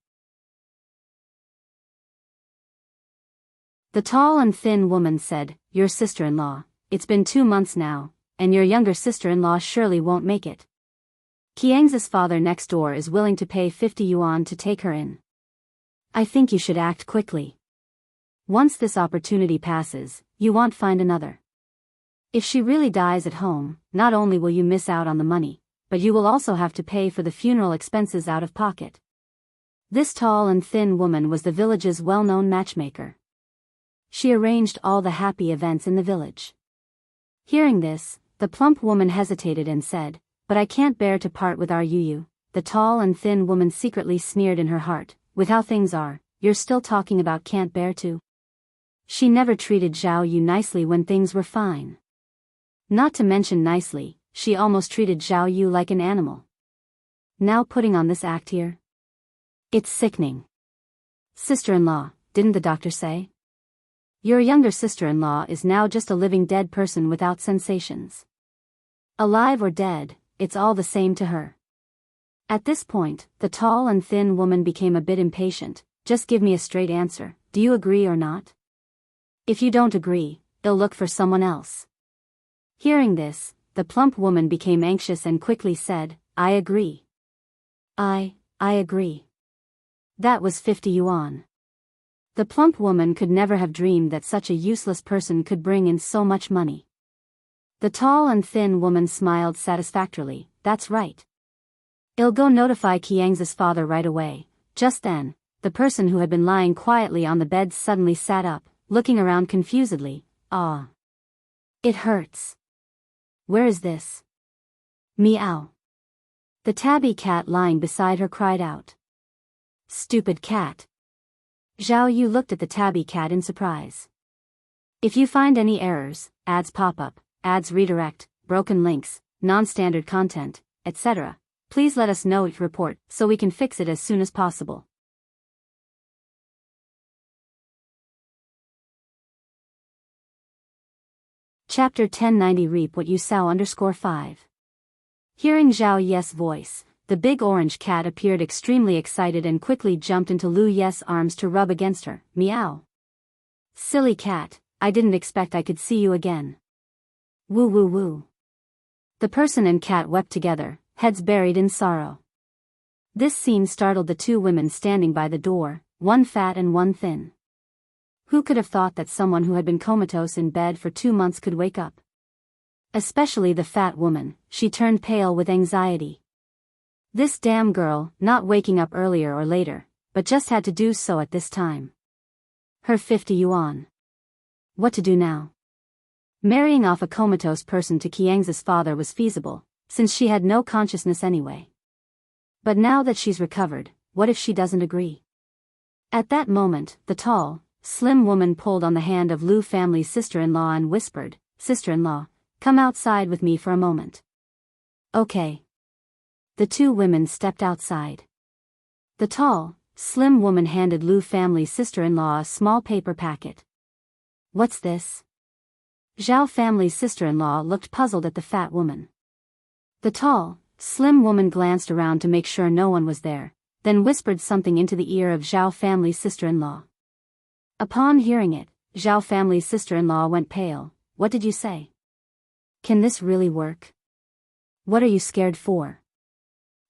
The tall and thin woman said, "Your sister-in-law, it's been 2 months now, and your younger sister-in-law surely won't make it. Qiang's father next door is willing to pay 50 yuan to take her in. I think you should act quickly. Once this opportunity passes, you won't find another. If she really dies at home, not only will you miss out on the money, but you will also have to pay for the funeral expenses out of pocket." This tall and thin woman was the village's well-known matchmaker. She arranged all the happy events in the village. Hearing this, the plump woman hesitated and said, "But I can't bear to part with our Yu." The tall and thin woman secretly sneered in her heart, "With how things are, you're still talking about can't bear to?" She never treated Zhao Yu nicely when things were fine. Not to mention nicely, she almost treated Zhao Yu like an animal. Now putting on this act here? It's sickening. Sister-in-law, didn't the doctor say? Your younger sister-in-law is now just a living dead person without sensations. Alive or dead, it's all the same to her. At this point, the tall and thin woman became a bit impatient. Just give me a straight answer, do you agree or not? If you don't agree, they'll look for someone else. Hearing this, the plump woman became anxious and quickly said, "I agree. I agree." That was 50 yuan. The plump woman could never have dreamed that such a useless person could bring in so much money. The tall and thin woman smiled satisfactorily, "That's right. I'll go notify Qiang's father right away." Just then, the person who had been lying quietly on the bed suddenly sat up, looking around confusedly. "Ah. It hurts. Where is this?" "Meow." The tabby cat lying beside her cried out. "Stupid cat." Zhao Yu looked at the tabby cat in surprise. If you find any errors, ads pop up, ads redirect, broken links, non-standard content, etc., please let us know each report so we can fix it as soon as possible. Chapter 1090 Reap What You Sow _5. Hearing Zhao Ye's voice, the big orange cat appeared extremely excited and quickly jumped into Lu Ye's arms to rub against her. "Meow. Silly cat, I didn't expect I could see you again." Woo woo woo. The person and cat wept together, heads buried in sorrow. This scene startled the 2 women standing by the door, one fat and one thin. Who could have thought that someone who had been comatose in bed for 2 months could wake up? Especially the fat woman, she turned pale with anxiety. This damn girl, not waking up earlier or later, but just had to do so at this time. Her 50 yuan. What to do now? Marrying off a comatose person to Qiang's father was feasible, since she had no consciousness anyway. But now that she's recovered, what if she doesn't agree? At that moment, the tall, slim woman pulled on the hand of Lu family's sister-in-law and whispered, "Sister-in-law, come outside with me for a moment." "Okay." The two women stepped outside. The tall, slim woman handed Lu family's sister-in-law a small paper packet. "What's this?" Zhao family's sister-in-law looked puzzled at the fat woman. The tall, slim woman glanced around to make sure no one was there, then whispered something into the ear of Zhao family's sister-in-law. Upon hearing it, Zhao family's sister-in-law went pale. "What did you say? Can this really work? What are you scared for?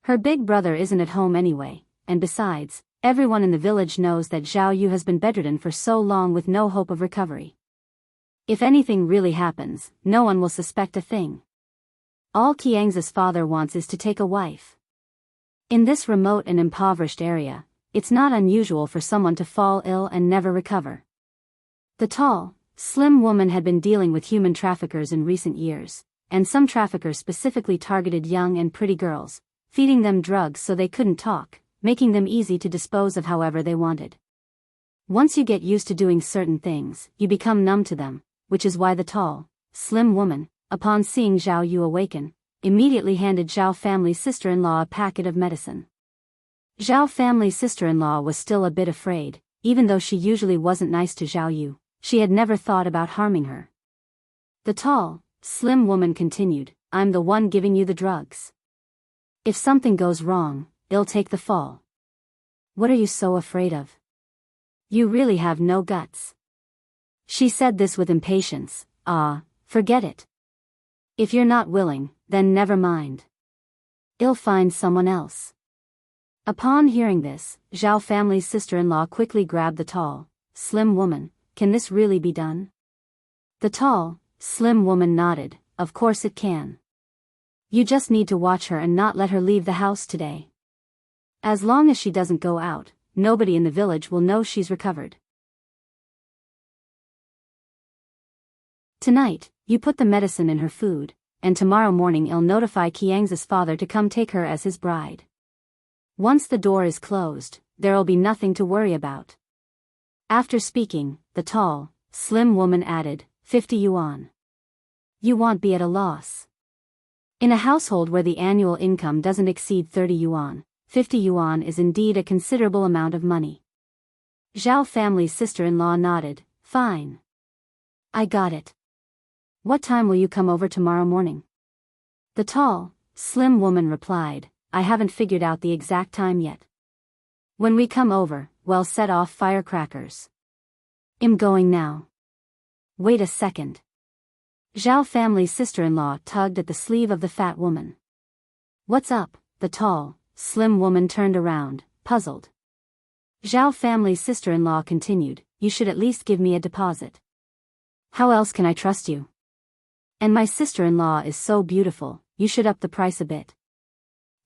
Her big brother isn't at home anyway, and besides, everyone in the village knows that Zhao Yu has been bedridden for so long with no hope of recovery. If anything really happens, no one will suspect a thing. All Qiang's father wants is to take a wife. In this remote and impoverished area, it's not unusual for someone to fall ill and never recover." The tall, slim woman had been dealing with human traffickers in recent years, and some traffickers specifically targeted young and pretty girls, feeding them drugs so they couldn't talk, making them easy to dispose of however they wanted. Once you get used to doing certain things, you become numb to them, which is why the tall, slim woman, upon seeing Zhao Yu awaken, immediately handed Zhao family's sister-in-law a packet of medicine. Zhao family's sister-in-law was still a bit afraid, even though she usually wasn't nice to Zhao Yu, she had never thought about harming her. The tall, slim woman continued, "I'm the one giving you the drugs. If something goes wrong, it'll take the fall. What are you so afraid of? You really have no guts." She said this with impatience. Forget it. If you're not willing, then never mind. I'll find someone else." Upon hearing this, Zhao family's sister-in-law quickly grabbed the tall, slim woman. "Can this really be done?" The tall, slim woman nodded. "Of course it can. You just need to watch her and not let her leave the house today. As long as she doesn't go out, nobody in the village will know she's recovered. Tonight, you put the medicine in her food, and tomorrow morning I'll notify Qiang's father to come take her as his bride. Once the door is closed, there'll be nothing to worry about." After speaking, the tall, slim woman added, 50 yuan. You won't be at a loss. In a household where the annual income doesn't exceed 30 yuan, 50 yuan is indeed a considerable amount of money. Zhao family's sister-in-law nodded. "Fine. I got it. What time will you come over tomorrow morning?" The tall, slim woman replied, "I haven't figured out the exact time yet. When we come over, we'll set off firecrackers. I'm going now." "Wait a second." Zhao family's sister-in-law tugged at the sleeve of the fat woman. "What's up?" The tall, slim woman turned around, puzzled. Zhao family's sister-in-law continued, "You should at least give me a deposit. How else can I trust you? And my sister-in-law is so beautiful, you should up the price a bit.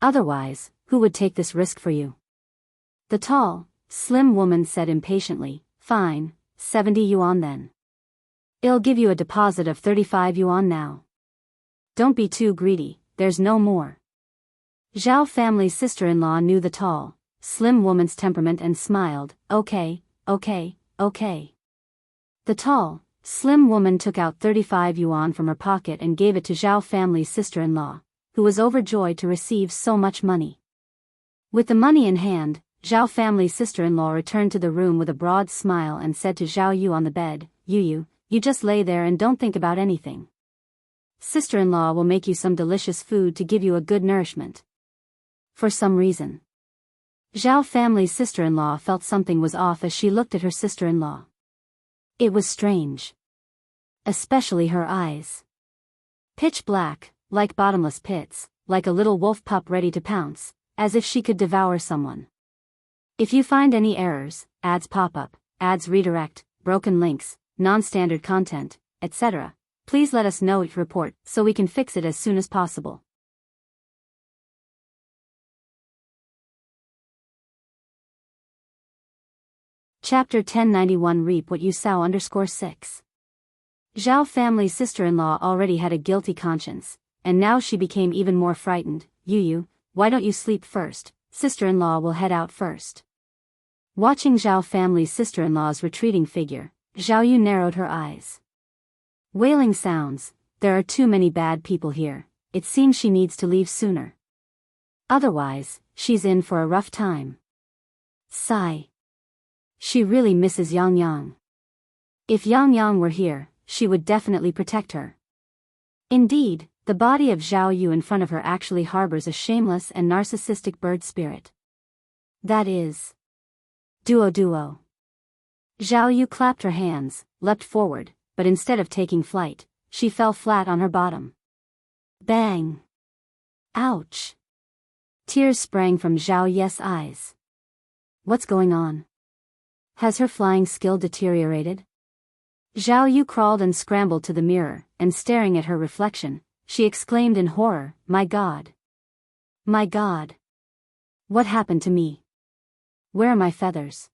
Otherwise, who would take this risk for you?" The tall, slim woman said impatiently, "Fine, 70 yuan then. I'll give you a deposit of 35 yuan now. Don't be too greedy, there's no more." Zhao family's sister-in-law knew the tall, slim woman's temperament and smiled. Okay. The tall, slim woman took out 35 yuan from her pocket and gave it to Zhao family's sister-in-law, who was overjoyed to receive so much money. With the money in hand, Zhao family's sister-in-law returned to the room with a broad smile and said to Zhao Yu on the bed, You just lay there and don't think about anything. Sister-in-law will make you some delicious food to give you a good nourishment." For some reason, Zhao family's sister-in-law felt something was off as she looked at her sister-in-law. It was strange. Especially her eyes. Pitch black, like bottomless pits, like a little wolf pup ready to pounce, as if she could devour someone. If you find any errors, ads pop up, ads redirect, broken links, non-standard content, etc., please let us know it report so we can fix it as soon as possible. Chapter 1091 Reap What You Sow _6. Zhao family's sister-in-law already had a guilty conscience, and now she became even more frightened. Yu, why don't you sleep first? Sister-in-law will head out first. Watching Zhao family's sister-in-law's retreating figure, Zhao Yu narrowed her eyes. Wailing sounds, there are too many bad people here, it seems she needs to leave sooner. Otherwise, she's in for a rough time. Sigh. She really misses Yang Yang. If Yang Yang were here, she would definitely protect her. Indeed, the body of Zhao Yu in front of her actually harbors a shameless and narcissistic bird spirit. That is Duo. Zhao Yu clapped her hands, leapt forward, but instead of taking flight, she fell flat on her bottom. Bang! Ouch! Tears sprang from Zhao Yu's eyes. What's going on? Has her flying skill deteriorated? Zhao Yu crawled and scrambled to the mirror, and staring at her reflection, she exclaimed in horror, "My God! My God! What happened to me? Where are my feathers?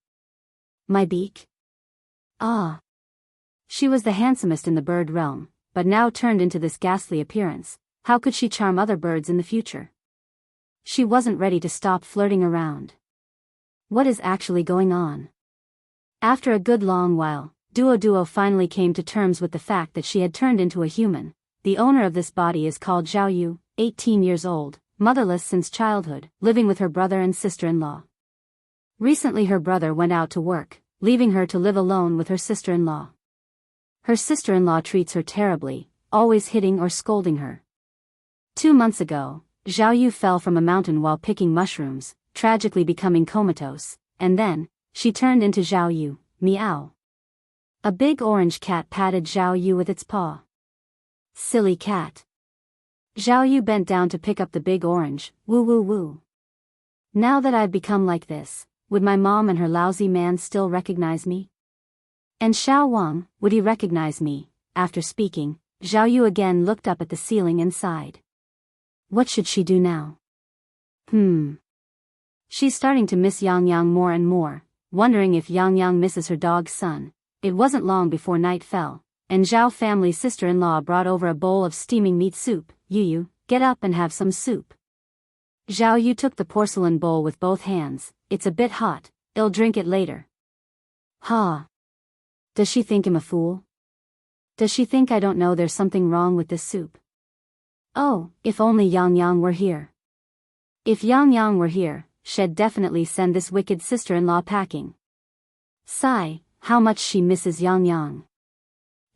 My beak? Ah!" She was the handsomest in the bird realm, but now turned into this ghastly appearance. How could she charm other birds in the future? She wasn't ready to stop flirting around. What is actually going on? After a good long while, Duo finally came to terms with the fact that she had turned into a human. The owner of this body is called Zhao Yu, 18 years old, motherless since childhood, living with her brother and sister-in-law. Recently her brother went out to work, leaving her to live alone with her sister-in-law. Her sister-in-law treats her terribly, always hitting or scolding her. 2 months ago, Zhao Yu fell from a mountain while picking mushrooms, tragically becoming comatose, and then, she turned into Zhao Yu. Meow. A big orange cat patted Zhao Yu with its paw. Silly cat. Zhao Yu bent down to pick up the big orange. Woo woo woo. Now that I've become like this, would my mom and her lousy man still recognize me? And Xiao Wang, would he recognize me? After speaking, Zhao Yu again looked up at the ceiling and sighed. What should she do now? She's starting to miss Yang Yang more and more, wondering if Yang Yang misses her dog's son. It wasn't long before night fell, and Zhao family's sister-in-law brought over a bowl of steaming meat soup. Yu, get up and have some soup. Zhao Yu took the porcelain bowl with both hands. It's a bit hot, I'll drink it later. Ha! Does she think I'm a fool? Does she think I don't know there's something wrong with this soup? Oh, if only Yang Yang were here. If Yang Yang were here, she'd definitely send this wicked sister-in-law packing. Sigh, how much she misses Yang Yang.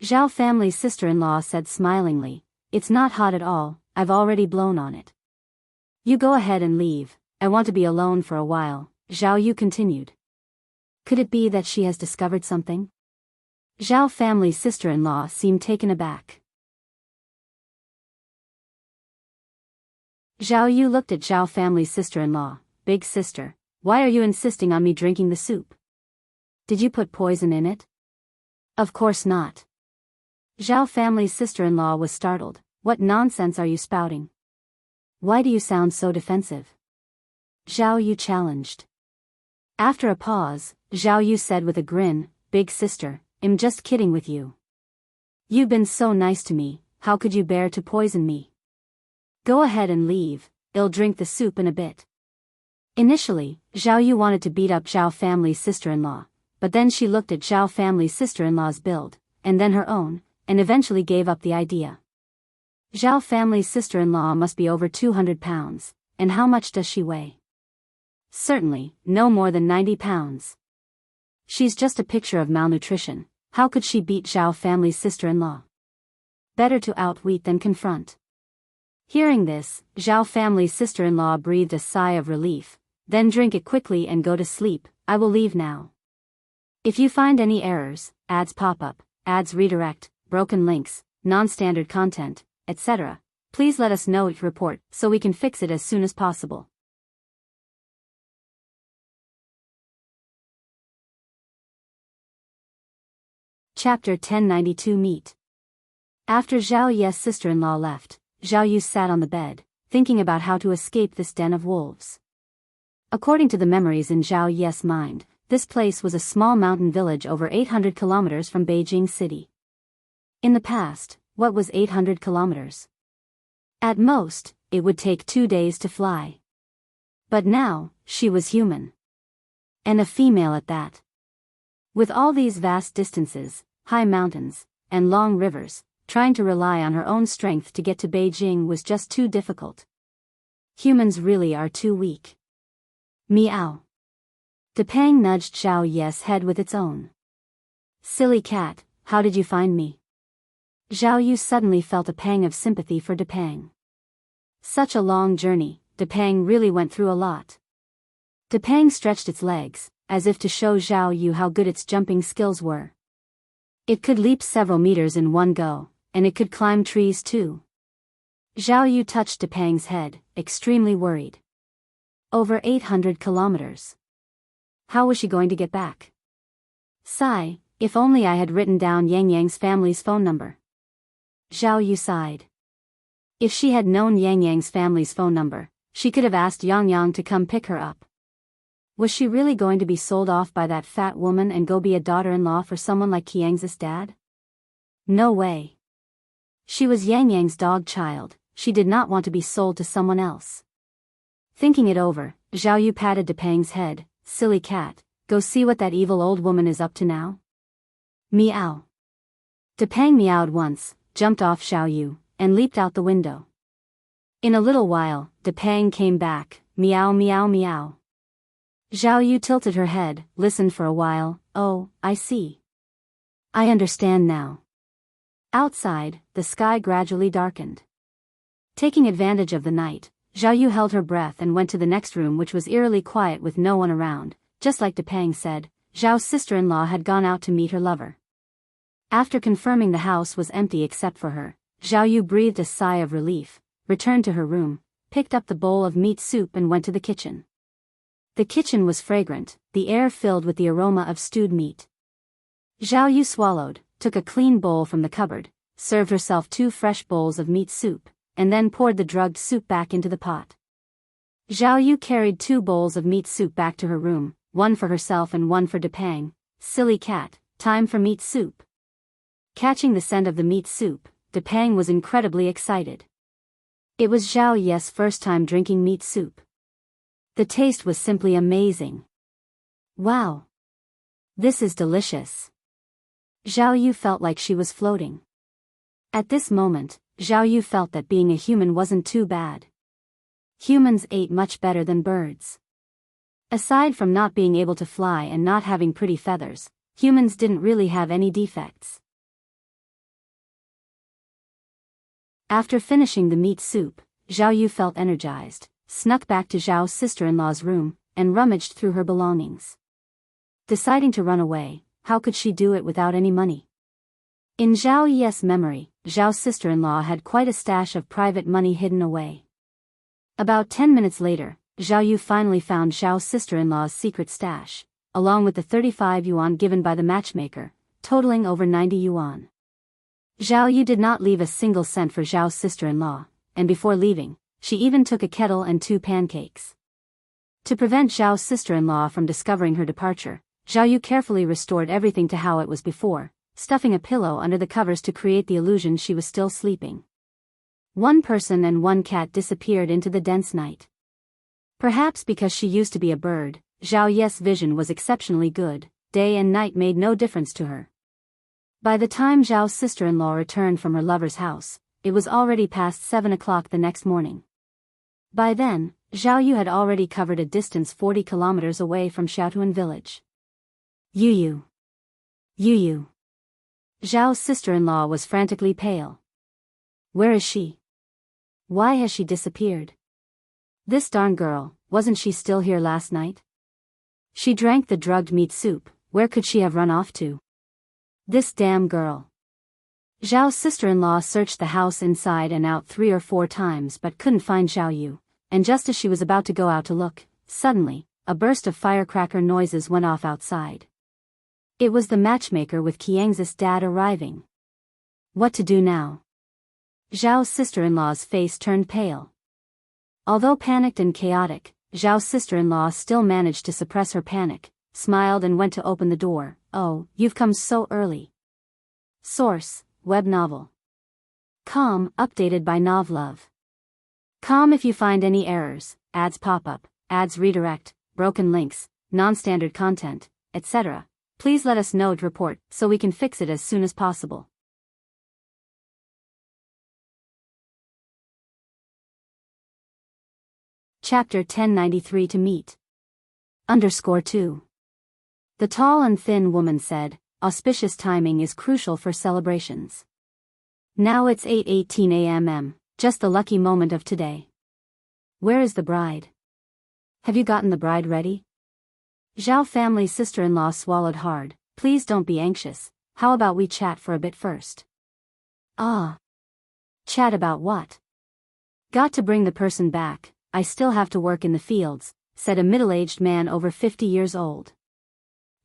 Zhao family's sister-in-law said smilingly, it's not hot at all, I've already blown on it. You go ahead and leave, I want to be alone for a while, Zhao Yu continued. Could it be that she has discovered something? Zhao family's sister-in-law seemed taken aback. Zhao Yu looked at Zhao family's sister-in-law. Big sister, why are you insisting on me drinking the soup? Did you put poison in it? Of course not. Zhao family's sister-in-law was startled. What nonsense are you spouting? Why do you sound so defensive? Zhao Yu challenged. After a pause, Zhao Yu said with a grin, Big sister, I'm just kidding with you. You've been so nice to me, how could you bear to poison me? Go ahead and leave, I'll drink the soup in a bit. Initially, Zhao Yu wanted to beat up Zhao family's sister-in-law, but then she looked at Zhao family's sister-in-law's build, and then her own, and eventually gave up the idea. Zhao family's sister-in-law must be over 200 pounds, and how much does she weigh? Certainly, no more than 90 pounds. She's just a picture of malnutrition, how could she beat Zhao family's sister-in-law? Better to outwit than confront. Hearing this, Zhao family's sister-in-law breathed a sigh of relief. Then drink it quickly and go to sleep, I will leave now. If you find any errors, ads pop up, ads redirect, broken links, non-standard content, etc., please let us know each report so we can fix it as soon as possible. Chapter 1092 Meet. After Zhao Yu's sister-in-law left, Zhao Yu sat on the bed, thinking about how to escape this den of wolves. According to the memories in Zhao Yu's mind, this place was a small mountain village over 800 kilometers from Beijing City. In the past, what was 800 kilometers? At most, it would take 2 days to fly. But now, she was human. And a female at that. With all these vast distances, high mountains, and long rivers, trying to rely on her own strength to get to Beijing was just too difficult. Humans really are too weak. Meow. Depang nudged Zhao Ye's head with its own. Silly cat, how did you find me? Zhao Yu suddenly felt a pang of sympathy for Depang. Such a long journey, Depang really went through a lot. Depang stretched its legs, as if to show Zhao Yu how good its jumping skills were. It could leap several meters in one go, and it could climb trees too. Zhao Yu touched Depang's head, extremely worried. Over 800 kilometers. How was she going to get back? Sigh, if only I had written down Yang Yang's family's phone number. Zhao Yu sighed. If she had known Yang Yang's family's phone number, she could have asked Yang Yang to come pick her up. Was she really going to be sold off by that fat woman and go be a daughter-in-law for someone like Qiang's dad? No way. She was Yang Yang's dog child, she did not want to be sold to someone else. Thinking it over, Zhao Yu patted Depang's head. Silly cat, go see what that evil old woman is up to now. Meow. Depang meowed once, jumped off Zhao Yu, and leaped out the window. In a little while, Depang came back, meow meow meow. Zhao Yu tilted her head, listened for a while. Oh, I see. I understand now. Outside, the sky gradually darkened. Taking advantage of the night, Zhao Yu held her breath and went to the next room, which was eerily quiet with no one around. Just like Depang said, Zhao's sister-in-law had gone out to meet her lover. After confirming the house was empty except for her, Zhao Yu breathed a sigh of relief, returned to her room, picked up the bowl of meat soup and went to the kitchen. The kitchen was fragrant, the air filled with the aroma of stewed meat. Zhao Yu swallowed, took a clean bowl from the cupboard, served herself 2 fresh bowls of meat soup, and then poured the drugged soup back into the pot. Zhao Yu carried 2 bowls of meat soup back to her room, one for herself and one for Depang. Silly cat, time for meat soup. Catching the scent of the meat soup, Depang was incredibly excited. It was Zhao Ye's first time drinking meat soup. The taste was simply amazing. Wow! This is delicious. Zhao Yu felt like she was floating. At this moment, Zhao Yu felt that being a human wasn't too bad. Humans ate much better than birds. Aside from not being able to fly and not having pretty feathers, humans didn't really have any defects. After finishing the meat soup, Zhao Yu felt energized, snuck back to Zhao's sister-in-law's room, and rummaged through her belongings. Deciding to run away, how could she do it without any money? In Zhao Ye's memory, Zhao's sister-in-law had quite a stash of private money hidden away. About 10 minutes later, Zhao Yu finally found Zhao's sister-in-law's secret stash, along with the 35 yuan given by the matchmaker, totaling over 90 yuan. Zhao Yu did not leave a single cent for Zhao's sister-in-law, and before leaving, she even took a kettle and 2 pancakes. To prevent Zhao's sister-in-law from discovering her departure, Zhao Yu carefully restored everything to how it was before, stuffing a pillow under the covers to create the illusion she was still sleeping. 1 person and 1 cat disappeared into the dense night. Perhaps because she used to be a bird, Zhao Ye's vision was exceptionally good, day and night made no difference to her. By the time Zhao's sister-in-law returned from her lover's house, it was already past 7 o'clock the next morning. By then, Zhao Yu had already covered a distance 40 kilometers away from Xiaotuan village. Yu. Zhao's sister-in-law was frantically pale. Where is she? Why has she disappeared? This darn girl, wasn't she still here last night? She drank the drugged meat soup, where could she have run off to? This damn girl. Zhao's sister-in-law searched the house inside and out 3 or 4 times but couldn't find Zhao Yu, and just as she was about to go out to look, suddenly, a burst of firecracker noises went off outside. It was the matchmaker with Qiang's dad arriving. What to do now? Zhao's sister-in-law's face turned pale. Although panicked and chaotic, Zhao's sister-in-law still managed to suppress her panic, smiled and went to open the door. Oh, you've come so early. Source, web novel. Com, updated by Novlove. Com if you find any errors, ads pop up, ads redirect, broken links, non-standard content, etc. Please let us know to report so we can fix it as soon as possible. Chapter 1093 To Meet. _2. The tall and thin woman said, auspicious timing is crucial for celebrations. Now it's 8:18 a.m., just the lucky moment of today. Where is the bride? Have you gotten the bride ready? Zhao family's sister-in-law swallowed hard. Please don't be anxious, how about we chat for a bit first? Ah. Chat about what? Got to bring the person back, I still have to work in the fields, said a middle-aged man over 50 years old.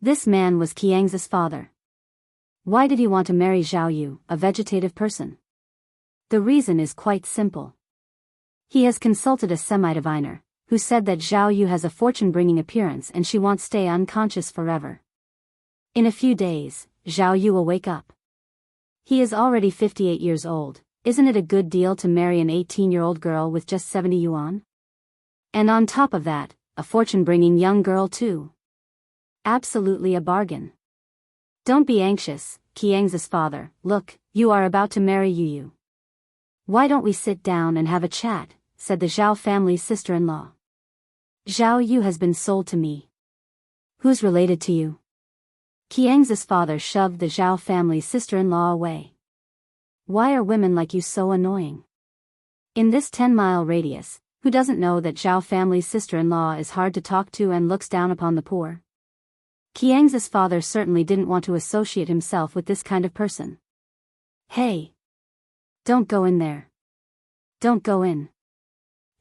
This man was Qiang's father. Why did he want to marry Zhao Yu, a vegetative person? The reason is quite simple. He has consulted a semi-diviner, who said that Zhao Yu has a fortune-bringing appearance and she won't stay unconscious forever. In a few days, Zhao Yu will wake up. He is already 58 years old, isn't it a good deal to marry an 18-year-old girl with just 70 yuan? And on top of that, a fortune-bringing young girl too. Absolutely a bargain. Don't be anxious, Qiang's father, look, you are about to marry Yu. Why don't we sit down and have a chat, said the Zhao family's sister-in-law. Zhao Yu has been sold to me. Who's related to you? Qiang's father shoved the Zhao family's sister-in-law away. Why are women like you so annoying? In this 10-mile radius, who doesn't know that Zhao family's sister-in-law is hard to talk to and looks down upon the poor? Qiang's father certainly didn't want to associate himself with this kind of person. Hey! Don't go in there. Don't go in.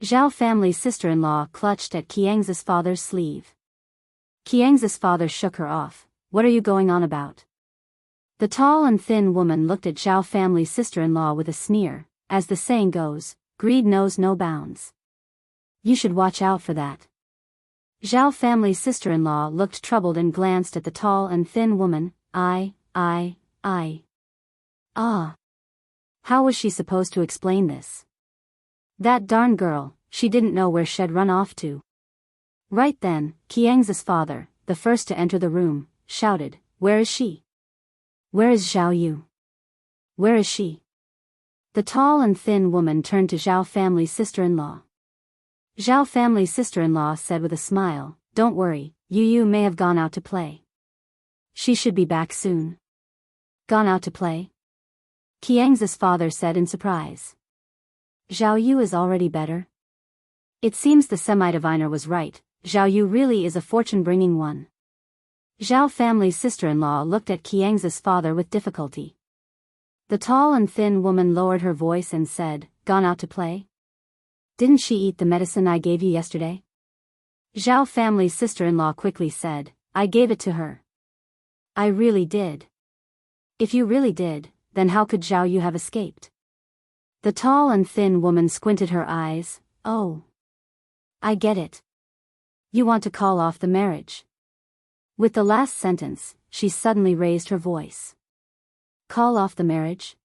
Zhao family's sister-in-law clutched at Qiang's father's sleeve. Qiang's father shook her off. What are you going on about? The tall and thin woman looked at Zhao family's sister-in-law with a sneer. As the saying goes, greed knows no bounds. You should watch out for that. Zhao family's sister-in-law looked troubled and glanced at the tall and thin woman. Ah. How was she supposed to explain this? That darn girl, she didn't know where she'd run off to. Right then, Qiang's father, the first to enter the room, shouted, Where is she? Where is Zhao Yu? Where is she? The tall and thin woman turned to Zhao family's sister-in-law. Zhao family's sister-in-law said with a smile, Don't worry, Yu may have gone out to play. She should be back soon. Gone out to play? Qiang's father said in surprise. Zhao Yu is already better? It seems the semi-diviner was right, Zhao Yu really is a fortune-bringing one. Zhao family's sister-in-law looked at Qiang's father with difficulty. The tall and thin woman lowered her voice and said, Gone out to play? Didn't she eat the medicine I gave you yesterday? Zhao family's sister-in-law quickly said, I gave it to her. I really did. If you really did, then how could Zhao Yu have escaped? The tall and thin woman squinted her eyes. Oh. I get it. You want to call off the marriage. With the last sentence, she suddenly raised her voice. Call off the marriage?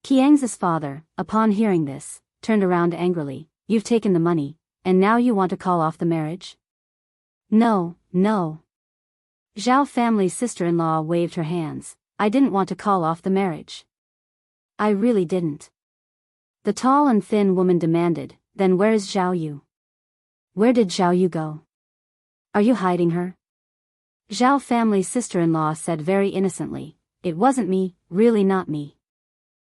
Qiang's father, upon hearing this, turned around angrily. You've taken the money, and now you want to call off the marriage? No. Zhao family's sister-in-law waved her hands. I didn't want to call off the marriage. I really didn't. The tall and thin woman demanded, Then where is Zhao Yu? Where did Zhao Yu go? Are you hiding her? Zhao family's sister-in-law said very innocently, It wasn't me, really not me.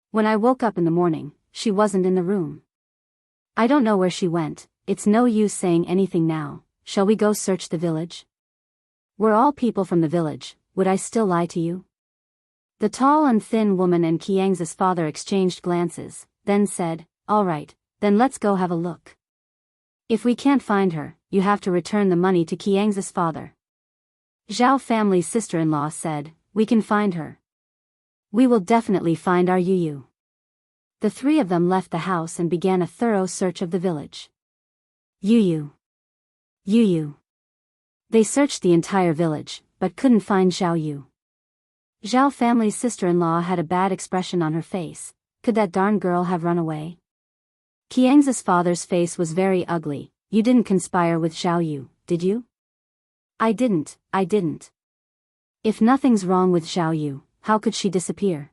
When I woke up in the morning, she wasn't in the room. I don't know where she went, it's no use saying anything now. Shall we go search the village? We're all people from the village, would I still lie to you? The tall and thin woman and Qiang's father exchanged glances, then said, All right, then let's go have a look. If we can't find her, you have to return the money to Qiang's father. Zhao family's sister-in-law said, We can find her. We will definitely find our Yu. The three of them left the house and began a thorough search of the village. Yu. They searched the entire village, but couldn't find Zhao Yu. Zhao family's sister-in-law had a bad expression on her face. Could that darn girl have run away? Qiang's father's face was very ugly. You didn't conspire with Zhao Yu, did you? I didn't. If nothing's wrong with Zhao Yu, how could she disappear?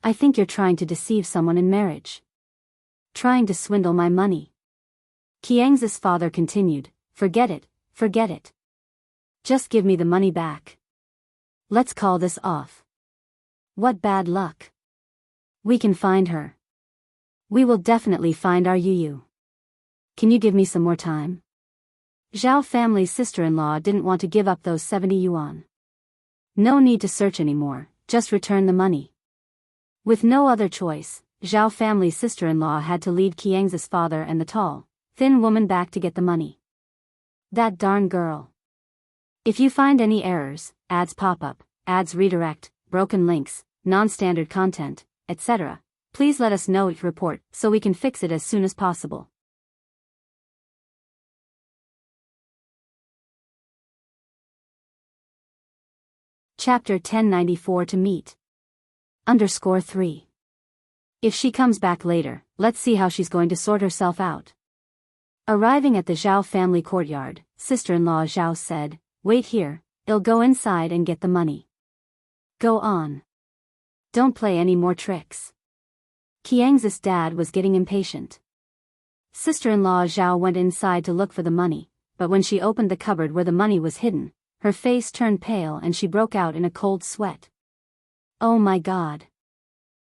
I think you're trying to deceive someone in marriage. Trying to swindle my money. Qiang's father continued, forget it. Just give me the money back. Let's call this off. What bad luck. We can find her. We will definitely find our Yu. Can you give me some more time? Zhao family's sister-in-law didn't want to give up those 70 yuan. No need to search anymore, just return the money. With no other choice, Zhao family's sister-in-law had to lead Qiang's father and the tall, thin woman back to get the money. That darn girl. If you find any errors, ads pop up, ads redirect, broken links, non-standard content, etc., please let us know each report so we can fix it as soon as possible. Chapter 1094 To Meet. _3. If she comes back later, let's see how she's going to sort herself out. Arriving at the Zhao family courtyard, sister-in-law Zhao said, wait here, I'll go inside and get the money. Go on. Don't play any more tricks. Qiang's dad was getting impatient. Sister-in-law Zhao went inside to look for the money, but when she opened the cupboard where the money was hidden, her face turned pale and she broke out in a cold sweat. Oh my God.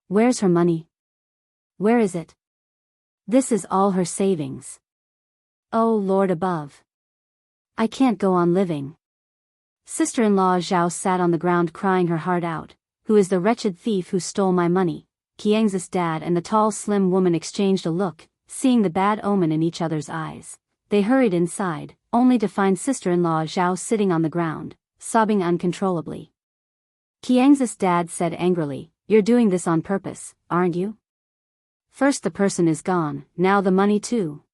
Where's her money? Where is it? This is all her savings. Oh Lord above. I can't go on living. Sister-in-law Zhao sat on the ground crying her heart out. Who is the wretched thief who stole my money? Qiang's dad and the tall slim woman exchanged a look, seeing the bad omen in each other's eyes. They hurried inside, only to find sister-in-law Zhao sitting on the ground, sobbing uncontrollably. Qiang's dad said angrily, you're doing this on purpose, aren't you? First the person is gone, now the money too.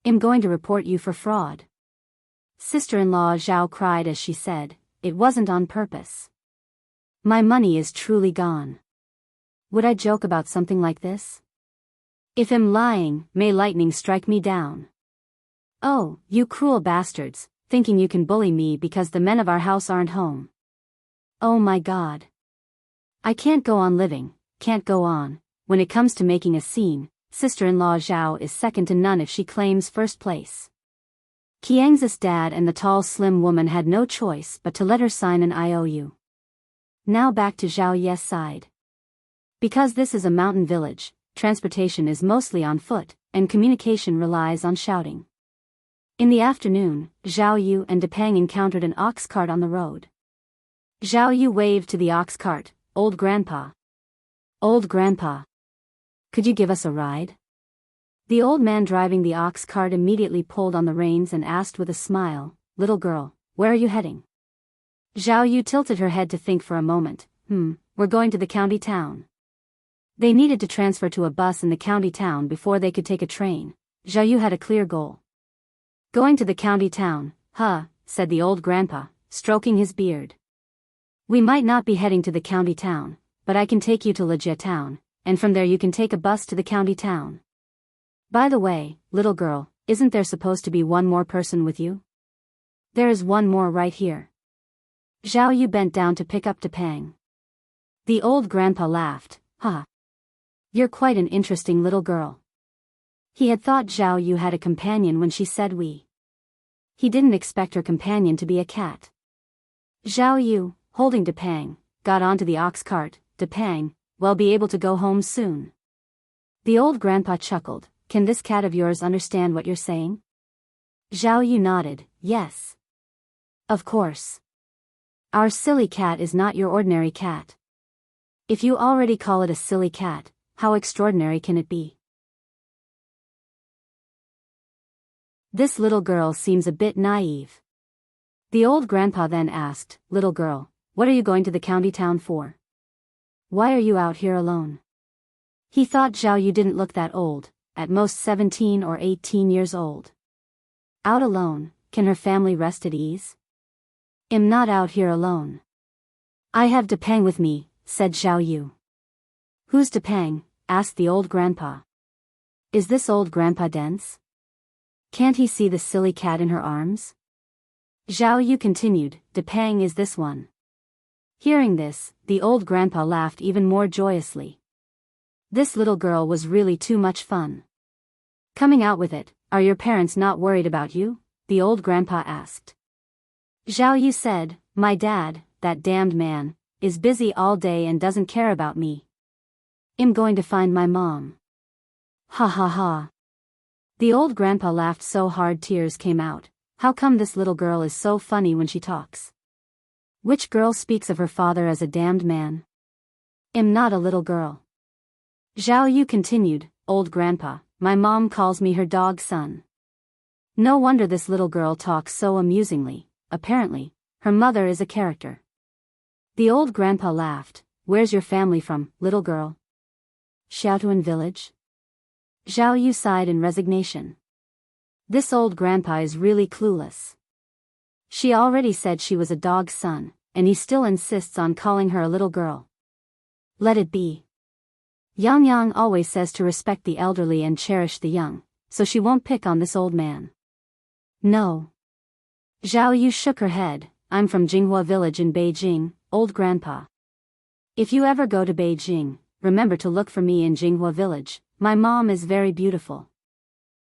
I'm going to report you for fraud. Sister-in-law Zhao cried as she said, it wasn't on purpose. My money is truly gone. Would I joke about something like this? If I'm lying, may lightning strike me down. Oh, you cruel bastards, thinking you can bully me because the men of our house aren't home. Oh my God. I can't go on living, can't go on. When it comes to making a scene, sister-in-law Zhao is second to none if she claims first place. Qiang's dad and the tall slim woman had no choice but to let her sign an IOU. Now back to Zhao Ye's side. Because this is a mountain village, transportation is mostly on foot, and communication relies on shouting. In the afternoon, Zhao Yu and Depang encountered an ox cart on the road. Zhao Yu waved to the ox cart, Old Grandpa. Old Grandpa. Could you give us a ride? The old man driving the ox cart immediately pulled on the reins and asked with a smile, little girl, where are you heading? Zhao Yu tilted her head to think for a moment, we're going to the county town. They needed to transfer to a bus in the county town before they could take a train. Zhao Yu had a clear goal. Going to the county town, said the old grandpa, stroking his beard. We might not be heading to the county town, but I can take you to Lejia town, and from there you can take a bus to the county town. By the way, little girl, isn't there supposed to be one more person with you? There is one more right here. Zhao Yu bent down to pick up Depang. The old grandpa laughed, You're quite an interesting little girl. He had thought Zhao Yu had a companion when she said we. He didn't expect her companion to be a cat. Zhao Yu, holding Depang, got onto the ox cart. Depang, will be able to go home soon. The old grandpa chuckled, can this cat of yours understand what you're saying? Zhao Yu nodded, yes. Of course. Our silly cat is not your ordinary cat. If you already call it a silly cat, how extraordinary can it be? This little girl seems a bit naive. The old grandpa then asked, little girl, what are you going to the county town for? Why are you out here alone? He thought Zhao Yu didn't look that old, at most 17 or 18 years old. Out alone, can her family rest at ease? I'm not out here alone. I have Depang with me, said Zhao Yu. Who's Depang? Asked the old grandpa. Is this old grandpa dense? Can't he see the silly cat in her arms? Zhao Yu continued, "Depang is this one." Hearing this, the old grandpa laughed even more joyously. This little girl was really too much fun. Coming out with it, "Are your parents not worried about you?" the old grandpa asked. Zhao Yu said, "My dad, that damned man, is busy all day and doesn't care about me. I'm going to find my mom." Ha ha ha. The old grandpa laughed so hard tears came out. How come this little girl is so funny when she talks? Which girl speaks of her father as a damned man? I'm not a little girl. Zhao Yu continued, "Old grandpa, my mom calls me her dog son." No wonder this little girl talks so amusingly. Apparently, her mother is a character. The old grandpa laughed. "Where's your family from, little girl?" "Xiaotuan village." Zhao Yu sighed in resignation. This old grandpa is really clueless. She already said she was a dog's son, and he still insists on calling her a little girl. Let it be. Yang Yang always says to respect the elderly and cherish the young, so she won't pick on this old man. No. Zhao Yu shook her head. "I'm from Jinghua village in Beijing, old grandpa. If you ever go to Beijing, remember to look for me in Jinghua village. My mom is very beautiful.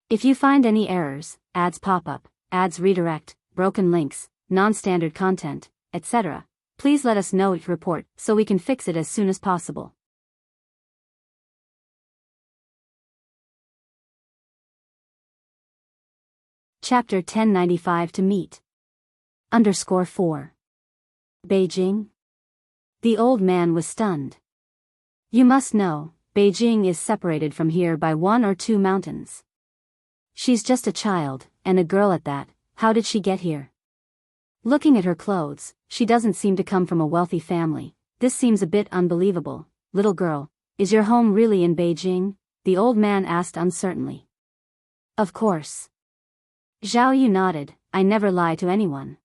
If you find any errors, ads pop up, ads redirect, broken links, non-standard content, etc., please let us know each report so we can fix it as soon as possible." Chapter 1095 To Meet. _4. Beijing? The old man was stunned. "You must know, Beijing is separated from here by 1 or 2 mountains. She's just a child, and a girl at that. How did she get here? Looking at her clothes, she doesn't seem to come from a wealthy family. This seems a bit unbelievable. Little girl, is your home really in Beijing?" the old man asked uncertainly. "Of course." Zhao Yu nodded. "I never lie to anyone."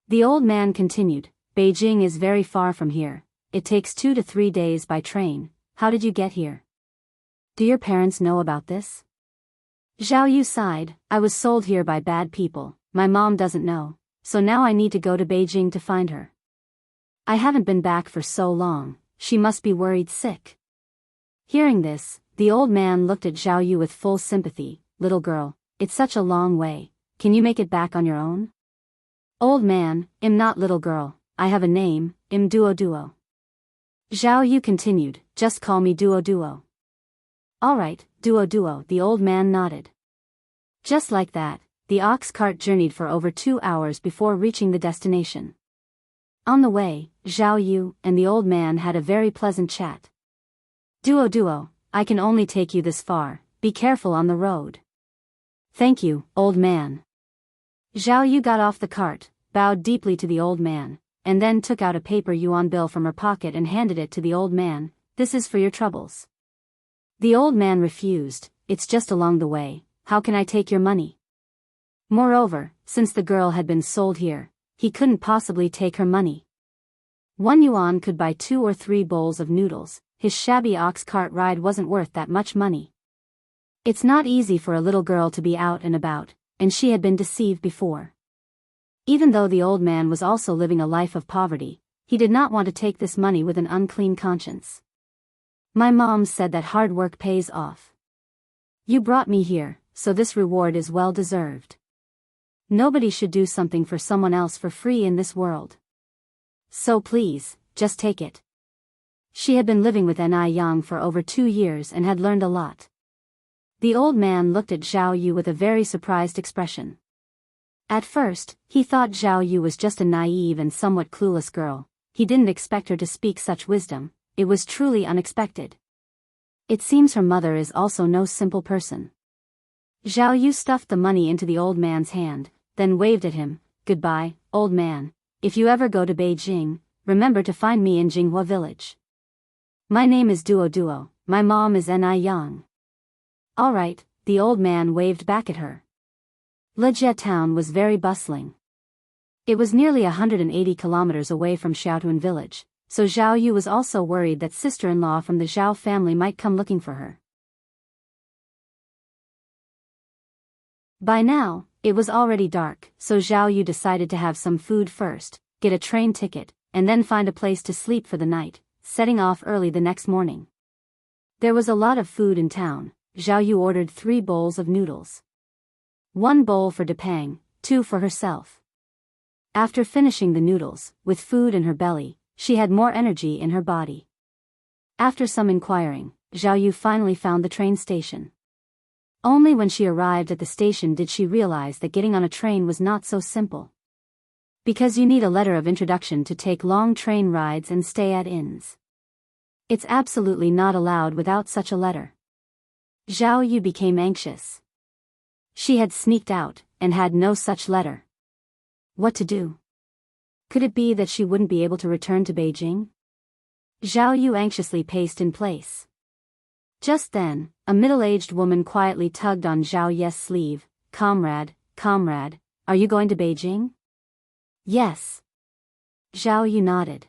The old man continued, "Beijing is very far from here. It takes 2 to 3 days by train. How did you get here? Do your parents know about this?" Zhao Yu sighed. "I was sold here by bad people. My mom doesn't know, so now I need to go to Beijing to find her. I haven't been back for so long, she must be worried sick." Hearing this, the old man looked at Zhao Yu with full sympathy. "Little girl, it's such a long way. Can you make it back on your own?" "Old man, I'm not little girl. I have a name, I'm Duo Duo." Zhao Yu continued, "Just call me Duo Duo." "Alright, Duo Duo," the old man nodded. Just like that, the ox cart journeyed for over 2 hours before reaching the destination. On the way, Zhao Yu and the old man had a very pleasant chat. "Duo Duo, I can only take you this far, be careful on the road." "Thank you, old man." Zhao Yu got off the cart, bowed deeply to the old man, and then took out a paper yuan bill from her pocket and handed it to the old man. "This is for your troubles." The old man refused. "It's just along the way, how can I take your money?" Moreover, since the girl had been sold here, he couldn't possibly take her money. 1 yuan could buy 2 or 3 bowls of noodles. His shabby ox cart ride wasn't worth that much money. It's not easy for a little girl to be out and about, and she had been deceived before. Even though the old man was also living a life of poverty, he did not want to take this money with an unclean conscience. "My mom said that hard work pays off. You brought me here, so this reward is well deserved. Nobody should do something for someone else for free in this world. So please, just take it." She had been living with Ni Yang for over 2 years and had learned a lot. The old man looked at Zhao Yu with a very surprised expression. At first, he thought Zhao Yu was just a naive and somewhat clueless girl. He didn't expect her to speak such wisdom. It was truly unexpected. It seems her mother is also no simple person. Zhao Yu stuffed the money into the old man's hand, then waved at him. "Goodbye, old man. If you ever go to Beijing, remember to find me in Jinghua village. My name is Duo Duo, my mom is Ni Yang." "Alright," the old man waved back at her. Lejia town was very bustling. It was nearly 180 kilometers away from Xiaotuan village, so Zhao Yu was also worried that sister-in-law from the Zhao family might come looking for her. By now, it was already dark, so Zhao Yu decided to have some food first, get a train ticket, and then find a place to sleep for the night, setting off early the next morning. There was a lot of food in town. Zhao Yu ordered 3 bowls of noodles. 1 bowl for Depang, 2 for herself. After finishing the noodles, with food in her belly, she had more energy in her body. After some inquiring, Zhao Yu finally found the train station. Only when she arrived at the station did she realize that getting on a train was not so simple. Because you need a letter of introduction to take long train rides and stay at inns. It's absolutely not allowed without such a letter. Zhao Yu became anxious. She had sneaked out, and had no such letter. What to do? Could it be that she wouldn't be able to return to Beijing? Zhao Yu anxiously paced in place. Just then, a middle-aged woman quietly tugged on Zhao Yu's sleeve. Comrade, are you going to Beijing? Yes. Zhao Yu nodded.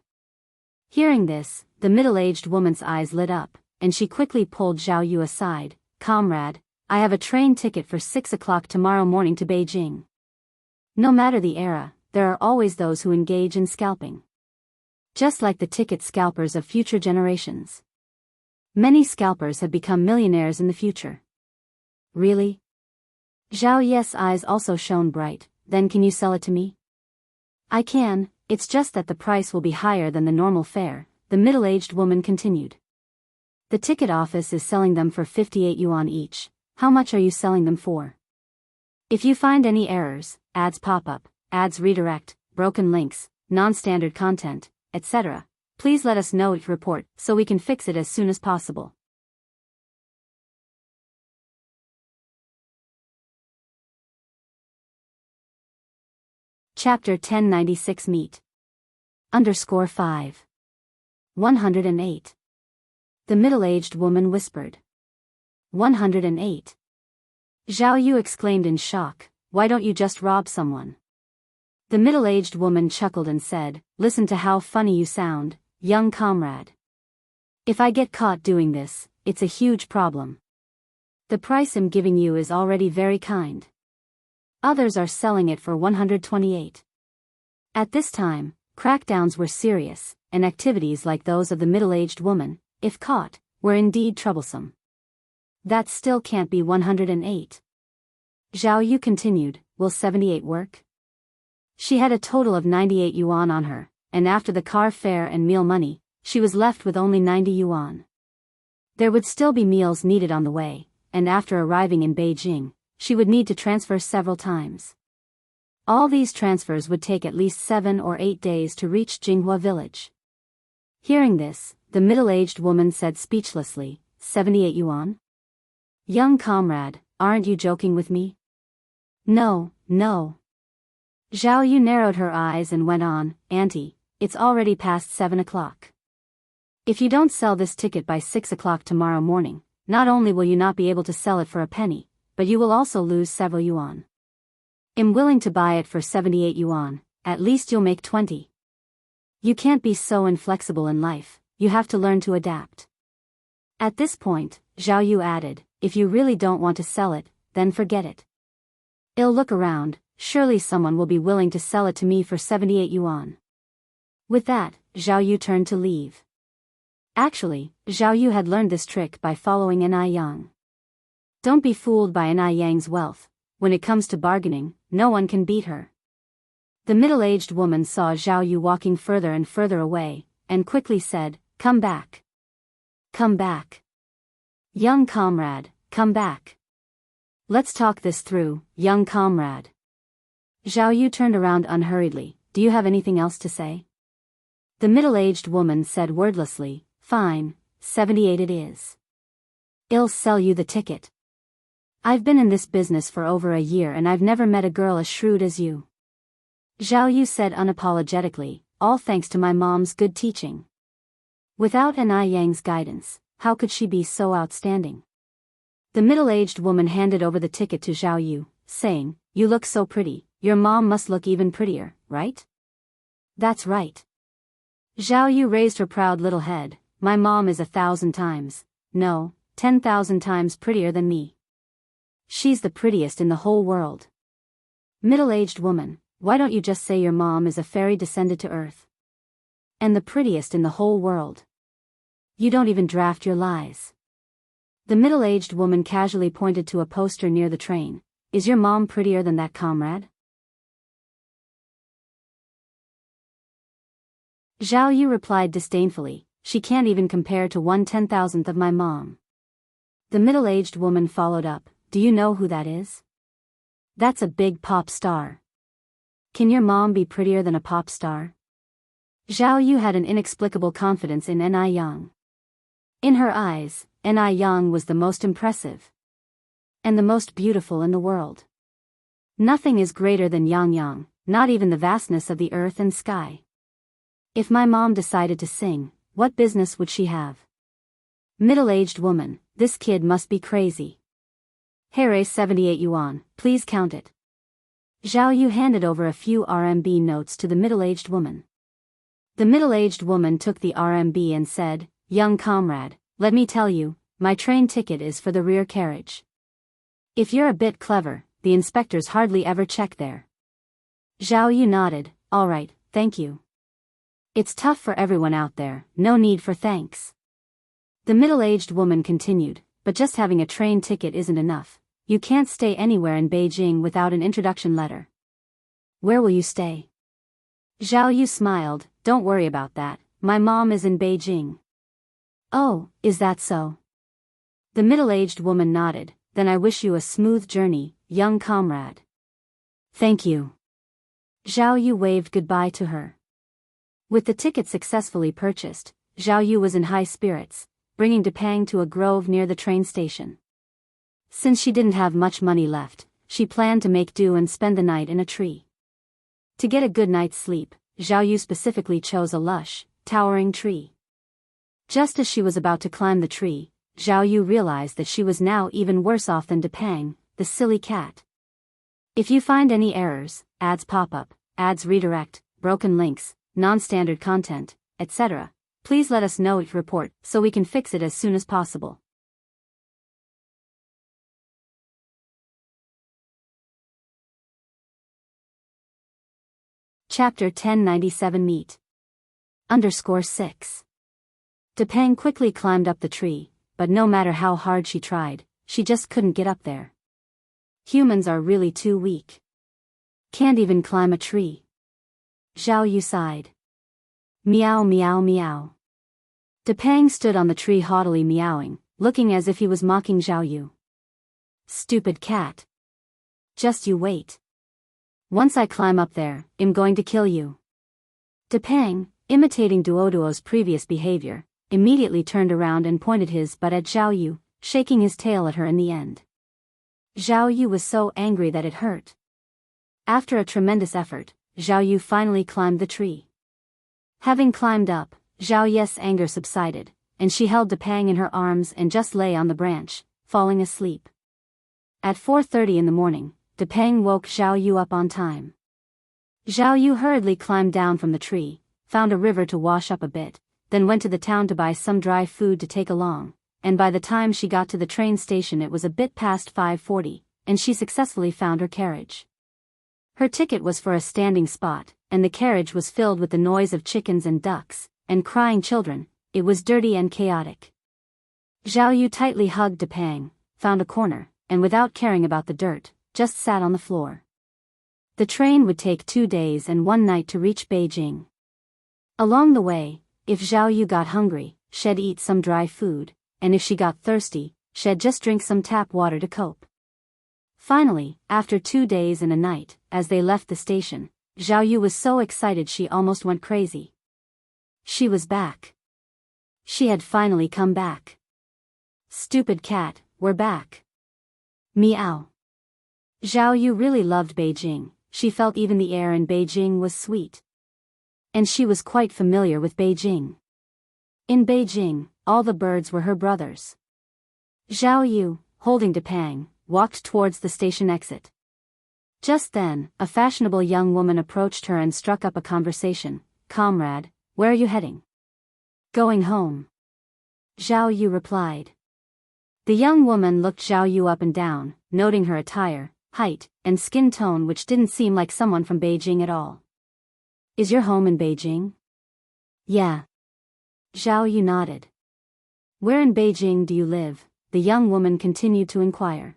Hearing this, the middle-aged woman's eyes lit up, and she quickly pulled Zhao Yu aside. Comrade, I have a train ticket for 6 o'clock tomorrow morning to Beijing. No matter the era, there are always those who engage in scalping. Just like the ticket scalpers of future generations. Many scalpers have become millionaires in the future. Really? Zhao Yu's eyes also shone bright. Then can you sell it to me? I can, it's just that the price will be higher than the normal fare, the middle-aged woman continued. The ticket office is selling them for 58 yuan each. How much are you selling them for? If you find any errors, ads pop up, ads redirect, broken links, non-standard content, etc., please let us know if report so we can fix it as soon as possible. Chapter 1096 Meet. _5. 108. The middle-aged woman whispered. 108. Zhao Yu exclaimed in shock, why don't you just rob someone? The middle-aged woman chuckled and said, listen to how funny you sound, young comrade. If I get caught doing this, it's a huge problem. The price I'm giving you is already very kind. Others are selling it for 128. At this time, crackdowns were serious, and activities like those of the middle-aged woman, if caught, were indeed troublesome. That still can't be 108. Zhao Yu continued, will 78 work? She had a total of 98 yuan on her, and after the car fare and meal money, she was left with only 90 yuan. There would still be meals needed on the way, and after arriving in Beijing, she would need to transfer several times. All these transfers would take at least 7 or 8 days to reach Jinghua village. Hearing this, the middle-aged woman said speechlessly, 78 yuan? Young comrade, aren't you joking with me? No. Zhao Yu narrowed her eyes and went on, Auntie, it's already past 7 o'clock. If you don't sell this ticket by 6 o'clock tomorrow morning, not only will you not be able to sell it for a penny, but you will also lose several yuan. I'm willing to buy it for 78 yuan, at least you'll make 20. You can't be so inflexible in life, you have to learn to adapt. At this point, Zhao Yu added, if you really don't want to sell it, then forget it. I'll look around, surely someone will be willing to sell it to me for 78 yuan. With that, Zhao Yu turned to leave. Actually, Zhao Yu had learned this trick by following N.I. Yang. Don't be fooled by N.I. Yang's wealth, when it comes to bargaining, no one can beat her. The middle-aged woman saw Zhao Yu walking further and further away, and quickly said, come back. Come back. Young comrade, come back. Let's talk this through, young comrade. Zhao Yu turned around unhurriedly, do you have anything else to say? The middle-aged woman said wordlessly, fine, 78 it is. I'll sell you the ticket. I've been in this business for over a year and I've never met a girl as shrewd as you. Zhao Yu said unapologetically, all thanks to my mom's good teaching. Without N.I. Yang's guidance, how could she be so outstanding? The middle-aged woman handed over the ticket to Zhao Yu, saying, you look so pretty, your mom must look even prettier, right? That's right. Zhao Yu raised her proud little head, my mom is 1,000 times, no, 10,000 times prettier than me. She's the prettiest in the whole world. Middle-aged woman, why don't you just say your mom is a fairy descended to Earth? And the prettiest in the whole world. You don't even draft your lies. The middle-aged woman casually pointed to a poster near the train. Is your mom prettier than that, comrade? Zhao Yu replied disdainfully, she can't even compare to 1/10,000th of my mom. The middle-aged woman followed up, do you know who that is? That's a big pop star. Can your mom be prettier than a pop star? Zhao Yu had an inexplicable confidence in Ni Yang. In her eyes, Ni Yang was the most impressive. And the most beautiful in the world. Nothing is greater than Yang, not even the vastness of the earth and sky. If my mom decided to sing, what business would she have? Middle-aged woman, this kid must be crazy. Here 78 yuan, please count it. Zhao Yu handed over a few RMB notes to the middle-aged woman. The middle-aged woman took the RMB and said, young comrade, let me tell you, my train ticket is for the rear carriage. If you're a bit clever, the inspectors hardly ever check there. Zhao Yu nodded, all right, thank you. It's tough for everyone out there, no need for thanks. The middle-aged woman continued, but just having a train ticket isn't enough. You can't stay anywhere in Beijing without an introduction letter. Where will you stay? Zhao Yu smiled, don't worry about that, my mom is in Beijing. Oh, is that so? The middle-aged woman nodded, then I wish you a smooth journey, young comrade. Thank you. Zhao Yu waved goodbye to her. With the ticket successfully purchased, Zhao Yu was in high spirits, bringing Depang to a grove near the train station. Since she didn't have much money left, she planned to make do and spend the night in a tree. To get a good night's sleep, Zhao Yu specifically chose a lush, towering tree. Just as she was about to climb the tree, Zhao Yu realized that she was now even worse off than Depang, the silly cat. If you find any errors, ads pop up, ads redirect, broken links, non-standard content, etc., please let us know it report so we can fix it as soon as possible. Chapter 1097 Meet. _6. Depang quickly climbed up the tree, but no matter how hard she tried, she just couldn't get up there. Humans are really too weak. Can't even climb a tree. Zhao Yu sighed. Meow meow meow. Depang stood on the tree haughtily meowing, looking as if he was mocking Zhao Yu. Stupid cat. Just you wait. Once I climb up there, I'm going to kill you. Depang, imitating Duoduo's previous behavior, immediately turned around and pointed his butt at Zhao Yu, shaking his tail at her in the end. Zhao Yu was so angry that it hurt. After a tremendous effort, Zhao Yu finally climbed the tree. Having climbed up, Zhao Yu's anger subsided, and she held Depang in her arms and just lay on the branch, falling asleep. At 4:30 in the morning, Depang woke Zhao Yu up on time. Zhao Yu hurriedly climbed down from the tree, found a river to wash up a bit, then went to the town to buy some dry food to take along, and by the time she got to the train station it was a bit past 5:40, and she successfully found her carriage. Her ticket was for a standing spot, and the carriage was filled with the noise of chickens and ducks, and crying children. It was dirty and chaotic. Zhao Yu tightly hugged Depang, found a corner, and without caring about the dirt, just sat on the floor. The train would take 2 days and 1 night to reach Beijing. Along the way, if Zhao Yu got hungry, she'd eat some dry food, and if she got thirsty, she'd just drink some tap water to cope. Finally, after 2 days and a night, as they left the station, Zhao Yu was so excited she almost went crazy. She was back. She had finally come back. Stupid cat, we're back. Meow. Zhao Yu really loved Beijing, she felt even the air in Beijing was sweet. And she was quite familiar with Beijing. In Beijing, all the birds were her brothers. Zhao Yu, holding Depang, walked towards the station exit. Just then, a fashionable young woman approached her and struck up a conversation. Comrade, where are you heading? Going home. Zhao Yu replied. The young woman looked Zhao Yu up and down, noting her attire, height, and skin tone, which didn't seem like someone from Beijing at all. Is your home in Beijing? Yeah. Zhao Yu nodded. Where in Beijing do you live? The young woman continued to inquire.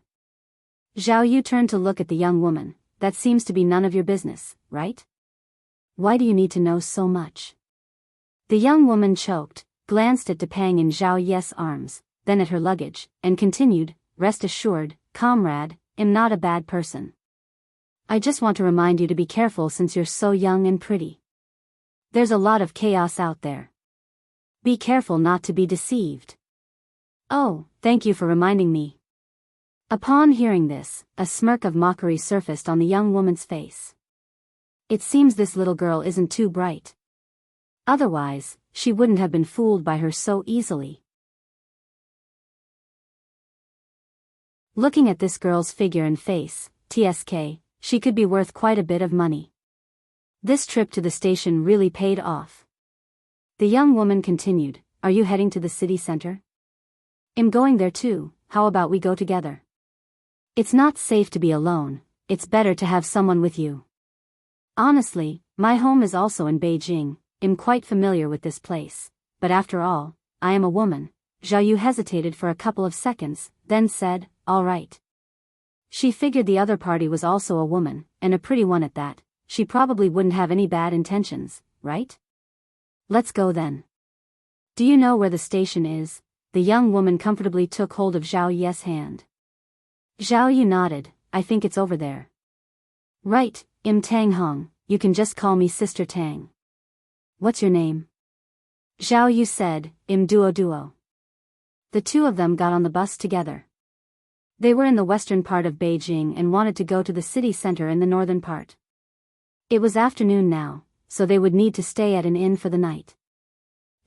Zhao Yu turned to look at the young woman. That seems to be none of your business, right? Why do you need to know so much? The young woman choked, glanced at Depang in Zhao Yu's arms, then at her luggage, and continued, rest assured, comrade, I'm not a bad person. I just want to remind you to be careful since you're so young and pretty. There's a lot of chaos out there. Be careful not to be deceived. Oh, thank you for reminding me. Upon hearing this, a smirk of mockery surfaced on the young woman's face. It seems this little girl isn't too bright. Otherwise, she wouldn't have been fooled by her so easily. Looking at this girl's figure and face, TSK, she could be worth quite a bit of money. This trip to the station really paid off. The young woman continued, are you heading to the city center? I'm going there too, how about we go together? It's not safe to be alone, it's better to have someone with you. Honestly, my home is also in Beijing, I'm quite familiar with this place, but after all, I am a woman. Zhao Yu hesitated for a couple of seconds, then said, all right. She figured the other party was also a woman, and a pretty one at that. She probably wouldn't have any bad intentions, right? Let's go then. Do you know where the station is? The young woman comfortably took hold of Zhao Yu's hand. Zhao Yu nodded, I think it's over there. Right, I'm Tang Hong, you can just call me Sister Tang. What's your name? Zhao Yu said, I'm Duo. The two of them got on the bus together. They were in the western part of Beijing and wanted to go to the city center in the northern part. It was afternoon now, so they would need to stay at an inn for the night.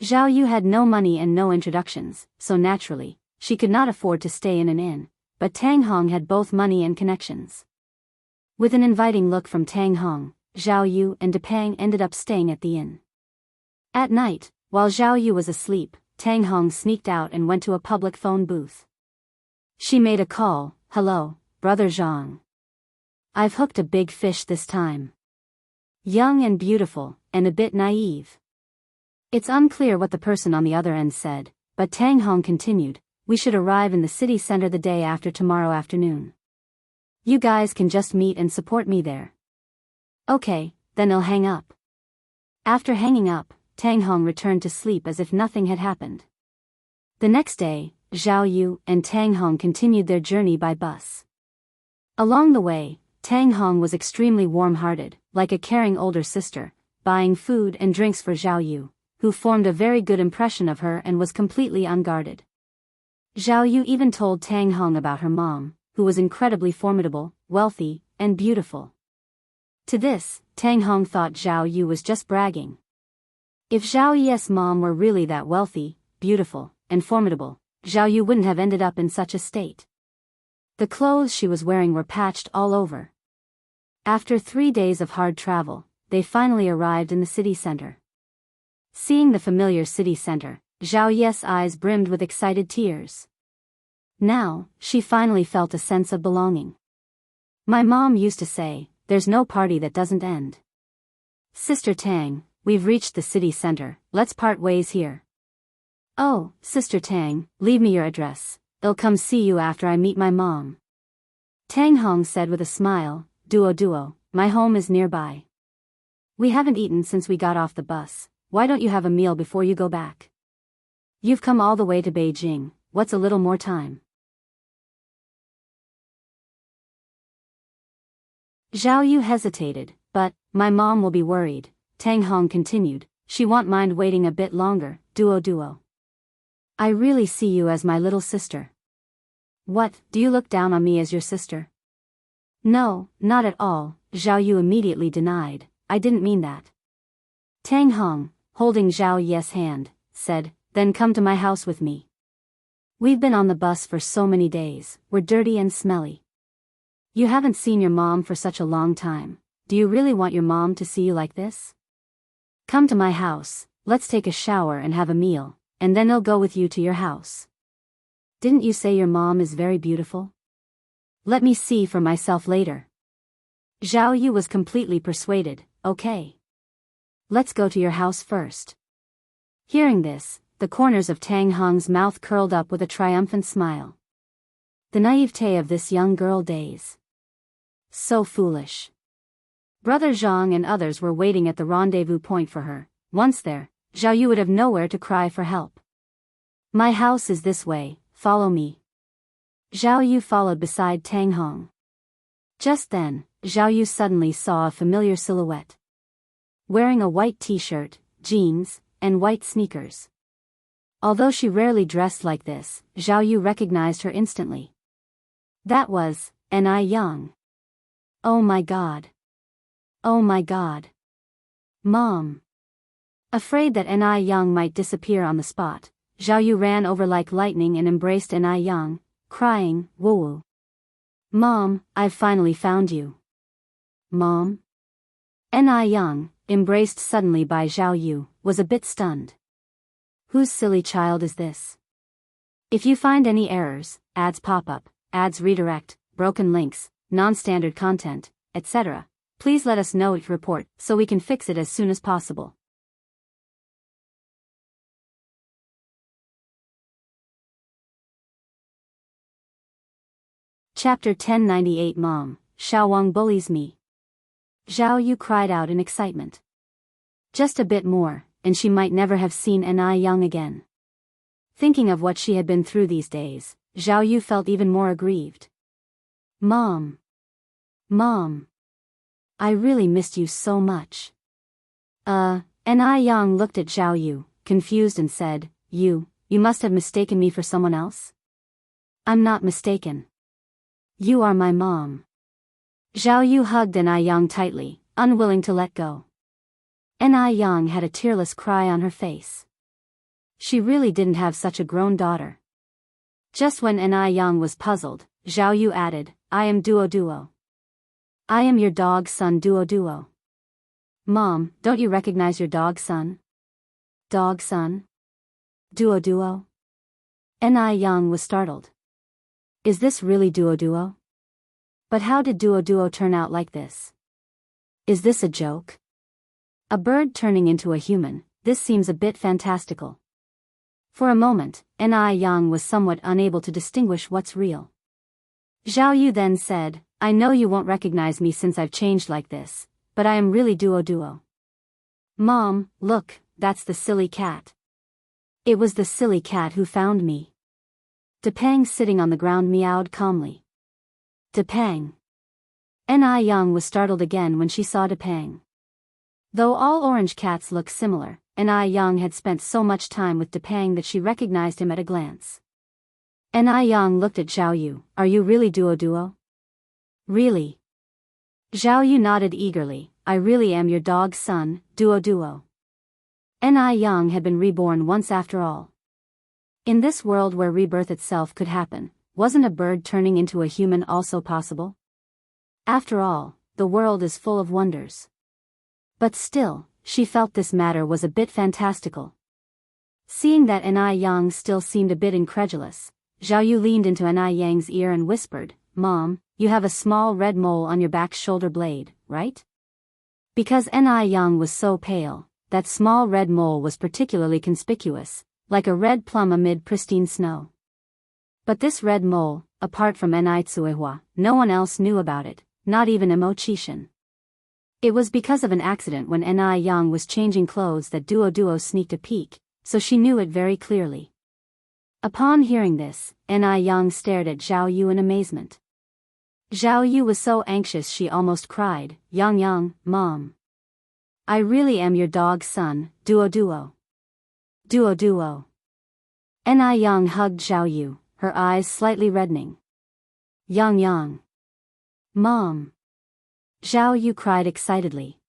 Zhao Yu had no money and no introductions, so naturally, she could not afford to stay in an inn, but Tang Hong had both money and connections. With an inviting look from Tang Hong, Zhao Yu and Depang ended up staying at the inn. At night, while Zhao Yu was asleep, Tang Hong sneaked out and went to a public phone booth. She made a call, hello, brother Zhang. I've hooked a big fish this time. Young and beautiful, and a bit naive. It's unclear what the person on the other end said, but Tang Hong continued, we should arrive in the city center the day after tomorrow afternoon. You guys can just meet and support me there. Okay, then I'll hang up. After hanging up, Tang Hong returned to sleep as if nothing had happened. The next day, Zhao Yu and Tang Hong continued their journey by bus. Along the way, Tang Hong was extremely warm-hearted, like a caring older sister, buying food and drinks for Zhao Yu, who formed a very good impression of her and was completely unguarded. Zhao Yu even told Tang Hong about her mom, who was incredibly formidable, wealthy, and beautiful. To this, Tang Hong thought Zhao Yu was just bragging. If Zhao Yu's mom were really that wealthy, beautiful, and formidable, Zhao Yu wouldn't have ended up in such a state. The clothes she was wearing were patched all over. After 3 days of hard travel, they finally arrived in the city center. Seeing the familiar city center, Zhao Yu's eyes brimmed with excited tears. Now, she finally felt a sense of belonging. My mom used to say, there's no party that doesn't end. Sister Tang, we've reached the city center, let's part ways here. Oh, Sister Tang, leave me your address, I'll come see you after I meet my mom. Tang Hong said with a smile, Duo, my home is nearby. We haven't eaten since we got off the bus, why don't you have a meal before you go back? You've come all the way to Beijing, what's a little more time? Zhao Yu hesitated, but, my mom will be worried, Tang Hong continued, she won't mind waiting a bit longer, Duo. I really see you as my little sister. What, do you look down on me as your sister? No, not at all, Zhao Yu immediately denied, I didn't mean that. Tang Hong, holding Zhao Yu's hand, said, then come to my house with me. We've been on the bus for so many days, we're dirty and smelly. You haven't seen your mom for such a long time, do you really want your mom to see you like this? Come to my house, let's take a shower and have a meal, and then I'll go with you to your house. Didn't you say your mom is very beautiful? Let me see for myself later. Zhao Yu was completely persuaded. Okay. Let's go to your house first. Hearing this, the corners of Tang Hong's mouth curled up with a triumphant smile. The naivete of this young girl days. So foolish. Brother Zhang and others were waiting at the rendezvous point for her. Once there, Zhao Yu would have nowhere to cry for help. My house is this way, follow me. Zhao Yu followed beside Tang Hong. Just then, Zhao Yu suddenly saw a familiar silhouette. Wearing a white t-shirt, jeans, and white sneakers. Although she rarely dressed like this, Zhao Yu recognized her instantly. That was N.I. Yang. Oh my god. Oh my god. Mom. Afraid that N.I. Yang might disappear on the spot, Zhao Yu ran over like lightning and embraced N.I. Yang, crying, "Woo-woo. Mom, I've finally found you." Mom? N.I. Yang, embraced suddenly by Zhao Yu, was a bit stunned. Whose silly child is this? If you find any errors, ads pop up, ads redirect, broken links, non-standard content, etc., please let us know it report so we can fix it as soon as possible. Chapter 1098 Mom, Xiao Wang bullies me. Zhao Yu cried out in excitement. Just a bit more, and she might never have seen N.I. Yang again. Thinking of what she had been through these days, Zhao Yu felt even more aggrieved. Mom. Mom. I really missed you so much. N.I. Yang looked at Zhao Yu, confused and said, You must have mistaken me for someone else? I'm not mistaken. You are my mom. Zhao Yu hugged N.I. Yang tightly, unwilling to let go. N.I. Yang had a tearless cry on her face. She really didn't have such a grown daughter. Just when N.I. Yang was puzzled, Zhao Yu added, I am Duo. I am your dog son Duo. Mom, don't you recognize your dog son? Dog son? Duo? N.I. Yang was startled. Is this really Duo? But how did Duo turn out like this? Is this a joke? A bird turning into a human, this seems a bit fantastical. For a moment, N.I. Yang was somewhat unable to distinguish what's real. Zhao Yu then said, I know you won't recognize me since I've changed like this, but I am really Duo. Mom, look, that's the silly cat. It was the silly cat who found me. Depang sitting on the ground meowed calmly. Depang. N.I. Yang was startled again when she saw Depang. Though all orange cats look similar, N.I. Yang had spent so much time with Depang that she recognized him at a glance. N.I. Yang looked at Zhao Yu, Are you really Duo? Really? Zhao Yu nodded eagerly, I really am your dog's son, Duo. N.I. Yang had been reborn once after all. In this world where rebirth itself could happen, wasn't a bird turning into a human also possible? After all, the world is full of wonders. But still, she felt this matter was a bit fantastical. Seeing that N.I. Yang still seemed a bit incredulous, Zhao Yu leaned into N.I. Yang's ear and whispered, Mom, you have a small red mole on your back shoulder blade, right? Because N.I. Yang was so pale, that small red mole was particularly conspicuous, like a red plum amid pristine snow. But this red mole, apart from N.I. Tsuehua, no one else knew about it, not even Imo Chishin. It was because of an accident when N.I. Yang was changing clothes that Duo sneaked a peek, so she knew it very clearly. Upon hearing this, N.I. Yang stared at Zhao Yu in amazement. Zhao Yu was so anxious she almost cried, Yang, Mom. I really am your dog's son, Duo. Duo. N.I. Yang hugged Zhao Yu, her eyes slightly reddening. Yang. Mom. Zhao Yu cried excitedly.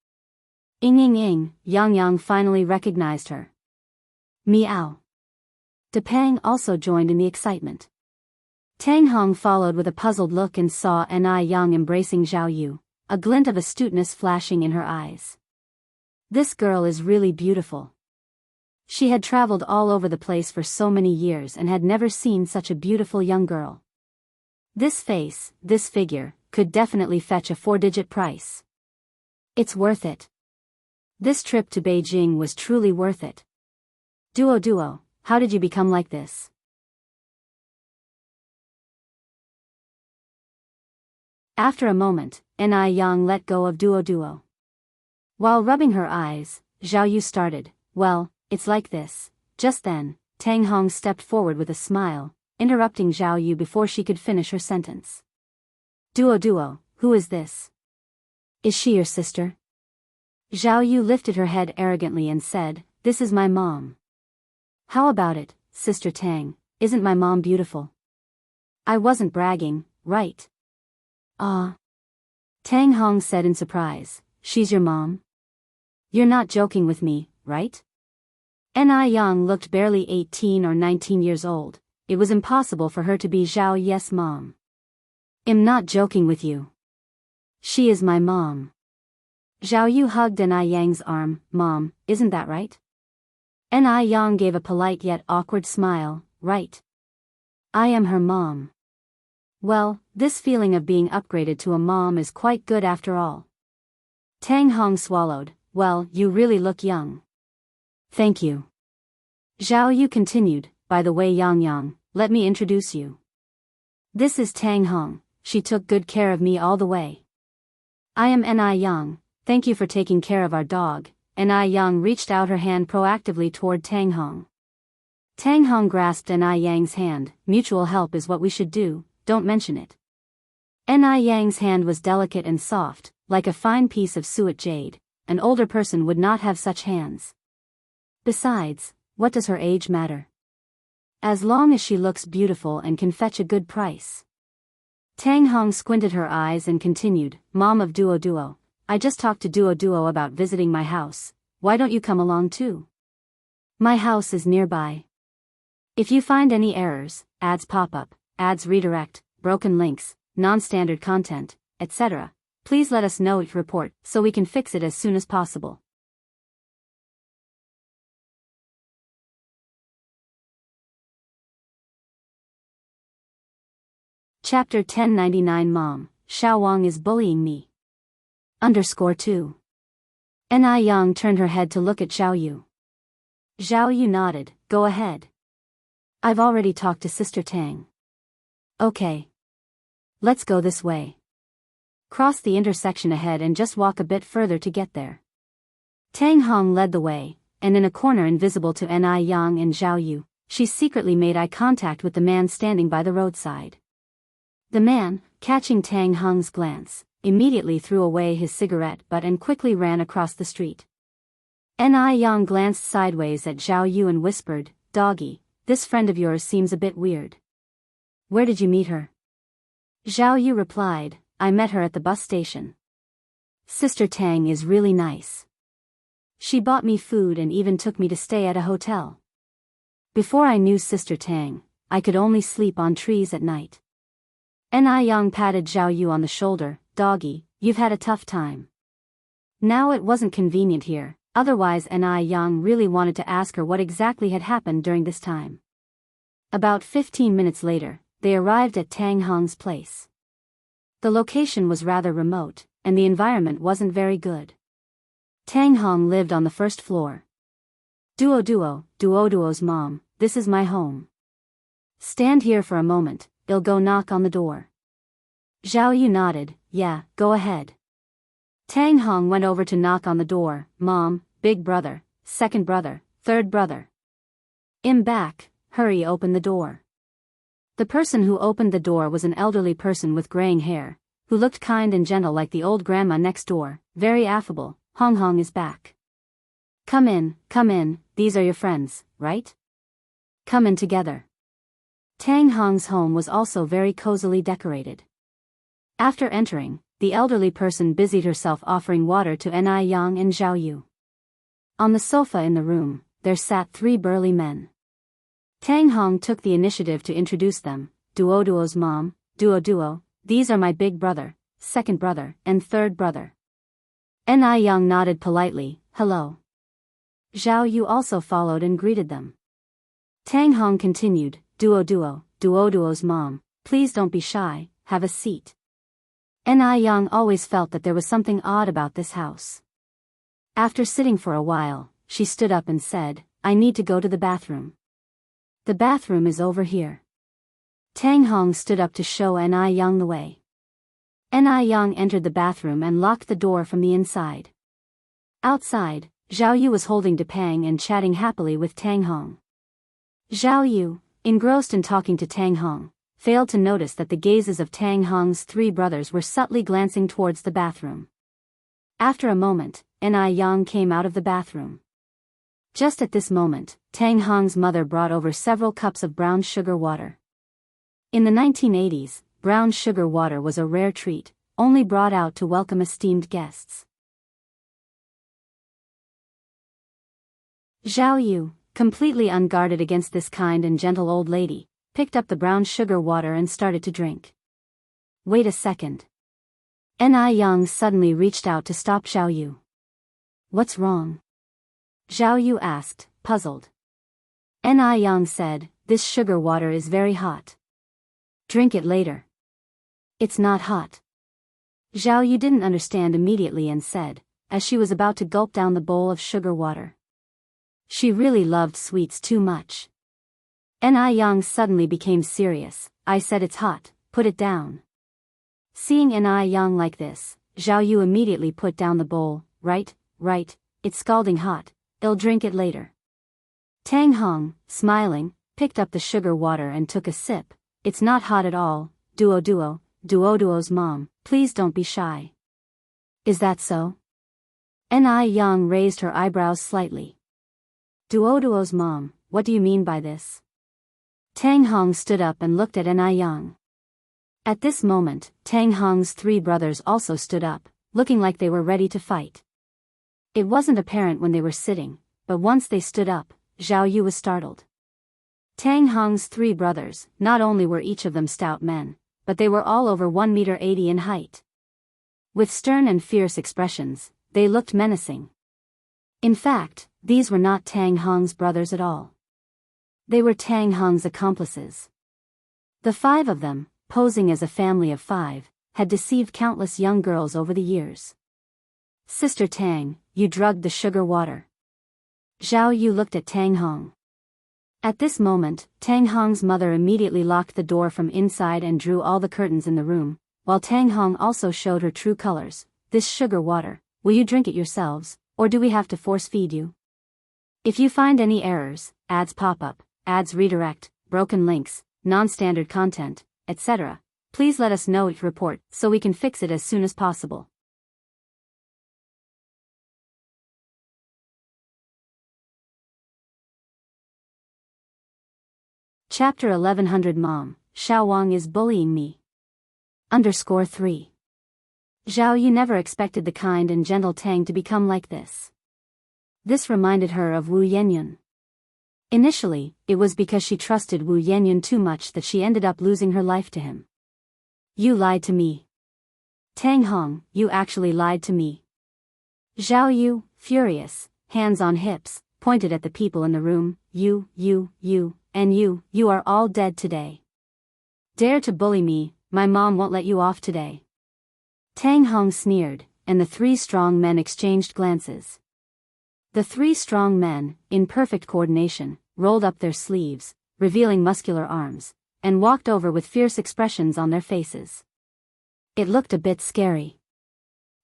Ing, Yang finally recognized her. Meow. Depang also joined in the excitement. Tang Hong followed with a puzzled look and saw N.I. Yang embracing Zhao Yu, a glint of astuteness flashing in her eyes. This girl is really beautiful. She had traveled all over the place for so many years and had never seen such a beautiful young girl. This face, this figure, could definitely fetch a 4-digit price. It's worth it. This trip to Beijing was truly worth it. Duo, how did you become like this? After a moment, Ni Yang let go of Duo. While rubbing her eyes, Zhao Yu started, well, it's like this. Just then, Tang Hong stepped forward with a smile, interrupting Zhao Yu before she could finish her sentence. Duo, who is this? Is she your sister? Zhao Yu lifted her head arrogantly and said, this is my mom. How about it, Sister Tang, isn't my mom beautiful? I wasn't bragging, right? Tang Hong said in surprise, she's your mom? You're not joking with me, right? Ni Yang looked barely 18 or 19 years old. It was impossible for her to be Zhao Yu's mom. I'm not joking with you. She is my mom. Zhao Yu hugged Ni Yang's arm, Mom, isn't that right? Ni Yang gave a polite yet awkward smile, right. I am her mom. Well, this feeling of being upgraded to a mom is quite good after all. Tang Hong swallowed, well, you really look young. Thank you. Zhao Yu continued, by the way Yang, let me introduce you. This is Tang Hong, she took good care of me all the way. I am Ni Yang, thank you for taking care of our dog. Ni Yang reached out her hand proactively toward Tang Hong. Tang Hong grasped Ni Yang's hand, mutual help is what we should do, don't mention it. Ni Yang's hand was delicate and soft, like a fine piece of suet jade. An older person would not have such hands. Besides, what does her age matter? As long as she looks beautiful and can fetch a good price. Tang Hong squinted her eyes and continued, Mom of Duo, I just talked to Duo about visiting my house, why don't you come along too? My house is nearby. If you find any errors, ads pop up, ads redirect, broken links, non-standard content, etc., please let us know each report so we can fix it as soon as possible. Chapter 1099 Mom, Xiao Wang is bullying me. _2. Ni Yang turned her head to look at Zhao Yu. Zhao Yu nodded, go ahead. I've already talked to Sister Tang. Okay. Let's go this way. Cross the intersection ahead and just walk a bit further to get there. Tang Hong led the way, and in a corner invisible to Ni Yang and Zhao Yu, she secretly made eye contact with the man standing by the roadside. The man, catching Tang Hong's glance, immediately threw away his cigarette butt and quickly ran across the street. Ni Yang glanced sideways at Zhao Yu and whispered, Doggy, this friend of yours seems a bit weird. Where did you meet her? Zhao Yu replied, I met her at the bus station. Sister Tang is really nice. She bought me food and even took me to stay at a hotel. Before I knew Sister Tang, I could only sleep on trees at night. Ni Yang patted Zhao Yu on the shoulder, Doggy, you've had a tough time. Now it wasn't convenient here, otherwise Ni Yang really wanted to ask her what exactly had happened during this time. About 15 minutes later, they arrived at Tang Hong's place. The location was rather remote, and the environment wasn't very good. Tang Hong lived on the first floor. Duo's mom, this is my home. Stand here for a moment, I'll go knock on the door. Zhao Yu nodded, yeah, go ahead. Tang Hong went over to knock on the door, Mom, big brother, second brother, third brother. I'm back, hurry open the door. The person who opened the door was an elderly person with graying hair, who looked kind and gentle like the old grandma next door, very affable. Hong is back. Come in, these are your friends, right? Come in together. Tang Hong's home was also very cozily decorated. After entering, the elderly person busied herself offering water to Ni Yang and Zhao Yu. On the sofa in the room, there sat 3 burly men. Tang Hong took the initiative to introduce them, Duo's mom, Duo, these are my big brother, second brother, and third brother. Ni Yang nodded politely, hello. Zhao Yu also followed and greeted them. Tang Hong continued, Duo's mom, please don't be shy, have a seat. Ni Yang always felt that there was something odd about this house. After sitting for a while, she stood up and said, I need to go to the bathroom. The bathroom is over here. Tang Hong stood up to show Ni Yang the way. Ni Yang entered the bathroom and locked the door from the inside. Outside, Zhao Yu was holding Depang and chatting happily with Tang Hong. Zhao Yu, engrossed in talking to Tang Hong, failed to notice that the gazes of Tang Hong's three brothers were subtly glancing towards the bathroom. After a moment, Ni Yang came out of the bathroom. Just at this moment, Tang Hong's mother brought over several cups of brown sugar water. In the 1980s, brown sugar water was a rare treat, only brought out to welcome esteemed guests. Zhao Yu, completely unguarded against this kind and gentle old lady, picked up the brown sugar water and started to drink. Wait a second. Ni Yang suddenly reached out to stop Zhao Yu. What's wrong? Zhao Yu asked, puzzled. Ni Yang said, this sugar water is very hot. Drink it later. It's not hot. Zhao Yu didn't understand immediately and said, as she was about to gulp down the bowl of sugar water. She really loved sweets too much. Ni Yang suddenly became serious. I said it's hot, put it down. Seeing Ni Yang like this, Zhao Yu immediately put down the bowl. Right, it's scalding hot, I'll drink it later. Tang Hong, smiling, picked up the sugar water and took a sip. It's not hot at all, Duo's mom, please don't be shy. Is that so? Ni Yang raised her eyebrows slightly. Duo's mom, what do you mean by this? Tang Hong stood up and looked at Ni Yang. At this moment, Tang Hong's three brothers also stood up, looking like they were ready to fight. It wasn't apparent when they were sitting, but once they stood up, Zhao Yu was startled. Tang Hong's three brothers, not only were each of them stout men, but they were all over 1.80 meters in height. With stern and fierce expressions, they looked menacing. In fact, these were not Tang Hong's brothers at all. They were Tang Hong's accomplices. The five of them, posing as a family of five, had deceived countless young girls over the years. Sister Tang, you drugged the sugar water. Zhao Yu looked at Tang Hong. At this moment, Tang Hong's mother immediately locked the door from inside and drew all the curtains in the room, while Tang Hong also showed her true colors. This sugar water, will you drink it yourselves, or do we have to force feed you? If you find any errors, ads pop up, ads redirect, broken links, non-standard content, etc., please let us know, report, so we can fix it as soon as possible. Chapter 1100 Mom, Xiao Wang is bullying me. _3. Zhao Yu never expected the kind and gentle Tang to become like this. This reminded her of Wu Yenyun. Initially, it was because she trusted Wu Yenyun too much that she ended up losing her life to him. You lied to me. Tang Hong, you actually lied to me. Zhao Yu, furious, hands on hips, pointed at the people in the room. You, and you are all dead today. Dare to bully me, my mom won't let you off today. Tang Hong sneered, and the three strong men exchanged glances. The three strong men, in perfect coordination, rolled up their sleeves, revealing muscular arms, and walked over with fierce expressions on their faces. It looked a bit scary.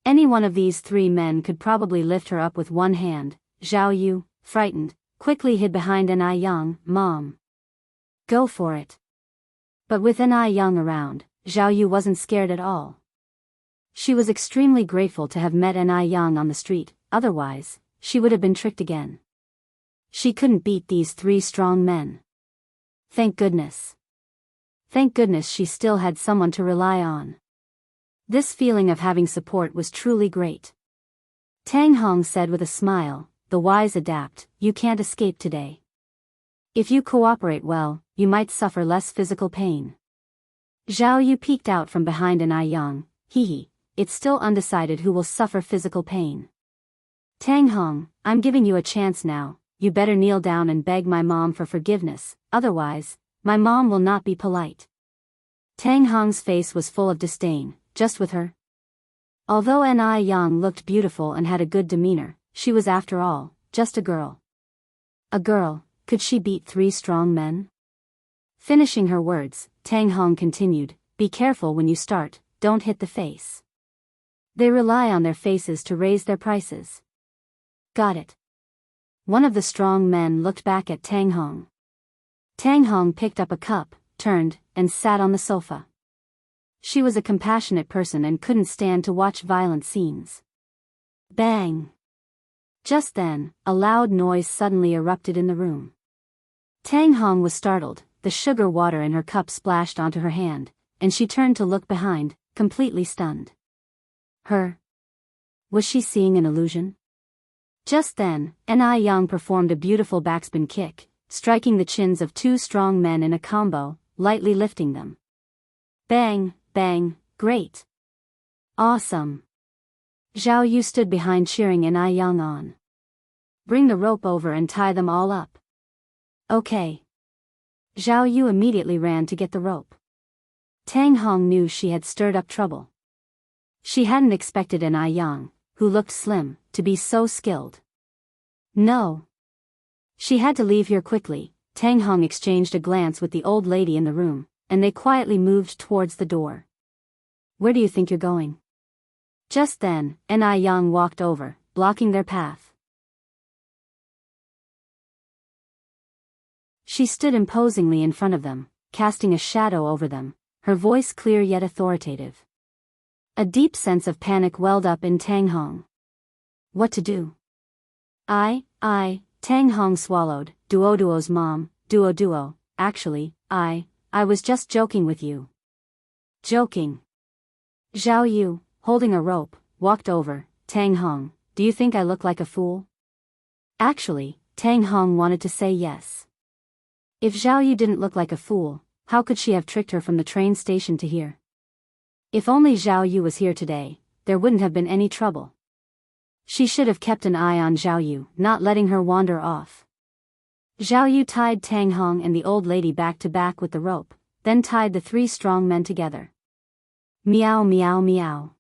Any one of these three men could probably lift her up with one hand. Zhao Yu, frightened, quickly hid behind Ni Yang. Mom. Go for it. But with Ni Yang around, Zhao Yu wasn't scared at all. She was extremely grateful to have met Ni Yang on the street, otherwise, she would have been tricked again. She couldn't beat these three strong men. Thank goodness. Thank goodness she still had someone to rely on. This feeling of having support was truly great. Tang Hong said with a smile, the wise adapt, you can't escape today. If you cooperate well, you might suffer less physical pain. Zhao Yu peeked out from behind Ni Yang. It's still undecided who will suffer physical pain. Tang Hong, I'm giving you a chance now, you better kneel down and beg my mom for forgiveness, otherwise, my mom will not be polite. Tang Hong's face was full of disdain, just with her. Although Ni Yang looked beautiful and had a good demeanor, she was after all, just a girl. A girl, could she beat 3 strong men? Finishing her words, Tang Hong continued, be careful when you start, don't hit the face. They rely on their faces to raise their prices. Got it. One of the strong men looked back at Tang Hong. Tang Hong picked up a cup, turned, and sat on the sofa. She was a compassionate person and couldn't stand to watch violent scenes. Bang! Just then, a loud noise suddenly erupted in the room. Tang Hong was startled, the sugar water in her cup splashed onto her hand, and she turned to look behind, completely stunned. Was she seeing an illusion? Just then, Ni Yang performed a beautiful backspin kick, striking the chins of 2 strong men in a combo, lightly lifting them. Bang, bang, great. Awesome. Zhao Yu stood behind cheering Ni Yang on. Bring the rope over and tie them all up. Okay. Zhao Yu immediately ran to get the rope. Tang Hong knew she had stirred up trouble. She hadn't expected Ni Yang, who looked slim, to be so skilled. No. She had to leave here quickly. Tang Hong exchanged a glance with the old lady in the room, and they quietly moved towards the door. Where do you think you're going? Just then, Ni Yang walked over, blocking their path. She stood imposingly in front of them, casting a shadow over them, her voice clear yet authoritative. A deep sense of panic welled up in Tang Hong. What to do? Tang Hong swallowed. Duo's mom, Duo, actually, I was just joking with you. Joking. Zhao Yu, holding a rope, walked over. Tang Hong, do you think I look like a fool? Actually, Tang Hong wanted to say yes. If Zhao Yu didn't look like a fool, how could she have tricked her from the train station to here? If only Zhao Yu was here today, there wouldn't have been any trouble. She should have kept an eye on Zhao Yu, not letting her wander off. Zhao Yu tied Tang Hong and the old lady back to back with the rope, then tied the 3 strong men together. Meow meow meow.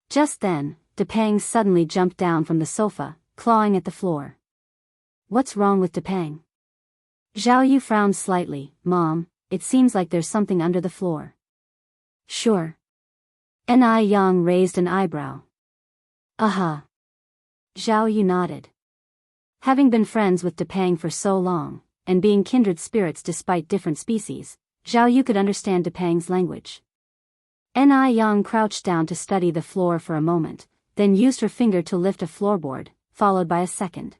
Just then, Depang suddenly jumped down from the sofa, clawing at the floor. What's wrong with Depang? Zhao Yu frowned slightly. Mom, it seems like there's something under the floor. Sure. Ni Yang raised an eyebrow. Aha. Zhao Yu nodded. Having been friends with Depang for so long, and being kindred spirits despite different species, Zhao Yu could understand Depang's language. Ni Yang crouched down to study the floor for a moment, then used her finger to lift a floorboard, followed by a second.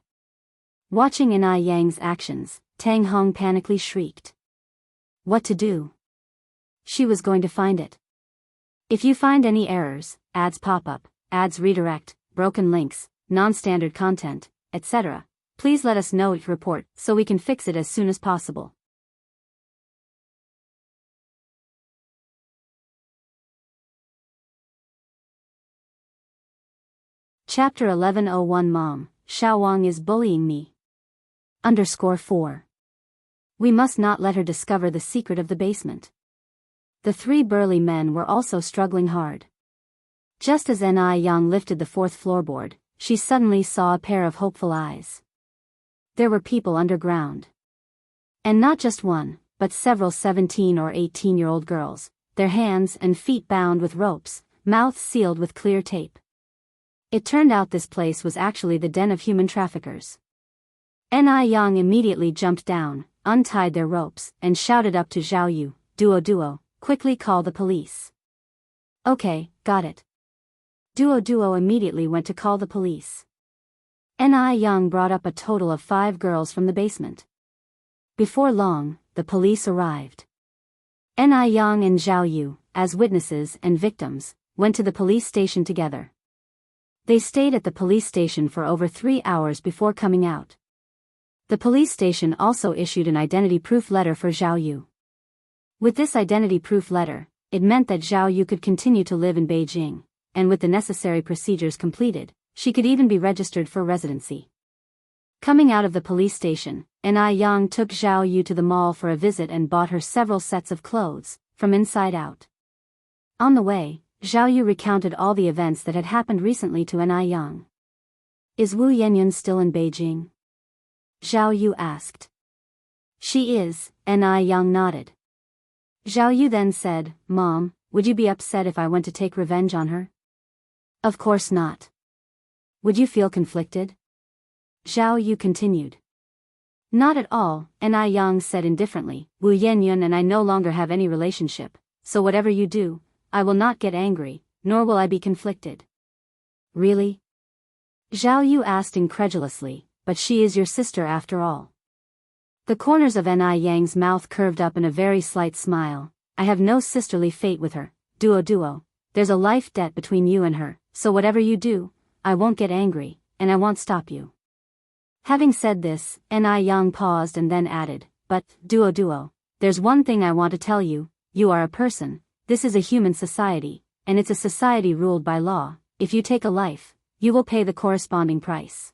Watching Ni Yang's actions, Tang Hong panically shrieked. What to do? She was going to find it. If you find any errors, ads pop up, ads redirect, broken links, non-standard content, etc., please let us know each report so we can fix it as soon as possible. Chapter 1101 Mom, Xiao Wang is bullying me. _4. We must not let her discover the secret of the basement. The 3 burly men were also struggling hard. Just as Ni Yang lifted the 4th floorboard, she suddenly saw a pair of hopeful eyes. There were people underground. And not just one, but several 17 or 18-year-old girls, their hands and feet bound with ropes, mouths sealed with clear tape. It turned out this place was actually the den of human traffickers. Ni Yang immediately jumped down, untied their ropes, and shouted up to Zhao Yu, Duo, quickly call the police. Okay, got it. Duo immediately went to call the police. Ni Yang brought up a total of 5 girls from the basement. Before long, the police arrived. Ni Yang and Zhao Yu, as witnesses and victims, went to the police station together. They stayed at the police station for over 3 hours before coming out. The police station also issued an identity proof letter for Zhao Yu. With this identity proof letter, it meant that Zhao Yu could continue to live in Beijing, and with the necessary procedures completed, she could even be registered for residency. Coming out of the police station, N.I. Yang took Zhao Yu to the mall for a visit and bought her several sets of clothes, from inside out. On the way, Zhao Yu recounted all the events that had happened recently to N.I. Yang. Is Wu Yanyan still in Beijing? Zhao Yu asked. She is, N.I. Yang nodded. Zhao Yu then said, Mom, would you be upset if I went to take revenge on her? Of course not. Would you feel conflicted? Zhao Yu continued. Not at all, N.I. Yang said indifferently. Wu Yanyan and I no longer have any relationship, so whatever you do, I will not get angry, nor will I be conflicted. Really? Zhao Yu asked incredulously, but she is your sister after all. The corners of N.I. Yang's mouth curved up in a very slight smile. I have no sisterly fate with her, duo. There's a life debt between you and her, so whatever you do, I won't get angry, and I won't stop you. Having said this, N.I. Yang paused and then added, but, duo, there's one thing I want to tell you, you are a person, this is a human society, and it's a society ruled by law. If you take a life, you will pay the corresponding price.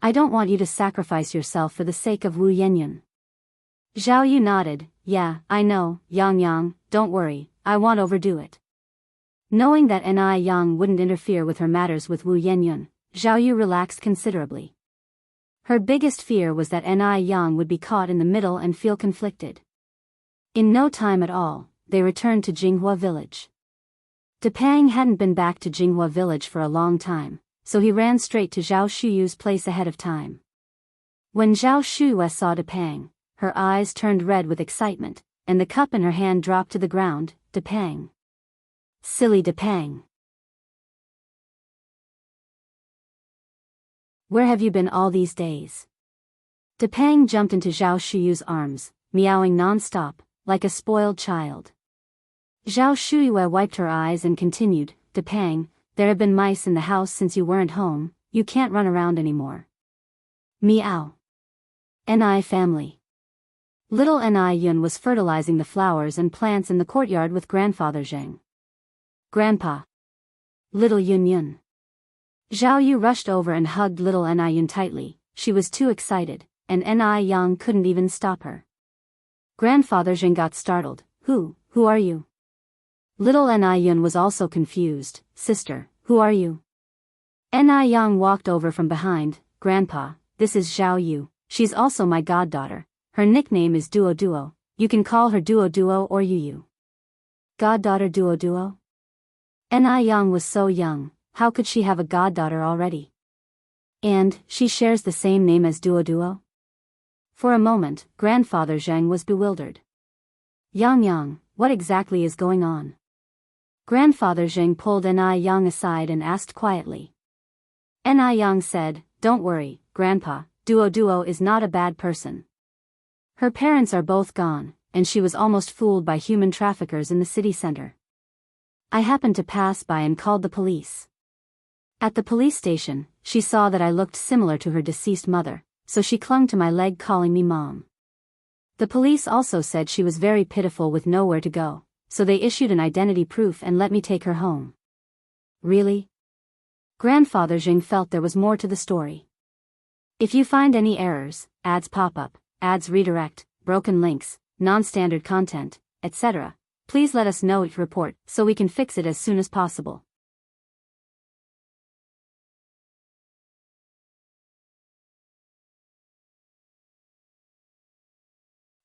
I don't want you to sacrifice yourself for the sake of Wu Yanyan. Zhao Yu nodded, yeah, I know, Yang, don't worry, I won't overdo it. Knowing that N.I. Yang wouldn't interfere with her matters with Wu Yanyan, Zhao Yu relaxed considerably. Her biggest fear was that N.I. Yang would be caught in the middle and feel conflicted. In no time at all, they returned to Jinghua village. Depang hadn't been back to Jinghua village for a long time, so he ran straight to Zhao Shuyu's place ahead of time. When Zhao Shuyu saw Depang, her eyes turned red with excitement, and the cup in her hand dropped to the ground. Depang. Silly Depang. Where have you been all these days? Depang jumped into Zhao Shuyu's arms, meowing non-stop, like a spoiled child. Zhao Shuyu wiped her eyes and continued, Depang, there have been mice in the house since you weren't home, you can't run around anymore. Meow. N.I. family. Little N.I. Yun was fertilizing the flowers and plants in the courtyard with grandfather Zheng. Grandpa. Little Yun. Zhao Yu rushed over and hugged little N.I. Yun tightly. She was too excited, and N.I. Yang couldn't even stop her. Grandfather Zheng got startled. Who are you? Little N.I. Yun was also confused. Sister, who are you? N.I. Yang walked over from behind. Grandpa, this is Zhao Yu. She's also my goddaughter. Her nickname is Duo. You can call her Duo or Yu. Goddaughter Duo? N.I. Yang was so young, how could she have a goddaughter already? And, she shares the same name as Duo? For a moment, Grandfather Zheng was bewildered. Yang, what exactly is going on? Grandfather Zheng pulled N.I. Yang aside and asked quietly. N.I. Yang said, Don't worry, Grandpa, Duo is not a bad person. Her parents are both gone, and she was almost fooled by human traffickers in the city center. I happened to pass by and called the police. At the police station, she saw that I looked similar to her deceased mother, so she clung to my leg calling me Mom. The police also said she was very pitiful with nowhere to go, so they issued an identity proof and let me take her home. Really? Grandfather Zheng felt there was more to the story. If you find any errors, ads pop up, ads redirect, broken links, non-standard content, etc., please let us know each report so we can fix it as soon as possible.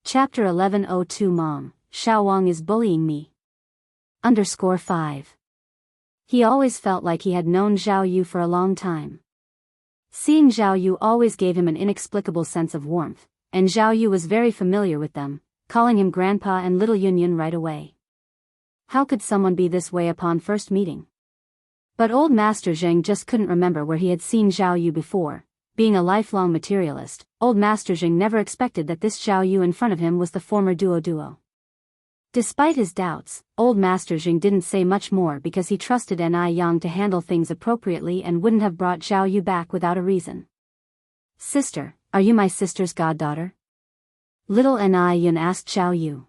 Chapter 1102 Mom, Xiaowang is bullying me. _5. He always felt like he had known Zhao Yu for a long time. Seeing Zhao Yu always gave him an inexplicable sense of warmth, and Zhao Yu was very familiar with them, calling him Grandpa and Little Yun right away. How could someone be this way upon first meeting? But old Master Zheng just couldn't remember where he had seen Zhao Yu before. Being a lifelong materialist, old Master Zheng never expected that this Zhao Yu in front of him was the former Duo. Despite his doubts, old Master Zheng didn't say much more because he trusted N.I. Yang to handle things appropriately and wouldn't have brought Zhao Yu back without a reason. Sister, are you my sister's goddaughter? Little N.I. Yun asked Zhao Yu.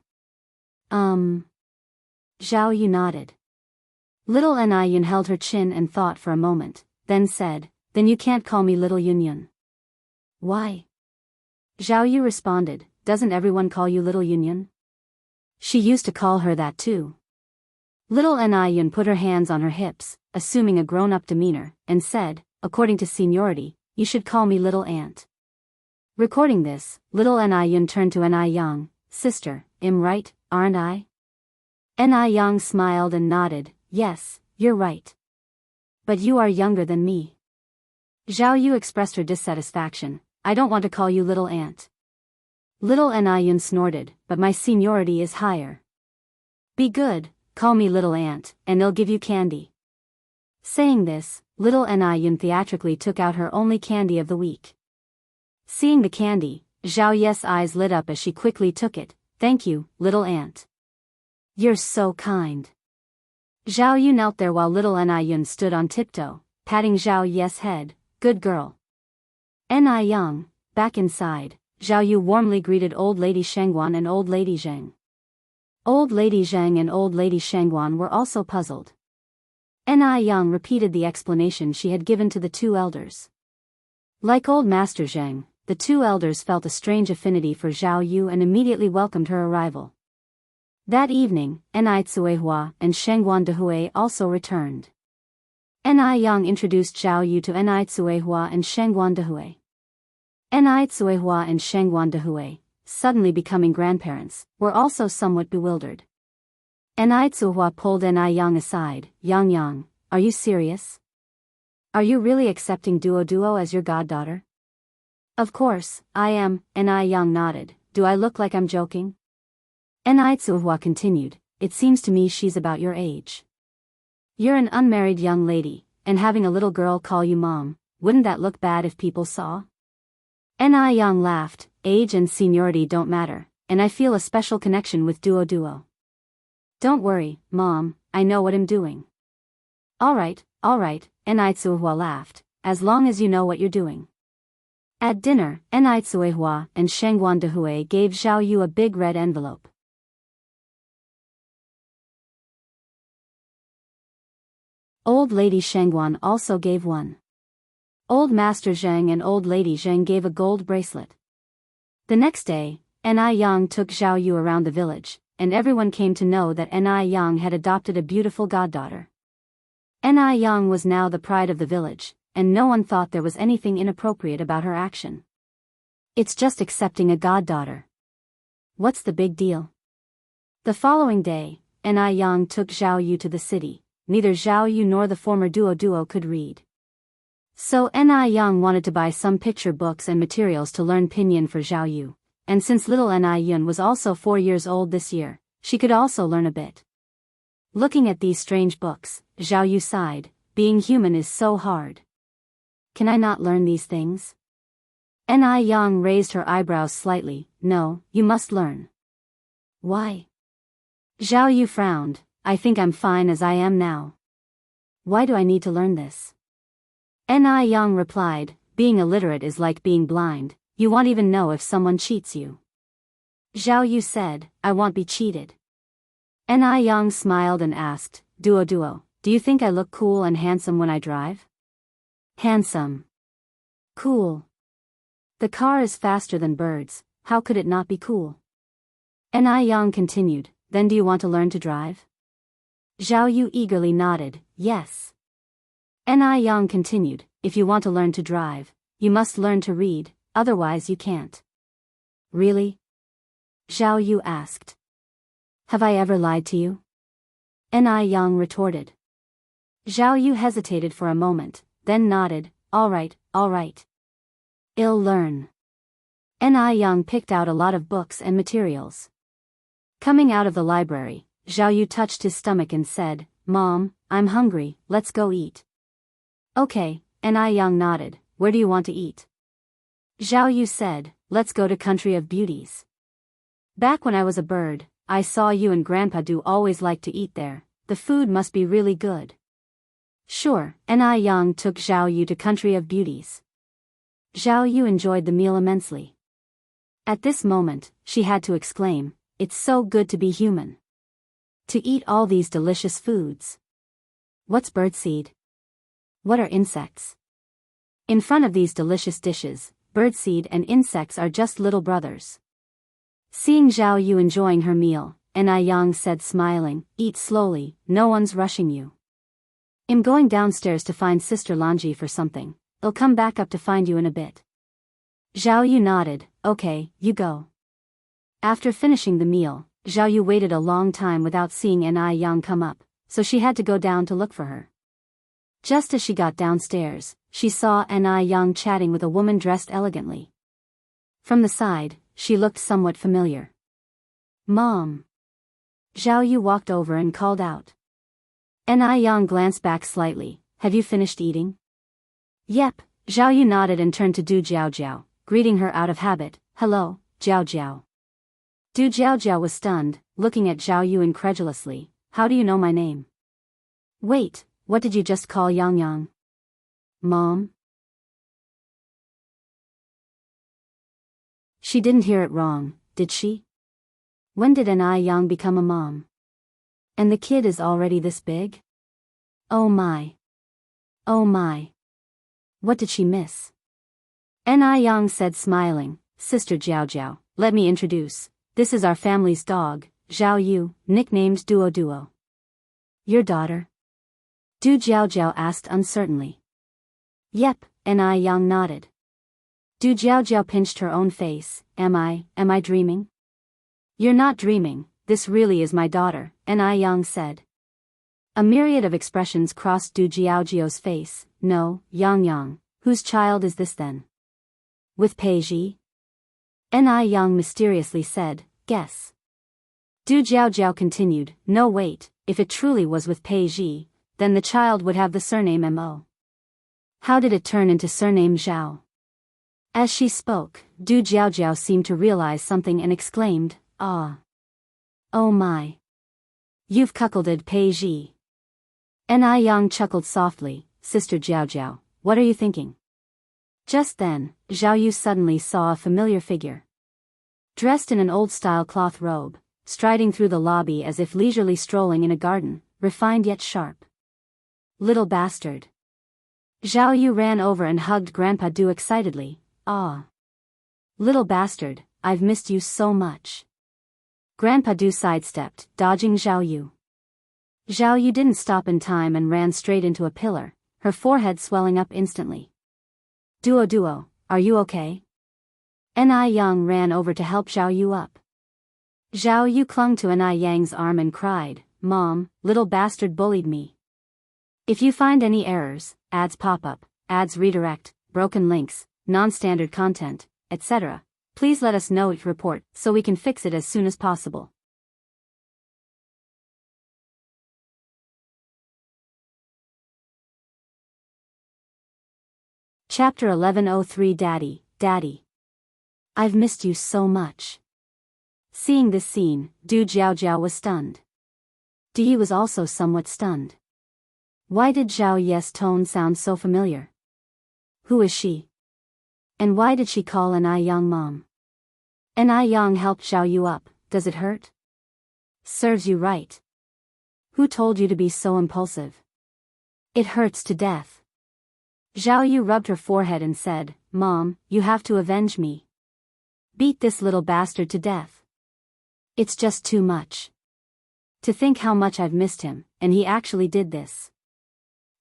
Zhao Yu nodded. Little N.I. Yun held her chin and thought for a moment. then said, "Then you can't call me Little Yun Yun." "Why?" Zhao Yu responded, "Doesn't everyone call you Little Yun Yun?" She used to call her that too. Little Yun put her hands on her hips, assuming a grown-up demeanor, and said, "According to seniority, you should call me Little Aunt." Recording this, Little Yun turned to Yang, "Sister, I'm right, aren't I?" Yang smiled and nodded, "Yes, you're right. But you are younger than me." Zhao Yu expressed her dissatisfaction, "I don't want to call you Little Aunt." Little Yun snorted, "But my seniority is higher. Be good, call me Little Aunt, and they'll give you candy." Saying this, Little Yun theatrically took out her only candy of the week. Seeing the candy, Zhao Yu's eyes lit up as she quickly took it. "Thank you, Little Aunt. You're so kind." Zhao Yu knelt there while Little Yun stood on tiptoe, patting Zhao Yu's head. "Good girl." Yang, back inside, Zhao Yu warmly greeted Old Lady Shangguan and Old Lady Zhang. Old Lady Zhang and Old Lady Shangguan were also puzzled. Yang repeated the explanation she had given to the two elders. Like Old Master Zhang, the two elders felt a strange affinity for Zhao Yu and immediately welcomed her arrival. That evening, Cuehua and Shangguan Dehui also returned. Yang introduced Zhao Yu to Cuehua and Shangguan Dehui. Cuehua and Shangguan Dehui, suddenly becoming grandparents, were also somewhat bewildered. Cuehua pulled Yang aside. Yang, are you serious? Are you really accepting Duo as your goddaughter?" "Of course, I am," Yang nodded. "Do I look like I'm joking?" Cuehua continued, "It seems to me she's about your age. You're an unmarried young lady, and having a little girl call you mom, wouldn't that look bad if people saw?" Yang laughed, "Age and seniority don't matter, and I feel a special connection with Duo. Don't worry, Mom, I know what I'm doing." All right, Cuehua laughed, "as long as you know what you're doing." At dinner, Cuehua and Shangguan Dehui gave Zhao Yu a big red envelope. Old Lady Shangguan also gave one. Old Master Zhang and Old Lady Zhang gave a gold bracelet. The next day, Yang took Zhao Yu around the village, and everyone came to know that Yang had adopted a beautiful goddaughter. Yang was now the pride of the village, and no one thought there was anything inappropriate about her action. It's just accepting a goddaughter. What's the big deal? The following day, Yang took Zhao Yu to the city. Neither Zhao Yu nor the former Duo could read. So Yang wanted to buy some picture books and materials to learn pinyin for Zhao Yu, and since little Yun was also 4 years old this year, she could also learn a bit. Looking at these strange books, Zhao Yu sighed, "Being human is so hard. Can I not learn these things?" Yang raised her eyebrows slightly. "No, you must learn." "Why?" Zhao Yu frowned. "I think I'm fine as I am now. Why do I need to learn this?" Yang replied, "Being illiterate is like being blind, you won't even know if someone cheats you." Zhao Yu said, "I won't be cheated." Yang smiled and asked, Duo, do you think I look cool and handsome when I drive?" "Handsome. Cool. The car is faster than birds, how could it not be cool?" Yang continued, "Then do you want to learn to drive?" Zhao Yu eagerly nodded, "Yes." Yang continued, "If you want to learn to drive, you must learn to read, otherwise you can't." "Really?" Zhao Yu asked. "Have I ever lied to you?" Yang retorted. Zhao Yu hesitated for a moment, then nodded, All right. I'll learn." Yang picked out a lot of books and materials. Coming out of the library, Zhao Yu touched his stomach and said, "Mom, I'm hungry, let's go eat." "Okay," Yang nodded, "Where do you want to eat?" Zhao Yu said, "Let's go to Country of Beauties. Back when I was a bird, I saw you and Grandpa do always like to eat there, the food must be really good." Sure, Yang took Zhao Yu to Country of Beauties. Zhao Yu enjoyed the meal immensely. At this moment, she had to exclaim, "It's so good to be human. To eat all these delicious foods. What's birdseed?" What are insects? In front of these delicious dishes, birdseed and insects are just little brothers. Seeing Zhao Yu enjoying her meal, Yang said smiling, eat slowly, no one's rushing you. I'm going downstairs to find Sister Lanji for something. I'll come back up to find you in a bit. Zhao Yu nodded, okay, you go. After finishing the meal, Zhao Yu waited a long time without seeing Yang come up, so she had to go down to look for her. Just as she got downstairs, she saw Yang chatting with a woman dressed elegantly. From the side, she looked somewhat familiar. Mom. Zhao Yu walked over and called out. Yang glanced back slightly, have you finished eating? Yep, Zhao Yu nodded and turned to Du Jiaojiao, greeting her out of habit, hello, Jiaojiao. Du Jiaojiao was stunned, looking at Zhao Yu incredulously, how do you know my name? Wait, what did you just call Yang? Mom? She didn't hear it wrong, did she? When did Yang become a mom? And the kid is already this big? Oh my. Oh my. What did she miss? Yang said smiling, Sister Jiaojiao, let me introduce, this is our family's dog, Zhao Yu, nicknamed Duo Duo. Your daughter? Du Jiaojiao asked uncertainly. Yep, Yang nodded. Du Jiaojiao pinched her own face, am I dreaming? You're not dreaming, this really is my daughter, Yang said. A myriad of expressions crossed Du Jiaojiao's face, no, Yang, whose child is this then? With Pei Ji? Yang mysteriously said, guess. Du Jiaojiao continued, no wait, if it truly was with Pei Ji, then the child would have the surname Mo. How did it turn into surname Zhao? As she spoke, Du Jiaojiao seemed to realize something and exclaimed, ah. Oh my. You've cuckolded Pei Ji. Yang chuckled softly, Sister Jiaojiao, what are you thinking? Just then, Zhao Yu suddenly saw a familiar figure. Dressed in an old-style cloth robe, striding through the lobby as if leisurely strolling in a garden, refined yet sharp. Little bastard. Zhao Yu ran over and hugged Grandpa Du excitedly, ah. Little bastard, I've missed you so much. Grandpa Du sidestepped, dodging Zhao Yu. Zhao Yu didn't stop in time and ran straight into a pillar, her forehead swelling up instantly. Duo, are you okay? Yang ran over to help Zhao Yu up. Zhao Yu clung to Yang's arm and cried, Mom, little bastard bullied me. If you find any errors, ads pop up, ads redirect, broken links, non-standard content, etc., please let us know each report so we can fix it as soon as possible. Chapter 1103 Daddy. I've missed you so much. Seeing this scene, Du Jiaojiao was stunned. Di was also somewhat stunned. Why did Zhao Ye's tone sound so familiar? Who is she? And why did she call Yang mom? Yang helped Zhao Yu up, does it hurt? Serves you right. Who told you to be so impulsive? It hurts to death. Zhao Yu rubbed her forehead and said, Mom, you have to avenge me. Beat this little bastard to death. It's just too much. To think how much I've missed him, and he actually did this.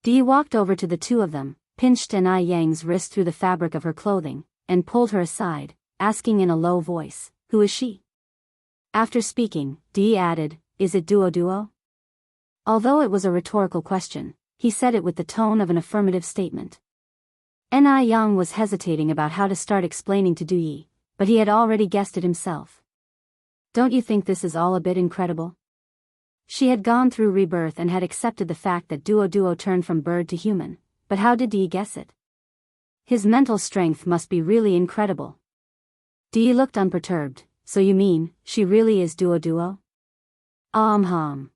Di walked over to the two of them, pinched Yang's wrist through the fabric of her clothing, and pulled her aside, asking in a low voice, who is she? After speaking, Di added, is it Duo? Although it was a rhetorical question, he said it with the tone of an affirmative statement. Yang was hesitating about how to start explaining to Du Yi, but he had already guessed it himself. Don't you think this is all a bit incredible? She had gone through rebirth and had accepted the fact that Duo turned from bird to human, but how did Di guess it? His mental strength must be really incredible. Di looked unperturbed, so you mean, she really is Duo? Yang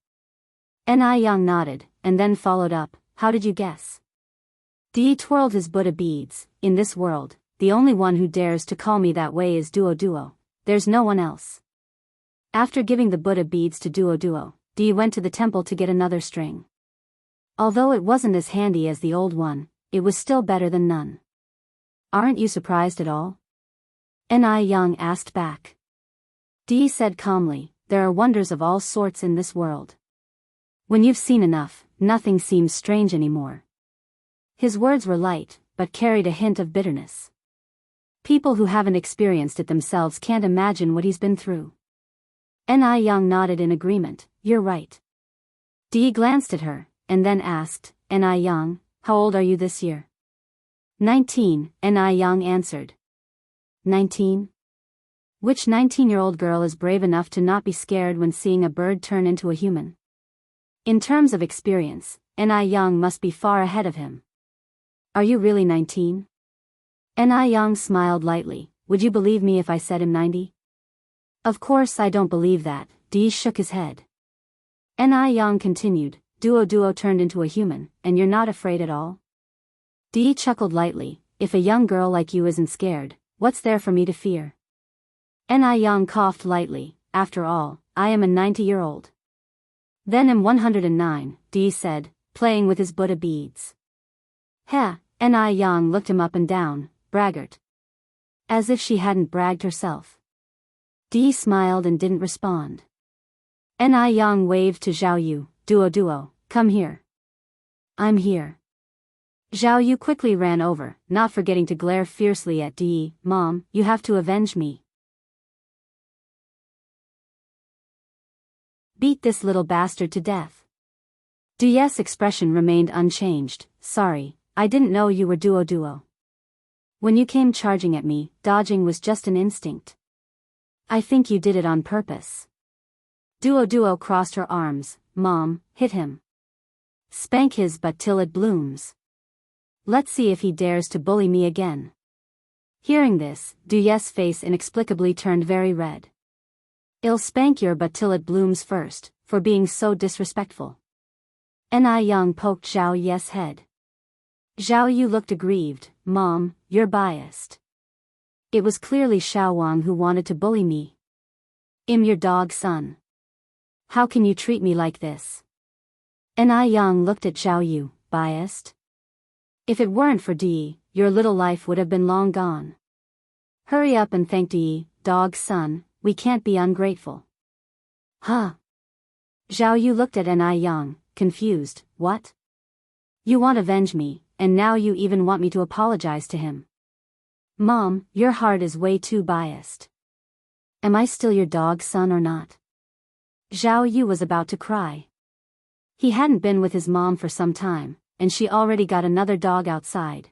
nodded, and then followed up, how did you guess? Di twirled his Buddha beads, in this world, the only one who dares to call me that way is Duo, there's no one else. After giving the Buddha beads to Duo, Di went to the temple to get another string. Although it wasn't as handy as the old one, it was still better than none. Aren't you surprised at all? Ni Young asked back. Dee said calmly, there are wonders of all sorts in this world. When you've seen enough, nothing seems strange anymore. His words were light, but carried a hint of bitterness. People who haven't experienced it themselves can't imagine what he's been through. Ni Young nodded in agreement, you're right. Dee glanced at her, and then asked, Ni Young, how old are you this year? 19, Ni Young answered. 19? Which 19-year-old girl is brave enough to not be scared when seeing a bird turn into a human? In terms of experience, Ni Young must be far ahead of him. Are you really 19? Ni Young smiled lightly, would you believe me if I said I'm 90? Of course I don't believe that, Dee shook his head. Ni Young continued, Duo turned into a human, and you're not afraid at all? Dee chuckled lightly, if a young girl like you isn't scared, what's there for me to fear? Ni Young coughed lightly, after all, I am a 90-year-old. Then I'm 109, Dee said, playing with his Buddha beads. Heh, Ni Young looked him up and down, braggart. As if she hadn't bragged herself. Dee smiled and didn't respond. Ni Young waved to Zhao Yu, Duo, come here. I'm here. Zhao Yu quickly ran over, not forgetting to glare fiercely at Dee, Mom, you have to avenge me. Beat this little bastard to death. Dee's expression remained unchanged, sorry, I didn't know you were Duo. When you came charging at me, dodging was just an instinct. I think you did it on purpose. Duo crossed her arms, Mom, hit him. Spank his butt till it blooms. Let's see if he dares to bully me again. Hearing this, Dee's face inexplicably turned very red. I'll spank your butt till it blooms first, for being so disrespectful. Ni Young poked Zhao Yu's head. Zhao Yu looked aggrieved, Mom, you're biased. It was clearly Xiao Wang who wanted to bully me. I'm your dog son. How can you treat me like this? Ni Young looked at Zhao Yu, biased? If it weren't for Dee, your little life would have been long gone. Hurry up and thank Dee, dog son, we can't be ungrateful. Huh? Zhao Yu looked at Ni Young, confused, what? You want to avenge me, and now you even want me to apologize to him. Mom, your heart is way too biased. Am I still your dog son or not? Zhao Yu was about to cry. He hadn't been with his mom for some time, and she already got another dog outside.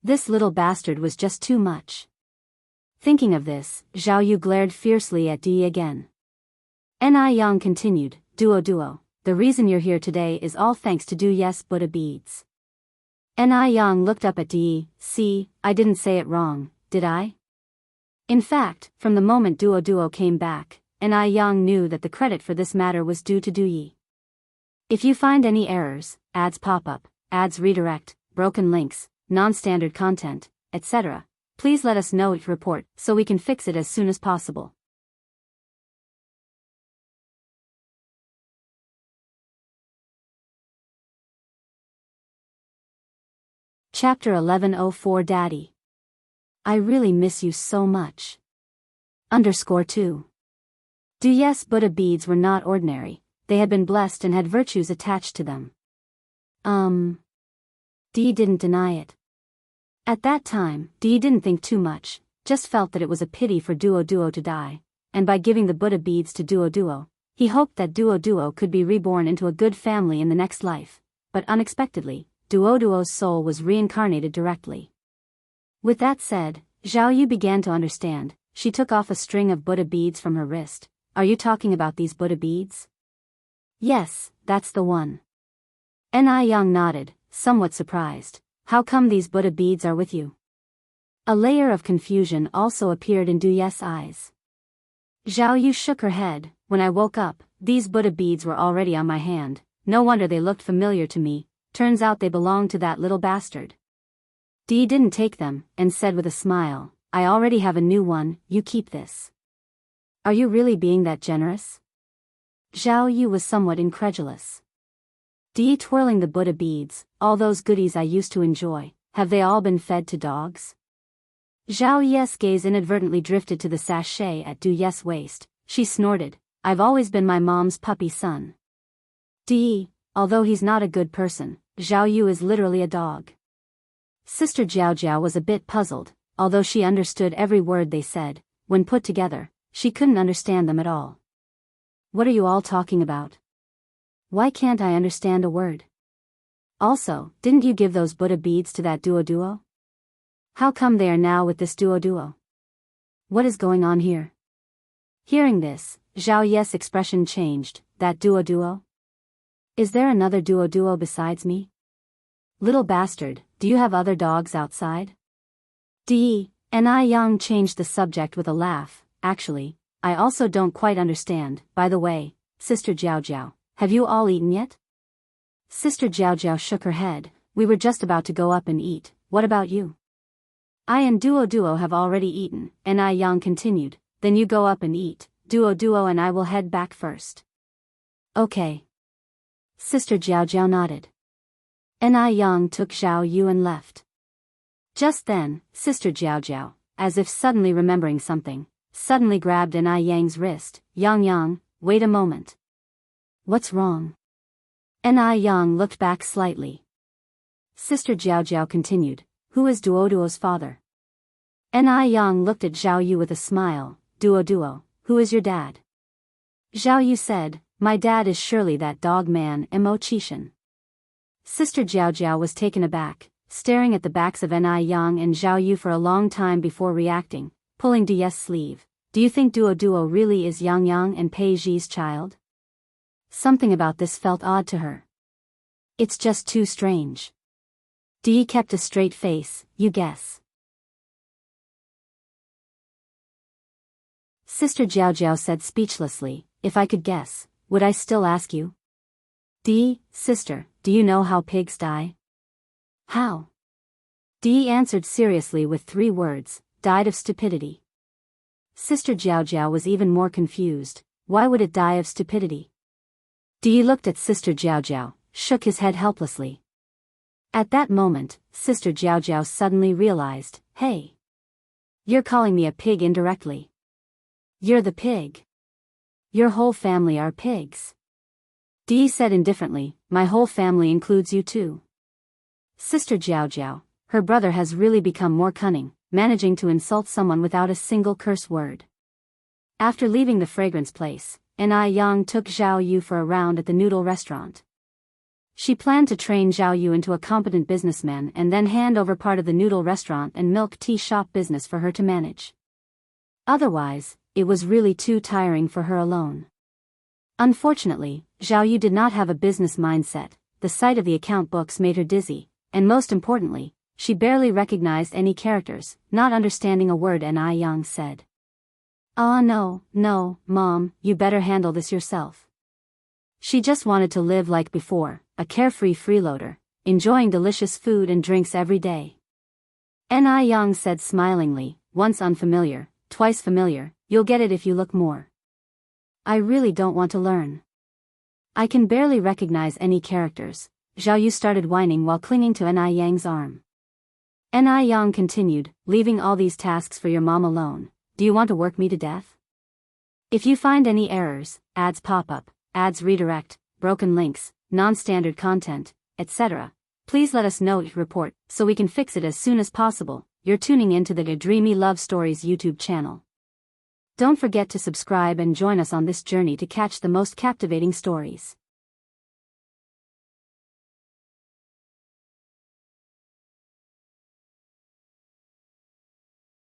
This little bastard was just too much. Thinking of this, Zhao Yu glared fiercely at Dee again. Ni Young continued, Duo, the reason you're here today is all thanks to Du's Buddha beads. Ni Young looked up at Dee, see, I didn't say it wrong, did I? In fact, from the moment Duo came back, Ni Young knew that the credit for this matter was due to Duyi. If you find any errors, ads pop up, ads redirect, broken links, non-standard content, etc., please let us know each report so we can fix it as soon as possible. Chapter 1104 Daddy. I really miss you so much. _2. Du's Buddha beads were not ordinary, they had been blessed and had virtues attached to them. Dee didn't deny it. At that time, Dee didn't think too much, just felt that it was a pity for Duo to die, and by giving the Buddha beads to Duo, he hoped that Duo could be reborn into a good family in the next life, but unexpectedly, Duo's soul was reincarnated directly. With that said, Zhao Yu began to understand. She took off a string of Buddha beads from her wrist. Are you talking about these Buddha beads? Yes, that's the one. Ni Young nodded, somewhat surprised. How come these Buddha beads are with you? A layer of confusion also appeared in Du's eyes. Zhao Yu shook her head. When I woke up, these Buddha beads were already on my hand. No wonder they looked familiar to me. Turns out they belonged to that little bastard. Dee didn't take them, and said with a smile, I already have a new one, you keep this. Are you really being that generous? Zhao Yu was somewhat incredulous. Dee twirling the Buddha beads, all those goodies I used to enjoy, have they all been fed to dogs? Zhao Yes' gaze inadvertently drifted to the sachet at Du Yes' waist. She snorted, I've always been my mom's puppy son. Dee, although he's not a good person, Zhao Yu is literally a dog. Sister Jiao Jiao was a bit puzzled, although she understood every word they said. When put together, she couldn't understand them at all. What are you all talking about? Why can't I understand a word? Also, didn't you give those Buddha beads to that duo? How come they are now with this duo? What is going on here? Hearing this, Zhao Yes' expression changed. That duo? Is there another duo besides me? Little bastard, do you have other dogs outside? Dee, and I Yang changed the subject with a laugh. Actually, I also don't quite understand. By the way, Sister Jiao Jiao, have you all eaten yet? Sister Jiao Jiao shook her head. We were just about to go up and eat. What about you? I and duo have already eaten, and I Yang continued. Then you go up and eat, duo and I will head back first. Okay. Sister Jiao Jiao nodded. And I Yang took Zhao Yu and left. Just then, Sister Jiao Jiao, as if suddenly remembering something, suddenly grabbed An I Yang's wrist. Yang, wait a moment. What's wrong? An I Yang looked back slightly. Sister Jiao Jiao continued, who is Duo's father? An I Yang looked at Zhao Yu with a smile. Duo, who is your dad? Zhao Yu said, my dad is surely that dog man Mo Chishan. Sister Jiao Jiao was taken aback, staring at the backs of An I Yang and Zhao Yu for a long time before reacting, pulling Du Yes' sleeve. Do you think duo really is Yang and Pei Ji's child? Something about this felt odd to her. It's just too strange. Dee kept a straight face. You guess. Sister Jiao Jiao said speechlessly, if I could guess, would I still ask you? Dee, sister, do you know how pigs die? How? Dee answered seriously with 3 words, died of stupidity. Sister Jiao Jiao was even more confused. Why would it die of stupidity? Dee looked at Sister Jiao Jiao, shook his head helplessly. At that moment, Sister Jiao Jiao suddenly realized, hey. You're calling me a pig indirectly. You're the pig. Your whole family are pigs. Dee said indifferently, my whole family includes you too. Sister Jiao Jiao, her brother has really become more cunning, managing to insult someone without a single curse word. After leaving the fragrance place, An I Yang took Zhao Yu for a round at the noodle restaurant. She planned to train Zhao Yu into a competent businessman and then hand over part of the noodle restaurant and milk tea shop business for her to manage. Otherwise, it was really too tiring for her alone. Unfortunately, Zhao Yu did not have a business mindset. The sight of the account books made her dizzy, and most importantly, she barely recognized any characters, not understanding a word An I Yang said. No, Mom, you better handle this yourself. She just wanted to live like before, a carefree freeloader, enjoying delicious food and drinks every day. An I Yang said smilingly, once unfamiliar, twice familiar, you'll get it if you look more. I really don't want to learn. I can barely recognize any characters. Zhao Yu started whining while clinging to An I Yang's arm. An I Yang continued, leaving all these tasks for your mom alone. Do you want to work me to death? If you find any errors, ads pop up, ads redirect, broken links, non-standard content, etc., please let us know, report, so we can fix it as soon as possible. You're tuning into the Dreamy Love Stories YouTube channel. Don't forget to subscribe and join us on this journey to catch the most captivating stories.